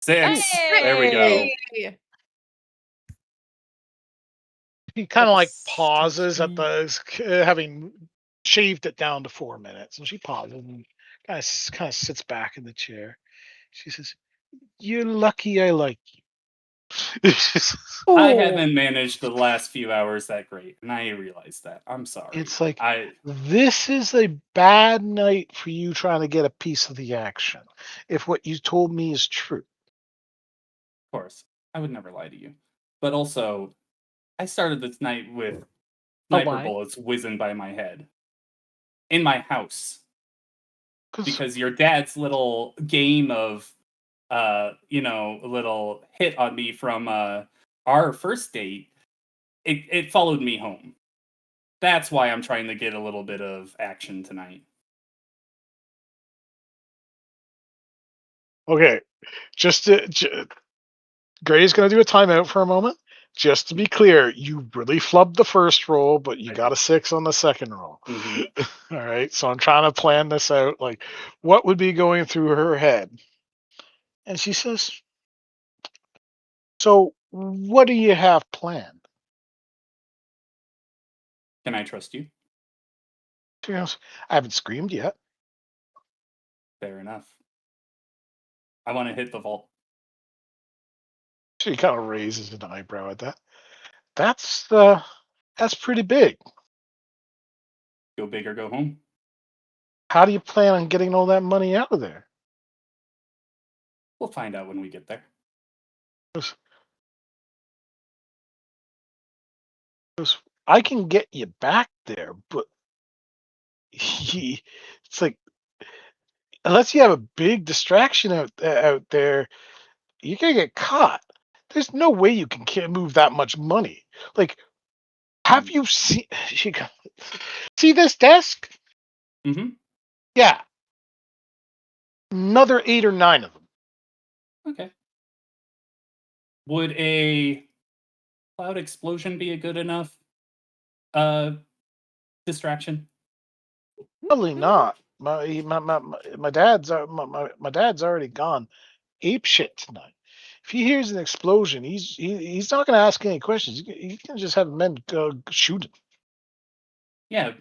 6. There we go. Hey! He kind of like That's pauses at strange. the having shaved it down to 4 minutes, and she pauses and kind of sits back in the chair. She says, "You're lucky I like you." I Ooh. haven't managed the last few hours that great, and I realize that. I'm sorry. It's like, Of this is a bad night for you trying to get a piece of the action. If what you told me is true. course, I would never lie to you. But also, I started this night with A sniper lie. bullets whizzing by my head. In my house. 'Cause Because your dad's little game of a little hit on me from our first date, it followed me home. That's why I'm trying to get a little bit of action tonight. okay, Gray's going to do a timeout for a moment. Just to be clear, you really flubbed the first roll, but you I got did. a 6 on the second roll. Mhm. All right, so I'm trying to plan this out. Like, what would be going through her head? And she says, "So, what do you have planned?" Can I trust you? She goes, "I haven't screamed yet." Fair enough. I want to hit the vault. She kind of raises an eyebrow at that. That's pretty big. Go big or go home. How do you plan on getting all that money out of there? We'll find out when we get there. Goes, I can get you back there, but it's like, unless you have a big distraction out there, you're gonna get caught. There's no way you can't move that much money. Like, have you seen? She goes, see this desk? Mm-hmm. Yeah, another 8 or 9 of them. Okay. Would a cloud explosion be a good enough uh distraction? Probably not. My dad's my dad's already gone ape shit tonight. If he hears an explosion, he's not going to ask any questions. He can just have men shoot him. Yeah,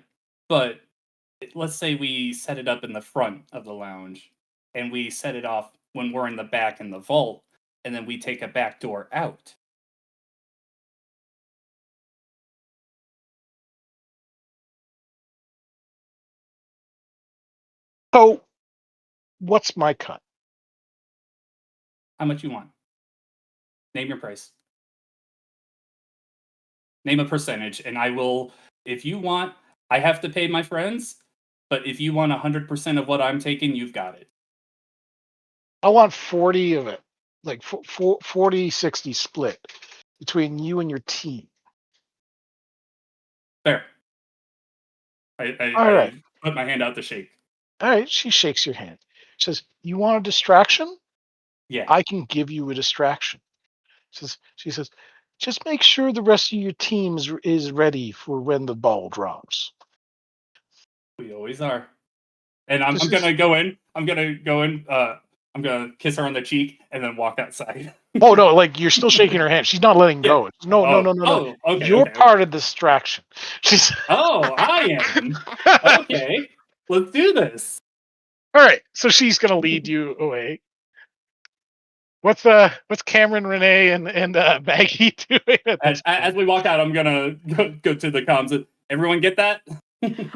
but let's say we set it up in the front of the lounge and we set it off when we're in the back in the vault and then we take a back door out. So, what's my cut? How much you want? Name your price. Name a percentage and I will, if you want, I have to pay my friends, but if you want 100% of what I'm taking, you've got it. I want 40 of it, like 40-60 split between you and your team. There. All right, I put my hand out to shake. all right. She shakes your hand. She says, "You want a distraction? Yeah. I can give you a distraction." She says, "Just make sure the rest of your team is ready for when the ball drops." We always are. And I'm This is gonna go in. I'm gonna go in. I'm gonna kiss her on the cheek and then walk outside. Oh no, like you're still shaking her hand. She's not letting Yeah. go. No, no, Oh. no, no, no. Oh. Okay. You're Okay. part of the distraction. She's Oh, I am. Okay. Let's do this. all right. So she's gonna lead you away. What's Cameron, Renee, and Maggie doing at this As point? we walk out, I'm gonna go to the comms. Everyone get that?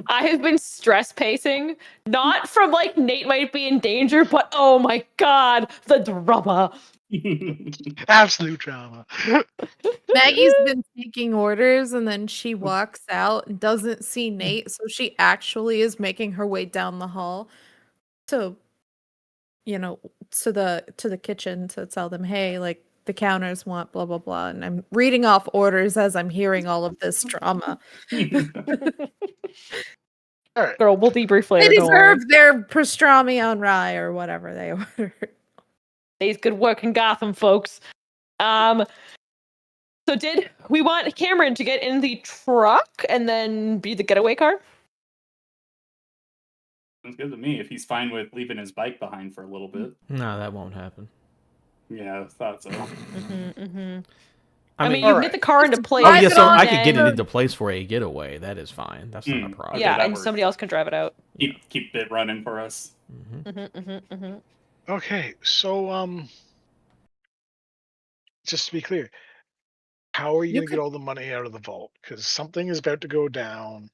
I have been stress pacing, not from like Nate might be in danger, but oh my god, the drama. Absolute drama. Maggie's been taking orders and then she walks out and doesn't see Nate, so she actually is making her way down the hall to to the kitchen to tell them, "Hey, like the counters want blah blah blah, and I'm reading off orders as I'm hearing all of this drama. All right. Girl, we'll debrief They later. Don't worry. deserve their pastrami on rye or whatever they ordered. Day's good work in Gotham, folks. So did we want Cameron to get in the truck and then be the getaway car? Sounds good to me. If he's fine with leaving his bike behind for a little bit. No, that won't happen. Yeah, I thought so. I mean, all you right. get the car into place. Oh yeah, so on I could get it and- into place for a getaway. That is fine. That's not a problem. Okay, yeah, that and works. somebody else can drive it out. Keep it running for us. Okay, so just to be clear, how are you You gonna could- get all the money out of the vault? Because something is about to go down.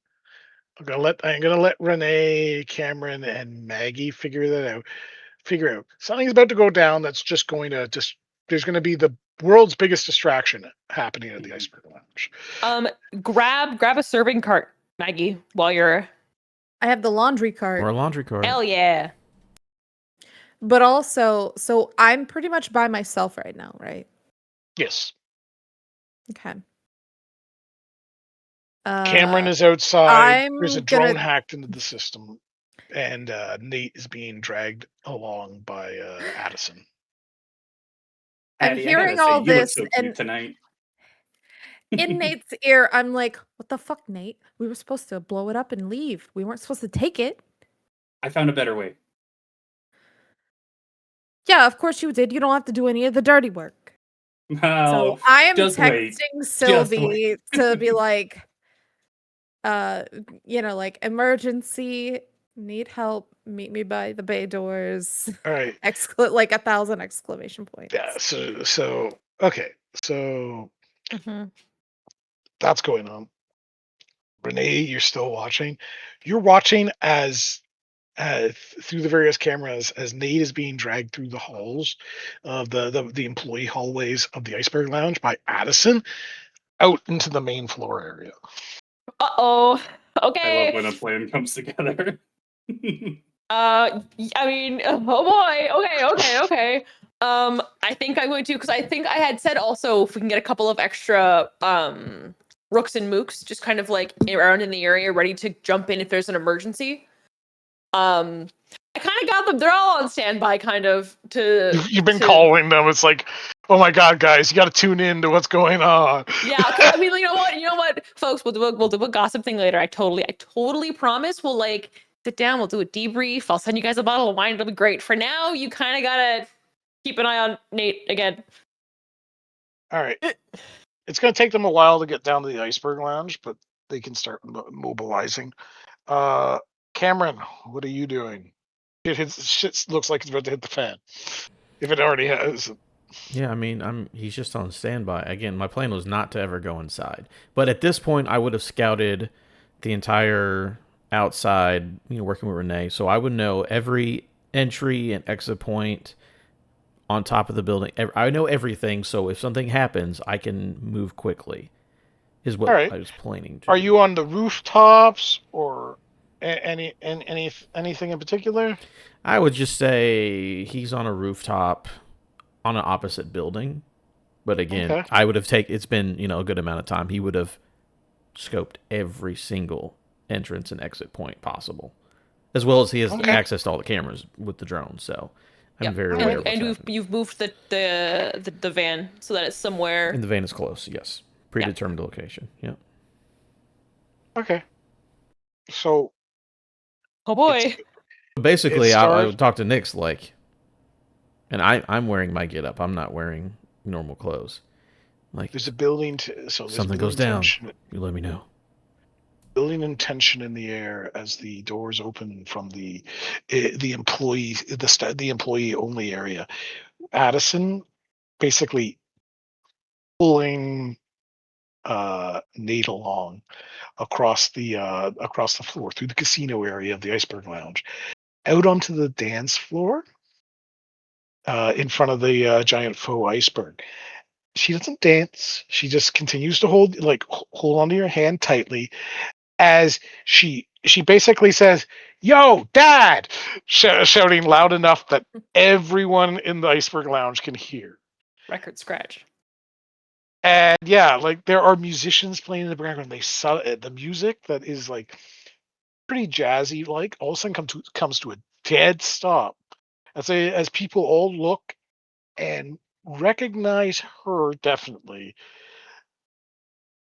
I'm gonna let Renee, Cameron, and Maggie figure that out. Figure out something's about to go down. That's just going to there's going to be the world's biggest distraction happening at the Iceberg Lounge. Grab a serving cart, Maggie, while you're. I have the laundry cart. Or a laundry cart. Hell yeah. But also, so I'm pretty much by myself right now, right? Yes, Okay. Cameron is outside. I'm There's a drone gonna- hacked into the system, and Nate is being dragged along by Addison. I'm Patty, I hearing gotta say, all you look this, so cute and tonight. in Nate's ear, I'm like, "What the fuck, Nate? We were supposed to blow it up and leave. We weren't supposed to take it." I found a better way. Yeah, of course you did. You don't have to do any of the dirty work. So Well, I am just wait. texting Just Sylvie to be like, like emergency, need help, meet me by the bay doors. All right. Like 1,000 exclamation points. Yeah. So okay. So that's going on. Renee, you're still watching. You're watching as through the various cameras as Nate is being dragged through the halls of the employee hallways of the Iceberg Lounge by Addison out into the main floor area. Uh-oh. I Okay. love when a plan comes together. I mean, oh boy. Okay. I think I'm going to, because I think I had said also if we can get a couple of extra rooks and mooks just kind of like around in the area ready to jump in if there's an emergency. I kind of got them. They're all on standby, kind of. You've been calling them. It's like, oh my god, guys, you got to tune in to what's going on. Yeah, I mean, you know what, folks, we'll do a gossip thing later. I totally promise. We'll like sit down. We'll do a debrief. I'll send you guys a bottle of wine. It'll be great. For now, you kind of gotta keep an eye on Nate again. All right. It's going to take them a while to get down to the Iceberg Lounge, but they can start mobilizing. Cameron, what are you doing? Shit looks like it's about to hit the fan. If it already has. Yeah, I mean, he's just on standby. Again, my plan was not to ever go inside. But at this point, I would have scouted the entire outside, working with Renee. So I would know every entry and exit point on top of the building. I know everything, so if something happens, I can move quickly, is what I was planning to. Are you on the rooftops or anything in particular? I would just say he's on a rooftop on an opposite building. But again, I would have it's been, a good amount of time. He would have scoped every single entrance and exit point possible, as well as he has access to all the cameras with the drone. So I'm very aware of what's happening. You've moved the van so that it's somewhere. And the van is close, yes. Predetermined location. Yeah. Okay. So Oh boy. Basically, I would talk to Nyx and I'm wearing my get up. I'm not wearing normal clothes. Like, there's a building something goes down. You let me know. Building and tension in the air as the doors open from the employee only area. Addison basically pulling Nate along across the floor through the casino area of the Iceberg Lounge, out onto the dance floor in front of the giant faux iceberg. She doesn't dance. She just continues to hold onto your hand tightly as she basically says, "Yo, Dad!" shouting loud enough that everyone in the Iceberg Lounge can hear. Record scratch. And yeah, like there are musicians playing in the background. The music that is like pretty jazzy, like all of a sudden comes to a dead stop as people all look and recognize her definitely.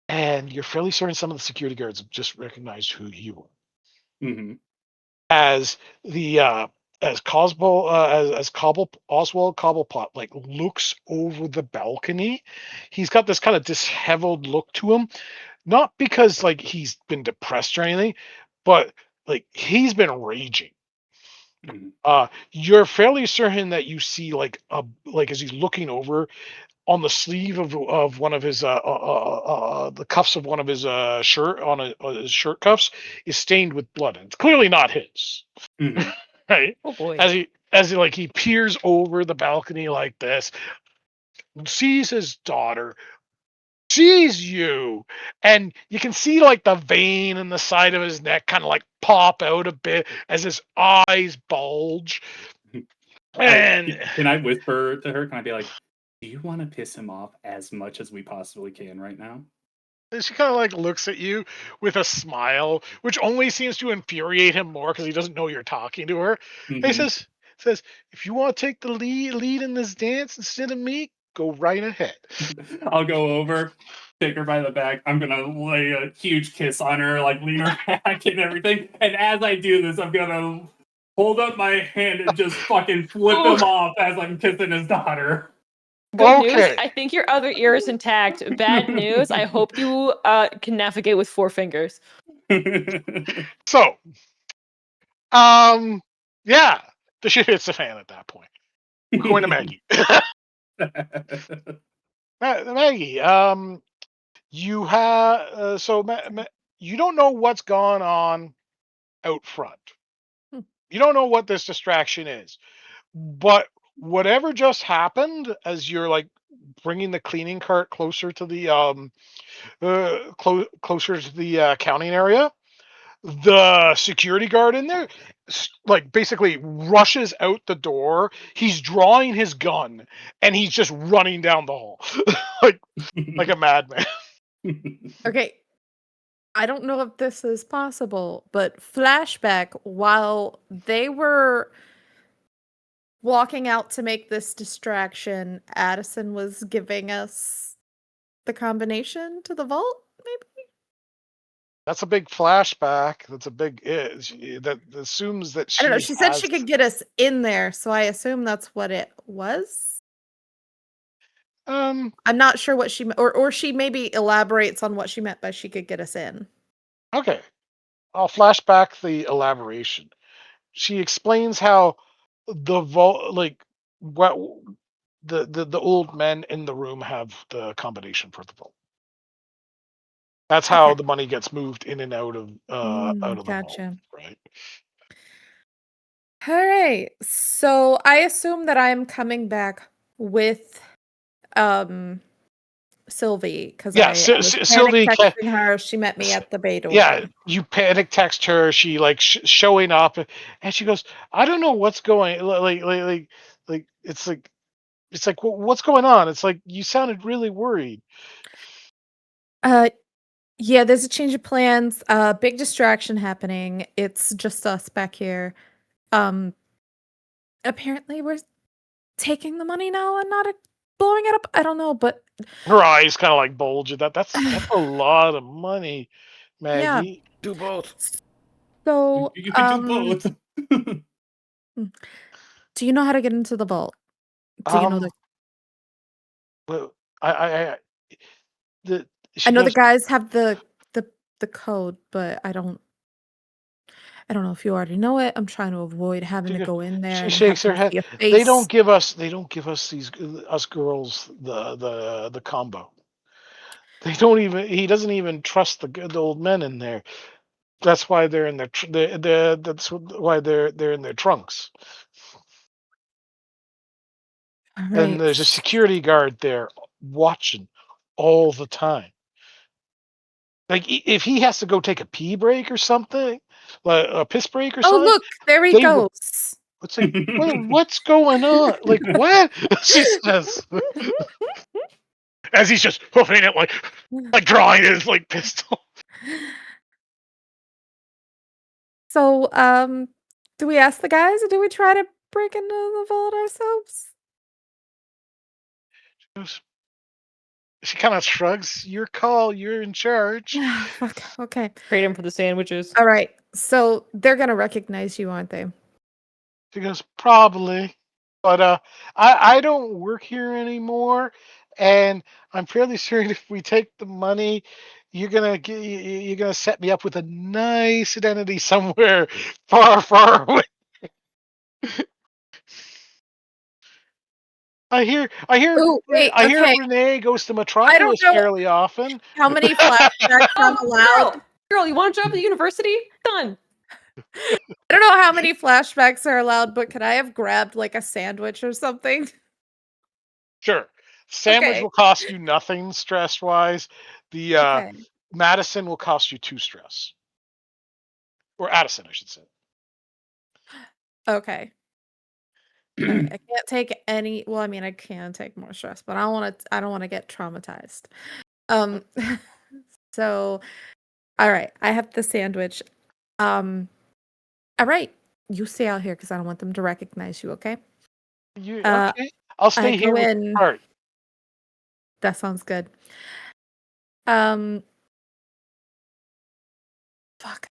And you're fairly certain some of the security guards have just recognized who you are. Mm-hmm. As the as Oswald Cobblepot like looks over the balcony, he's got this kind of disheveled look to him. Not because like he's been depressed or anything, but like he's been raging. Mm-hmm. You're fairly certain that you see like as he's looking over on the sleeve of one of his the cuffs of one of his shirt on his shirt cuffs is stained with blood, and it's clearly not his. Mm-hmm. Right? Oh boy. As he like he peers over the balcony like this, sees his daughter, sees you, and you can see like the vein in the side of his neck kind of like pop out a bit as his eyes bulge. And Can I whisper to her? Can I be like, do you want to piss him off as much as we possibly can right now? she kind of like looks at you with a smile, which only seems to infuriate him more because he doesn't know you're talking to her. And he Mm-hmm. says, if you want to take the lead in this dance instead of me, go right ahead. I'll go over, take her by the back. I'm gonna lay a huge kiss on her, like lean her back and everything. And as I do this, I'm gonna hold up my hand and just fucking flip him off as I'm kissing his daughter. Good news. Okay. I think your other ear is intact. Bad news. I hope you can navigate with 4 fingers. So, yeah, the shit hits the fan at that point. We're going to Maggie. Maggie, you have you don't know what's gone on out front. Hmm. You don't know what this distraction is, but whatever just happened as you're like bringing the cleaning cart closer to the closer to the counting area, the security guard in there like basically rushes out the door. He's drawing his gun and he's just running down the hall like a madman. Okay. I don't know if this is possible, but flashback while they were walking out to make this distraction, Addison was giving us the combination to the vault, maybe? That's a big flashback. That's a big that assumes that I don't know. she She said has. she could get us in there, so I assume that's what it was. I'm not sure what she or she maybe elaborates on what she meant by she could get us in. Okay, I'll flash back the elaboration. She explains how the vault, like what the old men in the room have the combination for the vault. That's how Okay. the money gets moved in and out of the vault, Gotcha. right? All right. So I assume that I'm coming back with Sylvie because Yeah, I was panic Sylvie. texting her. She met me at the bay Yeah, door. you panic text her. She like showing up, and she goes, "I don't know what's going like it's like what's going on?" It's like you sounded really worried. Uh yeah, there's a change of plans. Big distraction happening. It's just us back here. Um apparently we're taking the money now and not blowing it up. I don't know, but Her eyes kind of like bulge at that. That's a lot of money, yeah. Maggie. Do both. So You could do both. do you know how to get into the vault? Do you know Um, well, I the I she know the goes. guys have the code, but I don't know if you already know it. I'm trying to avoid having to go in there She and have shakes her them head. see a They don't face. give us. They don't give us these us girls the combo. They don't even. He doesn't even trust the old men in there. That's why they're in their. That's why they're in their trunks. All And right. there's a security guard there watching all the time. Like if he has to go take a pee break or something, like a piss break or Oh, something, look, there he they will. goes. It's like, what's going on? Like, what? She says, as he's just hoofing it, like drawing his like pistol. So, do we ask the guys or do we try to break into the vault ourselves? She kind of shrugs. Your call. You're in charge. Fuck. Okay. Trade him for the sandwiches. All right. So they're gonna recognize you, aren't they? She goes, probably, but I don't work here anymore, and I'm fairly certain if we take the money, you're gonna set me up with a nice identity somewhere far, far away. Oh, wait. I hear Okay. Renee goes to I don't Metropolis know fairly often. how many flashbacks I'm allowed. Girl, you want a job at the university? Done. I don't know how many flashbacks are allowed, but could I have grabbed like a sandwich or something? Sure, sandwich Okay. will cost you nothing stress wise. The Okay. Madison will cost you 2 stress, or Addison, I should say. Okay. All right. I can't take any. Well, I mean, I can take more stress, but I don't want to. I don't want to get traumatized. Um. So, all right. I have the sandwich. All right. You stay out here because I don't want them to recognize you. Okay. You Uh, okay? I'll I stay go here with in. the cart. That sounds good. Um. Fuck.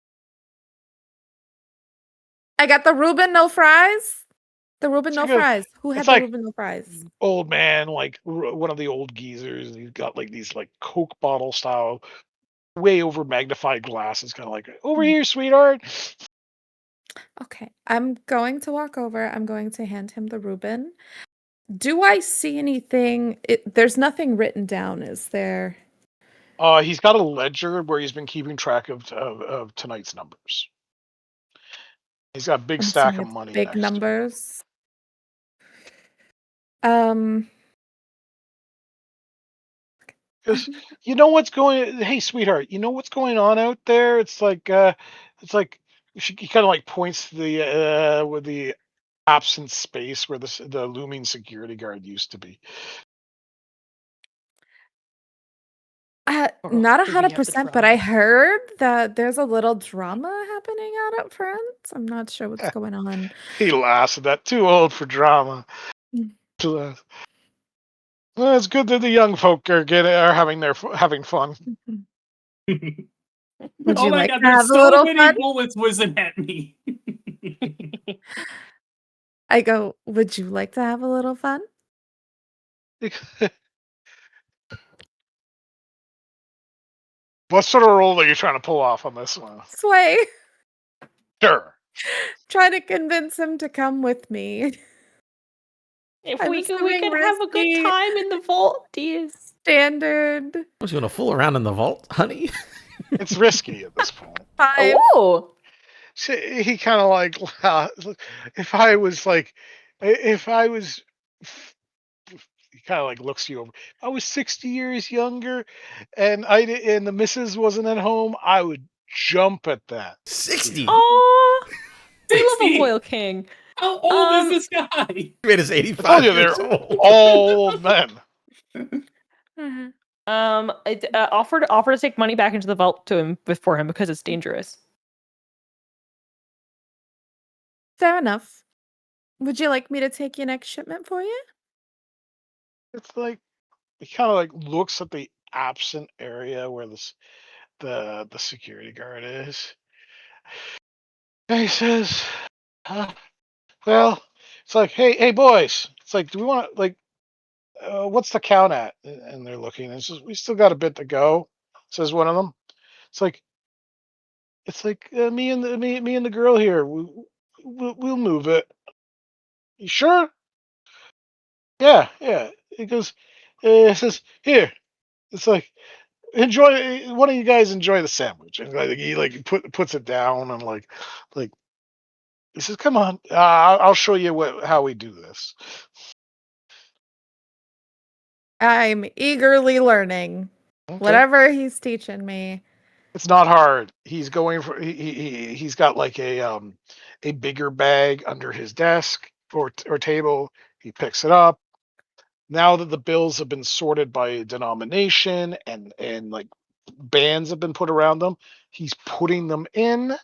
I got the Reuben, no fries. The Reuben, She no goes, fries. Who it's had the like Reuben, no fries? old man, like one of the old geezers. He's got like these like Coke bottle style, way over magnified glasses, kind of like over Mm. here, sweetheart. Okay. I'm going to walk over. I'm going to hand him the Reuben. Do I see anything? There's nothing written down, is there? He's got a ledger where he's been keeping track of tonight's numbers. He's got a big I'm stack assuming of it's money big next to him. numbers. Um, Because you know what's going. Hey, sweetheart, you know what's going on out there? It's like he kind of like points to the with the absent space where the looming security guard used to be. not Did we have the 100%, but I drama? heard that there's a little drama happening out up front. I'm not sure what's going on. He laughs at that. Too old for drama. Mm. To laugh. Well, it's good that the young folk are having fun. Would Oh you my like god, to have there's a so little many fun? bullets whizzing at me. I go, would you like to have a little fun? What sort of role are you trying to pull off on this one? Sway. Sure. Try to convince him to come with me. If I'm we could assuming have a good risky. time in the vault, dear. Standard. Was you gonna fool around in the vault, honey? It's risky at this point. 5. Oh, He kind of like, if I was like, if I was, he kind of like looks you over. If I was 60 years younger, and the missus wasn't at home, I would jump at that. 60. oh, we love a 60? loyal king. How old is Um, this guy? He made us I told 85 you years they're old. all old men. Mhm. offer to take money back into the vault to him for him because it's dangerous. Fair enough. Would you like me to take your next shipment for you? It's like he kind of like looks at the absent area where the security guard is. And he says, "Well, it's like, hey boys, it's like, do we want to like, what's the count at?" And they're looking. And it says, "We still got a bit to go," says one of them. It's like me and the girl here. We'll move it. You sure? Yeah, yeah. It goes. It says here. It's like enjoy. One of you guys enjoy the sandwich, and like he like puts it down and like he says, "Come on, I'll show you how we do this." I'm eagerly learning Okay. whatever he's teaching me. It's not hard. He's going for he's got like a bigger bag under his desk or table. He picks it up. Now that the bills have been sorted by denomination and like bands have been put around them, he's putting them in,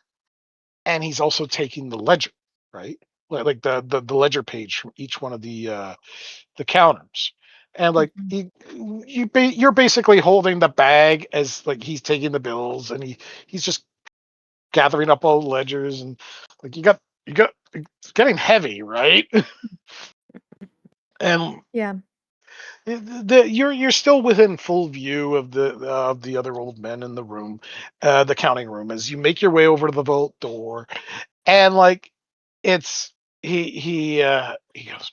and he's also taking the ledger, right? Like the ledger page from each one of the counters. And like Mhm. you're basically holding the bag as like he's taking the bills, and he's just gathering up all the ledgers, and like you got it's getting heavy, right? And Yeah. you're still within full view of the other old men in the room, the counting room, as you make your way over to the vault door, and like it's he goes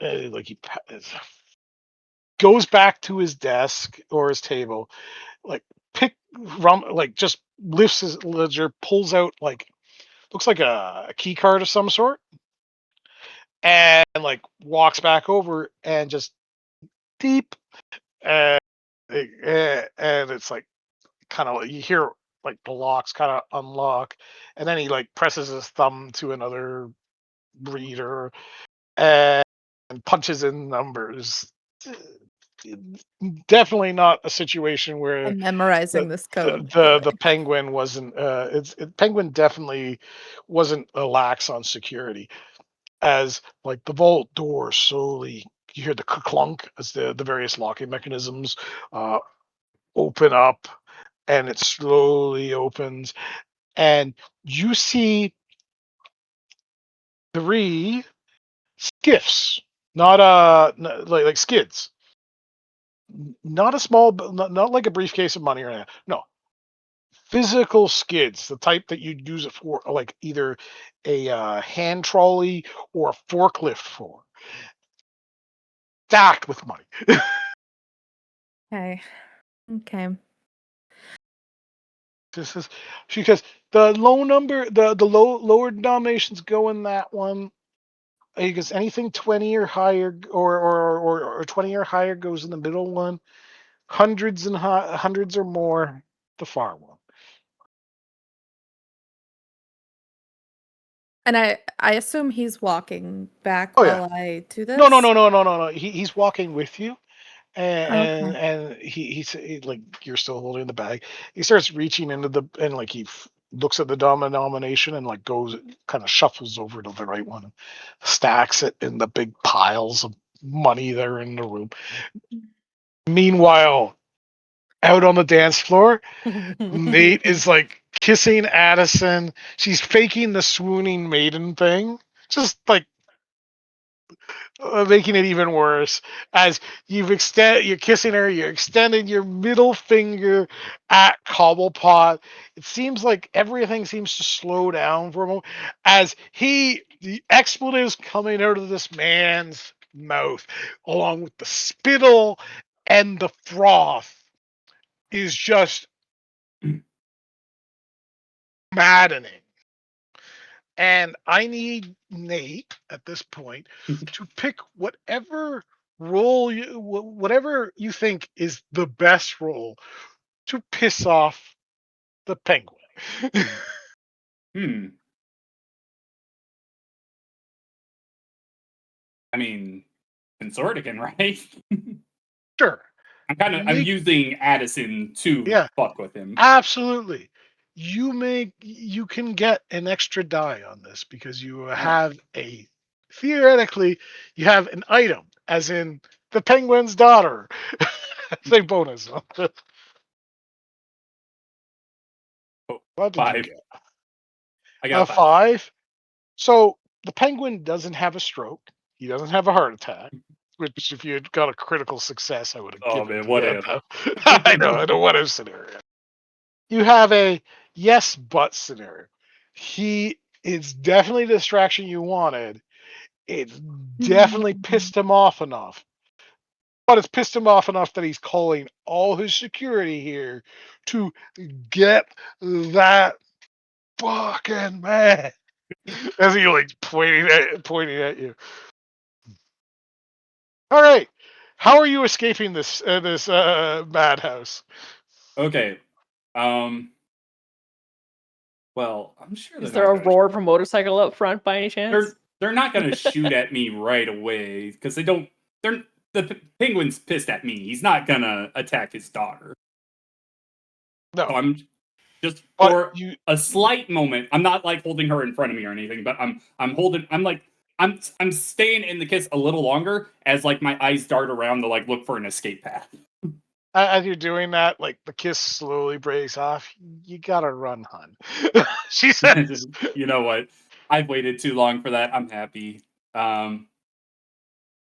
like goes back to his desk or his table, like like just lifts his ledger, pulls out like looks like a key card of some sort, and like walks back over and just deep, and and it's like kind of like you hear like the locks kind of unlock, and then he like presses his thumb to another reader and punches in numbers. Definitely not a situation where I'm memorizing the this code, by the the way. penguin wasn't penguin definitely wasn't lax on security, as like the vault door slowly you hear the clunk as the various locking mechanisms uh open up, and it slowly opens, and you see three skiffs, not like skids, not a small, not like a briefcase of money or anything. No, physical skids, the type that you'd use it for, like either a hand trolley or a forklift for, stacked with money. Okay. Okay. This is because the low number, the lower denominations go in that one. Because anything 20 or higher, or 20 or higher goes in the middle one. Hundreds and hundreds or more, the far one. And I assume he's walking back Oh yeah. while I do No, no, this? no, no, no, no, no. He's walking with you, Okay. and like you're still holding the bag. He starts reaching into the and like looks at the denomination and like goes kind of shuffles over to the right one, stacks it in the big piles of money that are in the room. Meanwhile, out on the dance floor, Nate is like kissing Addison. She's faking the swooning maiden thing, just like making it even worse. As you're kissing her, you're extending your middle finger at Cobblepot. It seems like everything seems to slow down for a moment as the expletives coming out of this man's mouth, along with the spittle and the froth, is just maddening. And I need Nate at this point to pick whatever you think is the best role to piss off the penguin. Hmm. I mean, Consortican, right? Sure. I'm Make using Addison to Yeah, fuck with him. absolutely. You can get an extra die on this because you Oh. have theoretically you have an item, as in the penguin's daughter. As a bonus. Oh, What did you 5. get? I got A a 5. 5. So the penguin doesn't have a stroke. He doesn't have a heart attack. Which, if you had got a critical success, I would have Oh given man, to what you. if? I know what if scenario. You have a yes but scenario. He is definitely the distraction you wanted. It's definitely pissed him off enough. But it's pissed him off enough that he's calling all his security here to get that fucking man. As he like pointing at you. All right, how are you escaping this madhouse? Okay. Well, I'm sure Is they're there not a gonna roar of a motorcycle up front by any chance? they're not gonna shoot at me right away because they don't. The penguin's pissed at me. He's not gonna attack his daughter. No, So I'm just but for a slight moment. I'm not like holding her in front of me or anything, but I'm holding. I'm staying in the kiss a little longer as like my eyes dart around to like look for an escape path. as you're doing that, like the kiss slowly breaks off. You gotta run, hun. She says. You know what? I've waited too long for that. I'm happy. Can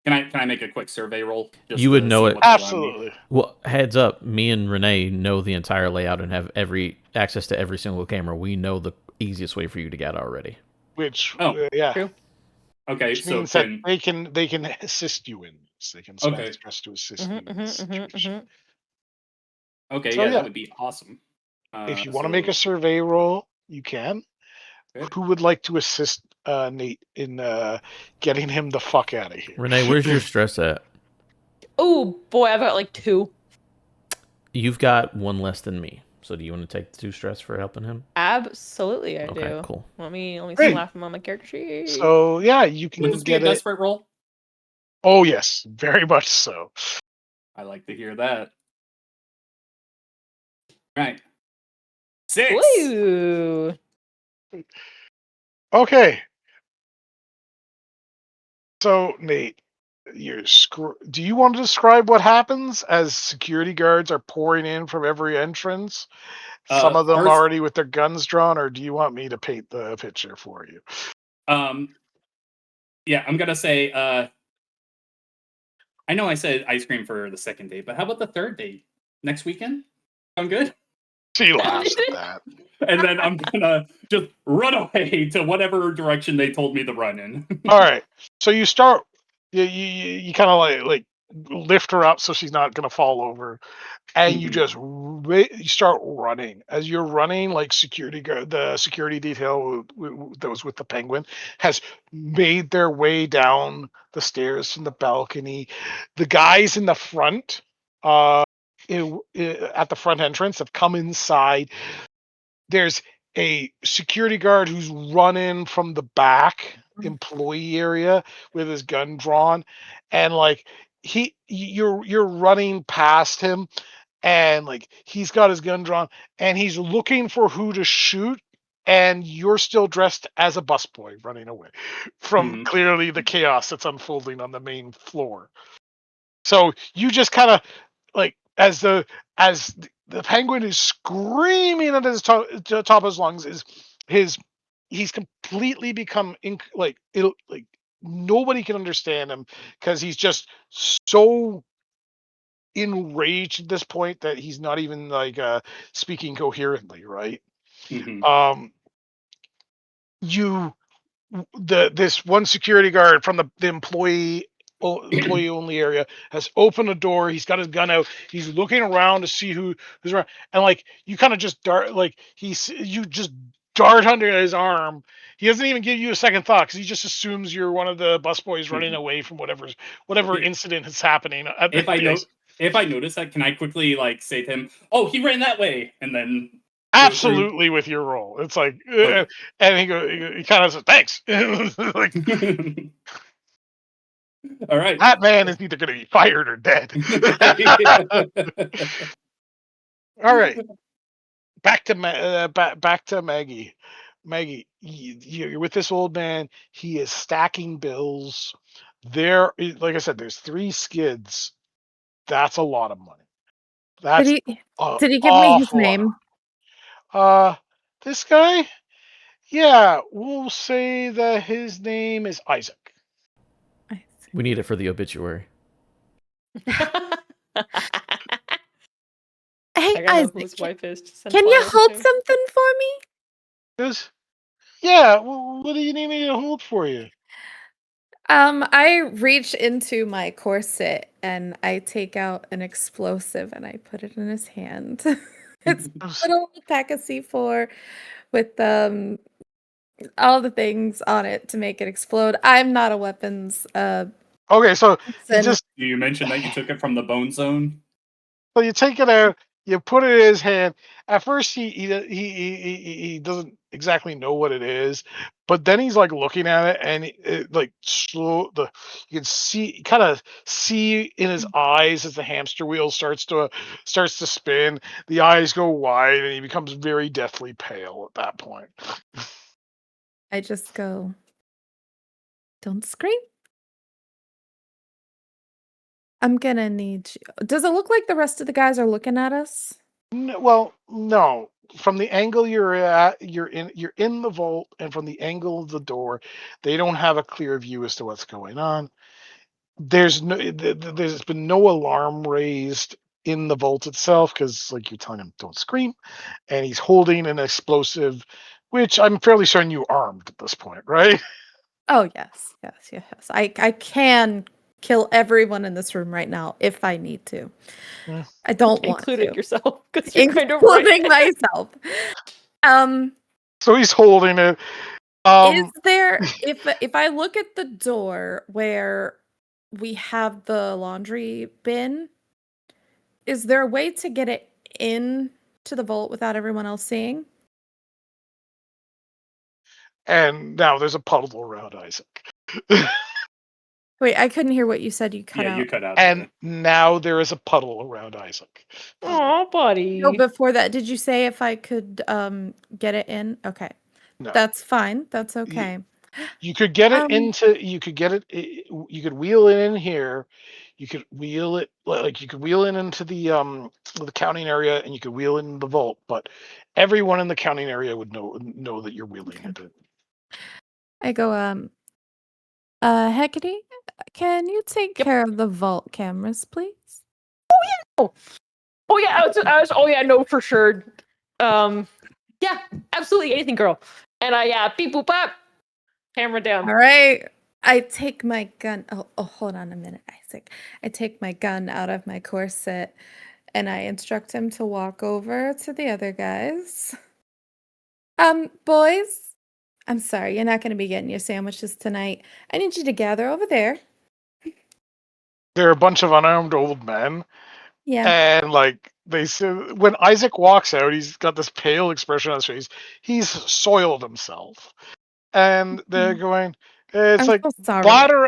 I make a quick survey roll? Just You would to know see it. what's around me? Absolutely. Well, heads up, me and Renee know the entire layout and have every access to every single camera. We know the easiest way for you to get already. Which, Oh, yeah. True. okay. Which So means that they can assist you in this. They can spend okay, stress to assist you in this situation. okay, So yeah, that yeah, would be awesome. if you want to make a survey roll, you can. Okay. Who would like to assist Nate in getting him the fuck out of here? Renee, where's your stress at? Oh boy, I've got like 2. You've got one less than me. So do you want to take the 2 stress for helping him? Absolutely, I Okay, do. cool. Let me Great. slap him on my character sheet. So yeah, you would can this be a get it. desperate roll? Oh yes, very much so. I like to hear that. Right. 6. Ooh. Okay. So Nate, do you want to describe what happens as security guards are pouring in from every entrance? Some of them First, already with their guns drawn, or do you want me to paint the picture for you? yeah, I'm gonna say. I know I said ice cream for the second date, but how about the third date next weekend? Sound good? She laughs at that. And then I'm gonna just run away to whatever direction they told me to run in. All right. So you start. You kind of like lift her up so she's not gonna fall over, and you Mhm. just you start running. As you're running, like the security detail that was with the penguin has made their way down the stairs from the balcony. The guys in the front, at the front entrance, have come inside. There's a security guard who's running from the back employee area with his gun drawn, and like you're running past him, and like he's got his gun drawn and he's looking for who to shoot, and you're still dressed as a busboy running away from Mhm. clearly the chaos that's unfolding on the main floor. So you just kind of like as the penguin is screaming at his top of his lungs, is his he's completely become like nobody can understand him because he's just so enraged at this point that he's not even like speaking coherently, right? Mhm. um you this one security guard from the employee only area has opened a door. He's got his gun out. He's looking around to see who's around, and like you kind of just dart, like you just dart under his arm. He doesn't even give you a second thought because he just assumes you're one of the busboys running Mhm. away from whatever Yeah, incident is happening at the If I know, base. if I notice that, can I quickly like say to him, "Oh, he ran that way," and then go through? Absolutely, with your role, it's like, Okay. and he kind of says thanks. Like All right. that man is either going to be fired or dead. All right, back to Maggie. Maggie, you're with this old man. He is stacking bills. Like I said, there's 3 skids. That's a lot of money. Did That's he an did he give me his awful lot. name? This guy, yeah, we'll say that his name is Isaac. We need it for the obituary. Hey, I gotta know who Isaac, his wife is to send can you flowers hold to. something for me? Yeah, what do you need me to hold for you? I reach into my corset and I take out an explosive and I put it in his hand. It's a little pack of C4 with all the things on it to make it explode. I'm not a weapons Okay, so you person. just You mentioned that you took it from the bone zone. so you take it out You put it in his hand. At first, he doesn't exactly know what it is, but then he's like looking at it, and like you can see kind of see in his eyes as the hamster wheel starts to spin. The eyes go wide, and he becomes very deathly pale at that point. I just go, don't scream. I'm gonna need you. Does it look like the rest of the guys are looking at us? Well, no. From the angle you're at, you're in the vault, and from the angle of the door, they don't have a clear view as to what's going on. There's been no alarm raised in the vault itself because, like, you're telling him don't scream, and he's holding an explosive, which I'm fairly certain you armed at this point, right? Oh yes, yes, yes. I can kill everyone in this room right now if I need to. Mm. I don't want Including to, yourself, because you're kind of right. including myself. Um, So he's holding it. is there if I look at the door where we have the laundry bin, is there a way to get it in to the vault without everyone else seeing? And now there's a puddle around Isaac. Wait, I couldn't hear what you said. You cut Yeah, you out. cut out And there. now there is a puddle around Isaac. Aw, buddy. No, before that, did you say if I could get it in? Okay. No. That's fine. That's Y- okay. You could get it Um, into. You could get it. You could wheel it in here. You could wheel it like you could wheel it into the counting area, and you could wheel it in the vault. But everyone in the counting area would know that you're wheeling Okay. it in. I go, Hecate, can you take Yep. care of the vault cameras, please? Oh yeah, oh yeah, no, for sure. Yeah, absolutely anything, girl. And I beep boop bop, camera down. All right. I take my gun. Oh, hold on a minute, Isaac. I take my gun out of my corset and I instruct him to walk over to the other guys. Boys, I'm sorry, you're not going to be getting your sandwiches tonight. I need you to gather over there. There are a bunch of unarmed old men, Yeah. and like they say, when Isaac walks out, he's got this pale expression on his face. He's soiled himself, and they're going. It's I'm like so sorry. Bladder,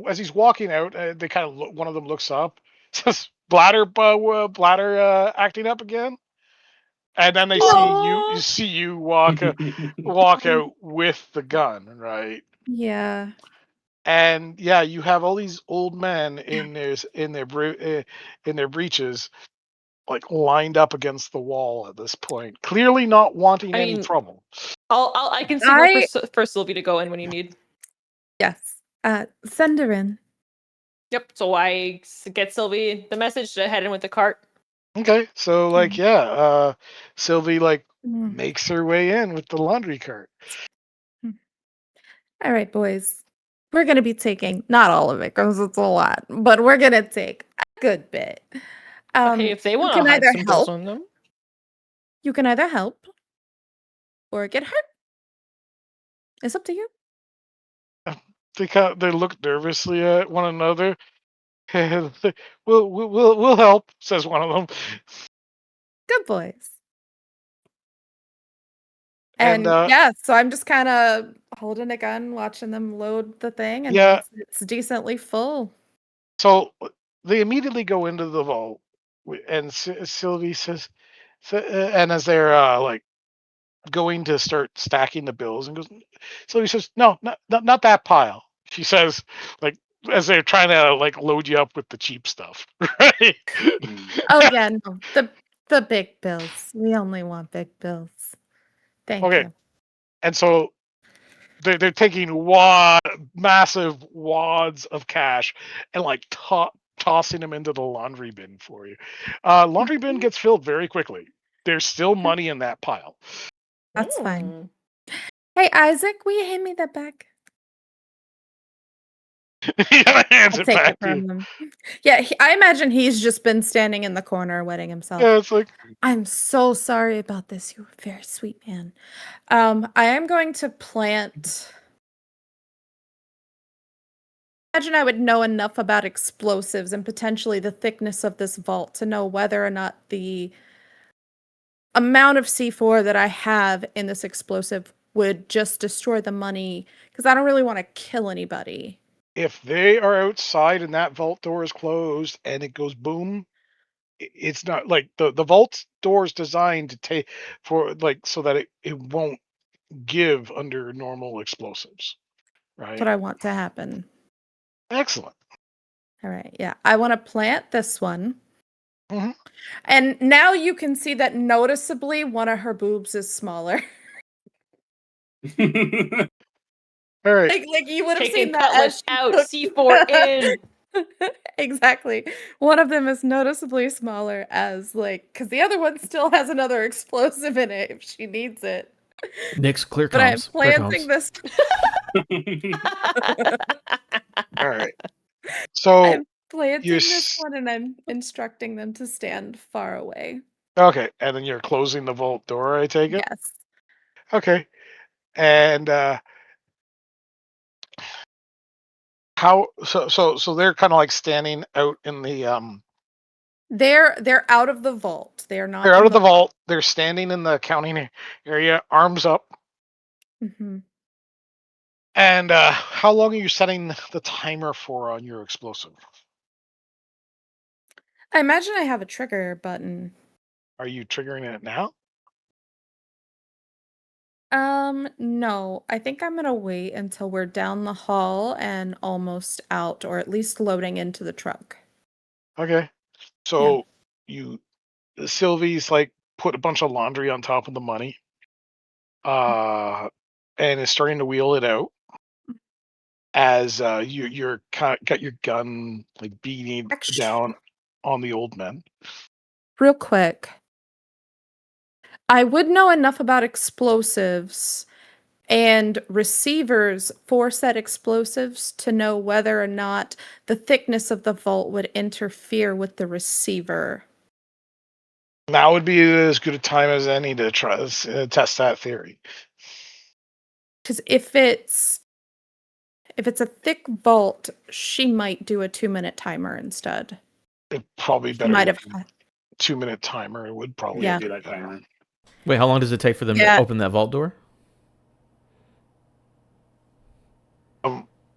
as he's walking out, they kind of look. One of them looks up, says Bladder acting up again, and then they see you. Aw. You see you walk out with the gun, right? Yeah. And yeah, you have all these old men in their breeches, like lined up against the wall at this point, clearly not wanting I any mean, trouble. I can signal for Sylvie to go in when you need. Yes. Send her in. Yep. So I get Sylvie the message to head in with the cart. Okay, so like yeah, Sylvie like Mm. makes her way in with the laundry cart. All right, boys. We're going to be taking not all of it because it's a lot, but we're going to take a good bit. Hey, if they You want to can hide either some bills help, on them. you can either help or get hurt. It's up to you. They look nervously at one another. And we'll help, says one of them. Good boys. And And yeah, so I'm just kind of holding a gun, watching them load the thing, and yeah, once it's decently full, so they immediately go into the vault, and Sylvie says, and as they're like going to start stacking the bills, and goes, Sylvie says, "No, not that pile." She says, like as they're trying to like load you up with the cheap stuff, right? oh yeah, no, the big bills. We only want big bills. Thank Okay, you. and so they're taking massive wads of cash and like tossing them into the laundry bin for you. Laundry bin gets filled very quickly. There's still money in that pile. That's fine. Mm. Hey Isaac, will you hand me that back? He hands I'll it take it back to you. from him. Yeah, I imagine he's just been standing in the corner wetting himself. Yeah, it's like I'm so sorry about this. You were a very sweet man. I am going to plant imagine I would know enough about explosives and potentially the thickness of this vault to know whether or not the amount of C4 that I have in this explosive would just destroy the money, because I don't really want to kill anybody. If they are outside and that vault door is closed and it goes boom, it's not like the vault door is designed to take for like so that it won't give under normal explosives, That's right? what I want to happen. Excellent. All right, yeah. I want to plant this one. Mhm. And now you can see that noticeably one of her boobs is smaller. All right. Like you would have Chicken seen that cutlet as she out, took- C4 in. Exactly. One of them is noticeably smaller as because the other one still has another explosive in it if she needs it. Nix, clear But I'm comms. Clear planting comms. this. All right. So I'm you're planting this one and I'm instructing them to stand far away. okay, and then you're closing the vault door, I take it? Yes. Okay. And how so they're kind of like standing out in the They're out of the vault. They're not they're out in of the the vault, they're standing in the counting area, arms up. Mhm. And how long are you setting the timer for on your explosive? I imagine I have a trigger button. Are you triggering it now? No. I think I'm gonna wait until we're down the hall and almost out, or at least loading into the truck. Okay. Yeah. So you Sylvie's like put a bunch of laundry on top of the money. And is starting to wheel it out as you're got your gun like beating Actually, down on the old men. real quick, I would know enough about explosives and receivers for said explosives to know whether or not the thickness of the vault would interfere with the receiver. Now would be as good a time as any to try test that theory. Because if it's a thick vault, she might do a 2-minute timer instead. It probably She better might than have. 2-minute timer. It would probably Yeah. do that timer. Wait, how long does it take for them to Yeah. open that vault door?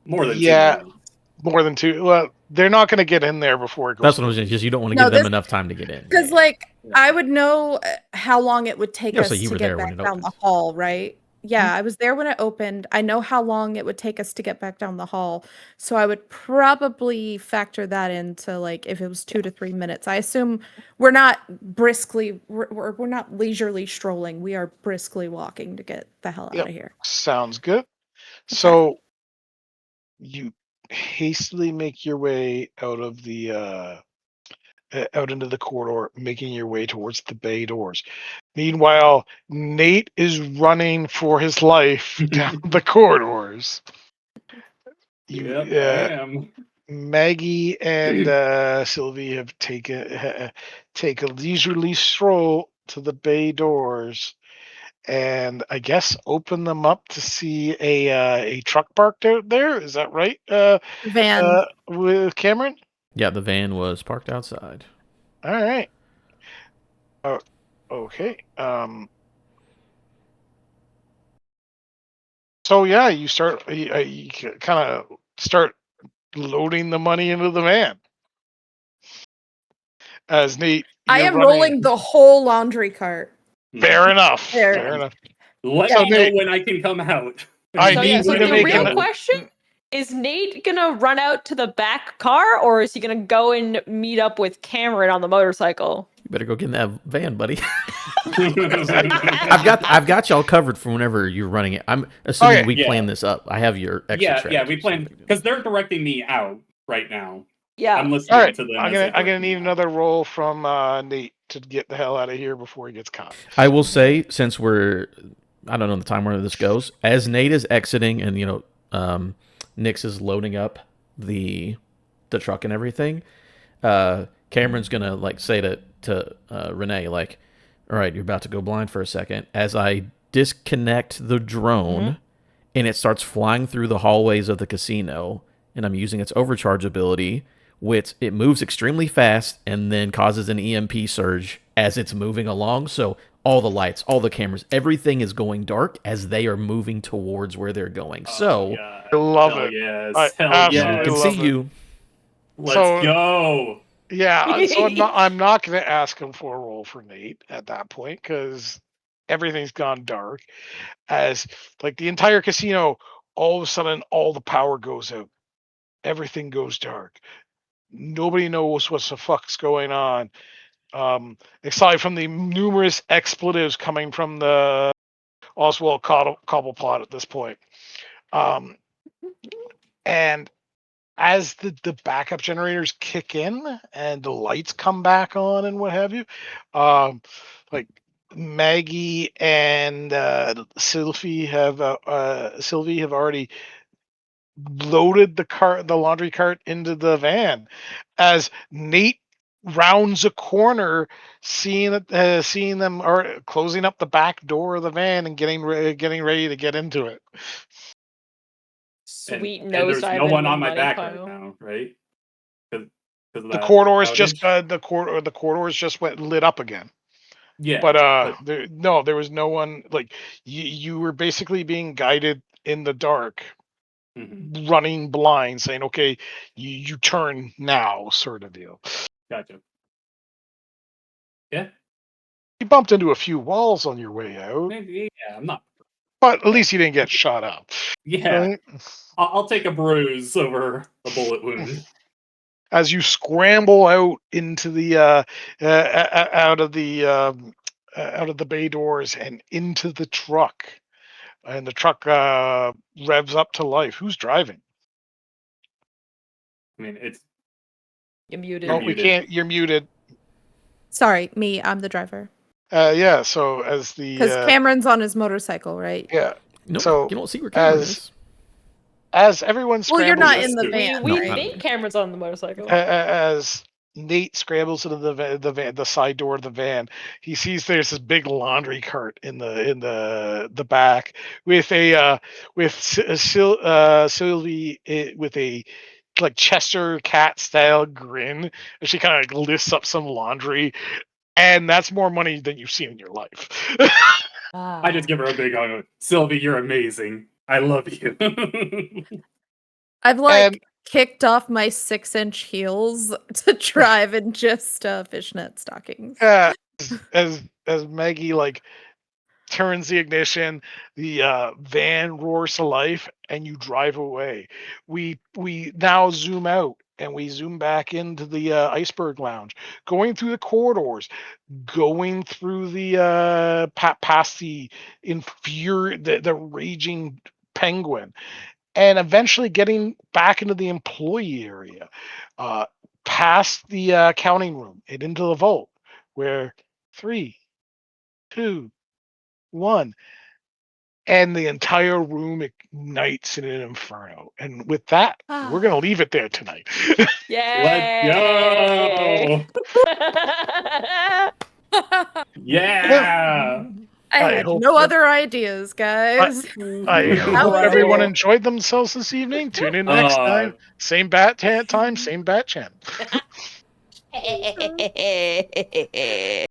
More than yeah, 2 minutes. more than two. Well, they're not going to get in there before it goes. That's what I was saying. Just you don't want to No, give them this enough time to get in. because I would know how long it would take Yeah, so us you to were get there when back it down the opened. hall, right? Yeah, I was there when it opened. I know how long it would take us to get back down the hall. So I would probably factor that into if it was 2 to 3 minutes. I assume we're not we're not leisurely strolling. We are briskly walking to get the hell Yep. out of here. Sounds good. Okay. So you hastily make your way out of the out into the corridor, making your way towards the bay doors. Meanwhile, Nate is running for his life down the corridors. Yep, I am. Maggie and Sylvie have take a leisurely stroll to the bay doors, and I guess open them up to see a truck parked out there. Is that right? Van. With Cameron. Yeah, the van was parked outside. All right. Okay. So yeah, you kind of start loading the money into the van. As Nate, I you're am running. rolling the whole laundry cart. Fair enough. There. Fair enough. Let So me know Nate, when I can come out. I So need yeah, so you to the make real an. question is Nate gonna run out to the back car, or is he gonna go and meet up with Cameron on the motorcycle? You better go get in that van, buddy. I've got y'all covered for whenever you're running it. I'm assuming Okay. we Yeah. plan this up. I have your extra yeah, strategy. we plan because they're directing me out right now. Yeah. I'm listening All right. to them. I'm as they gonna direct me need out. another roll from Nate to get the hell out of here before he gets caught. I will say, since I don't know the time where this goes, as Nate is exiting and Nix is loading up the truck and everything, Cameron's gonna say to Renee, all right, you're about to go blind for a second. As I disconnect the drone and it starts flying through the hallways of the casino and I'm using its overcharge ability, which it moves extremely fast and then causes an EMP surge as it's moving along. So all the lights, all the cameras, everything is going dark as they are moving towards where they're going. So God. I love Hell it. yes. I Hell absolutely I can yes. see love it. you. Let's So- go. Yeah, so I'm not going to ask him for a roll for Nate at that point because everything's gone dark. As like the entire casino, all of a sudden, all the power goes out, everything goes dark. Nobody knows what the fuck's going on, aside from the numerous expletives coming from the Oswald Cobblepot at this point. And as the backup generators kick in and the lights come back on and what have you, like Maggie and Sylvie have already loaded the laundry cart into the van. As Nate rounds a corner, seeing them are closing up the back door of the van and getting ready to get into it. Sweet And nose there's dive no into one the on my money back pile. right now, right? Because of The that corridors outage? the corridors just went lit up again. Yeah, But there was no one. Like you were basically being guided in the dark, mhm, running blind, saying, "Okay, you turn now," sort of deal. gotcha. Yeah, You bumped into a few walls on your way out, yeah, I'm not. but at least you didn't get shot up. Yeah, Right? I'll take a bruise over a bullet wound. As you scramble out into the out of the bay doors and into the truck, and the truck revs up to life. Who's driving? I mean, it's You're muted. You're Oh, we muted. can't. You're muted. Sorry, me. I'm the driver. Yeah. So as Because the Cameron's on his motorcycle, right? yeah. Nope, So you don't see where Cameron as is. as everyone Well, you're scrambles not Yes, in the dude. van, We No, not right? think Cameron's on the motorcycle. as Nate scrambles into the side door of the van, he sees there's this big laundry cart in the back with Sylvie with a like Chester cat style grin, and she kind of lifts up some laundry, and that's more money than you've seen in your life. I just give her a big hug. Sylvie, you're amazing. I love you. I've And kicked off my 6-inch heels to drive in just fishnet stockings. as Maggie like turns the ignition, the van roars to life, and you drive away. We now zoom out and we zoom back into the iceberg lounge, going through the corridors, going through the past the the raging penguin, and eventually getting back into the employee area, uh, past the counting room and into the vault, where 3, 2, 1, and the entire room ignites in an inferno. And with that, we're gonna leave it there tonight. Let's Yay! go. Yeah. I I had hope no other ideas, guys. I That hope was everyone it. enjoyed themselves this evening. Tune in next time. Same bat time, same bat channel.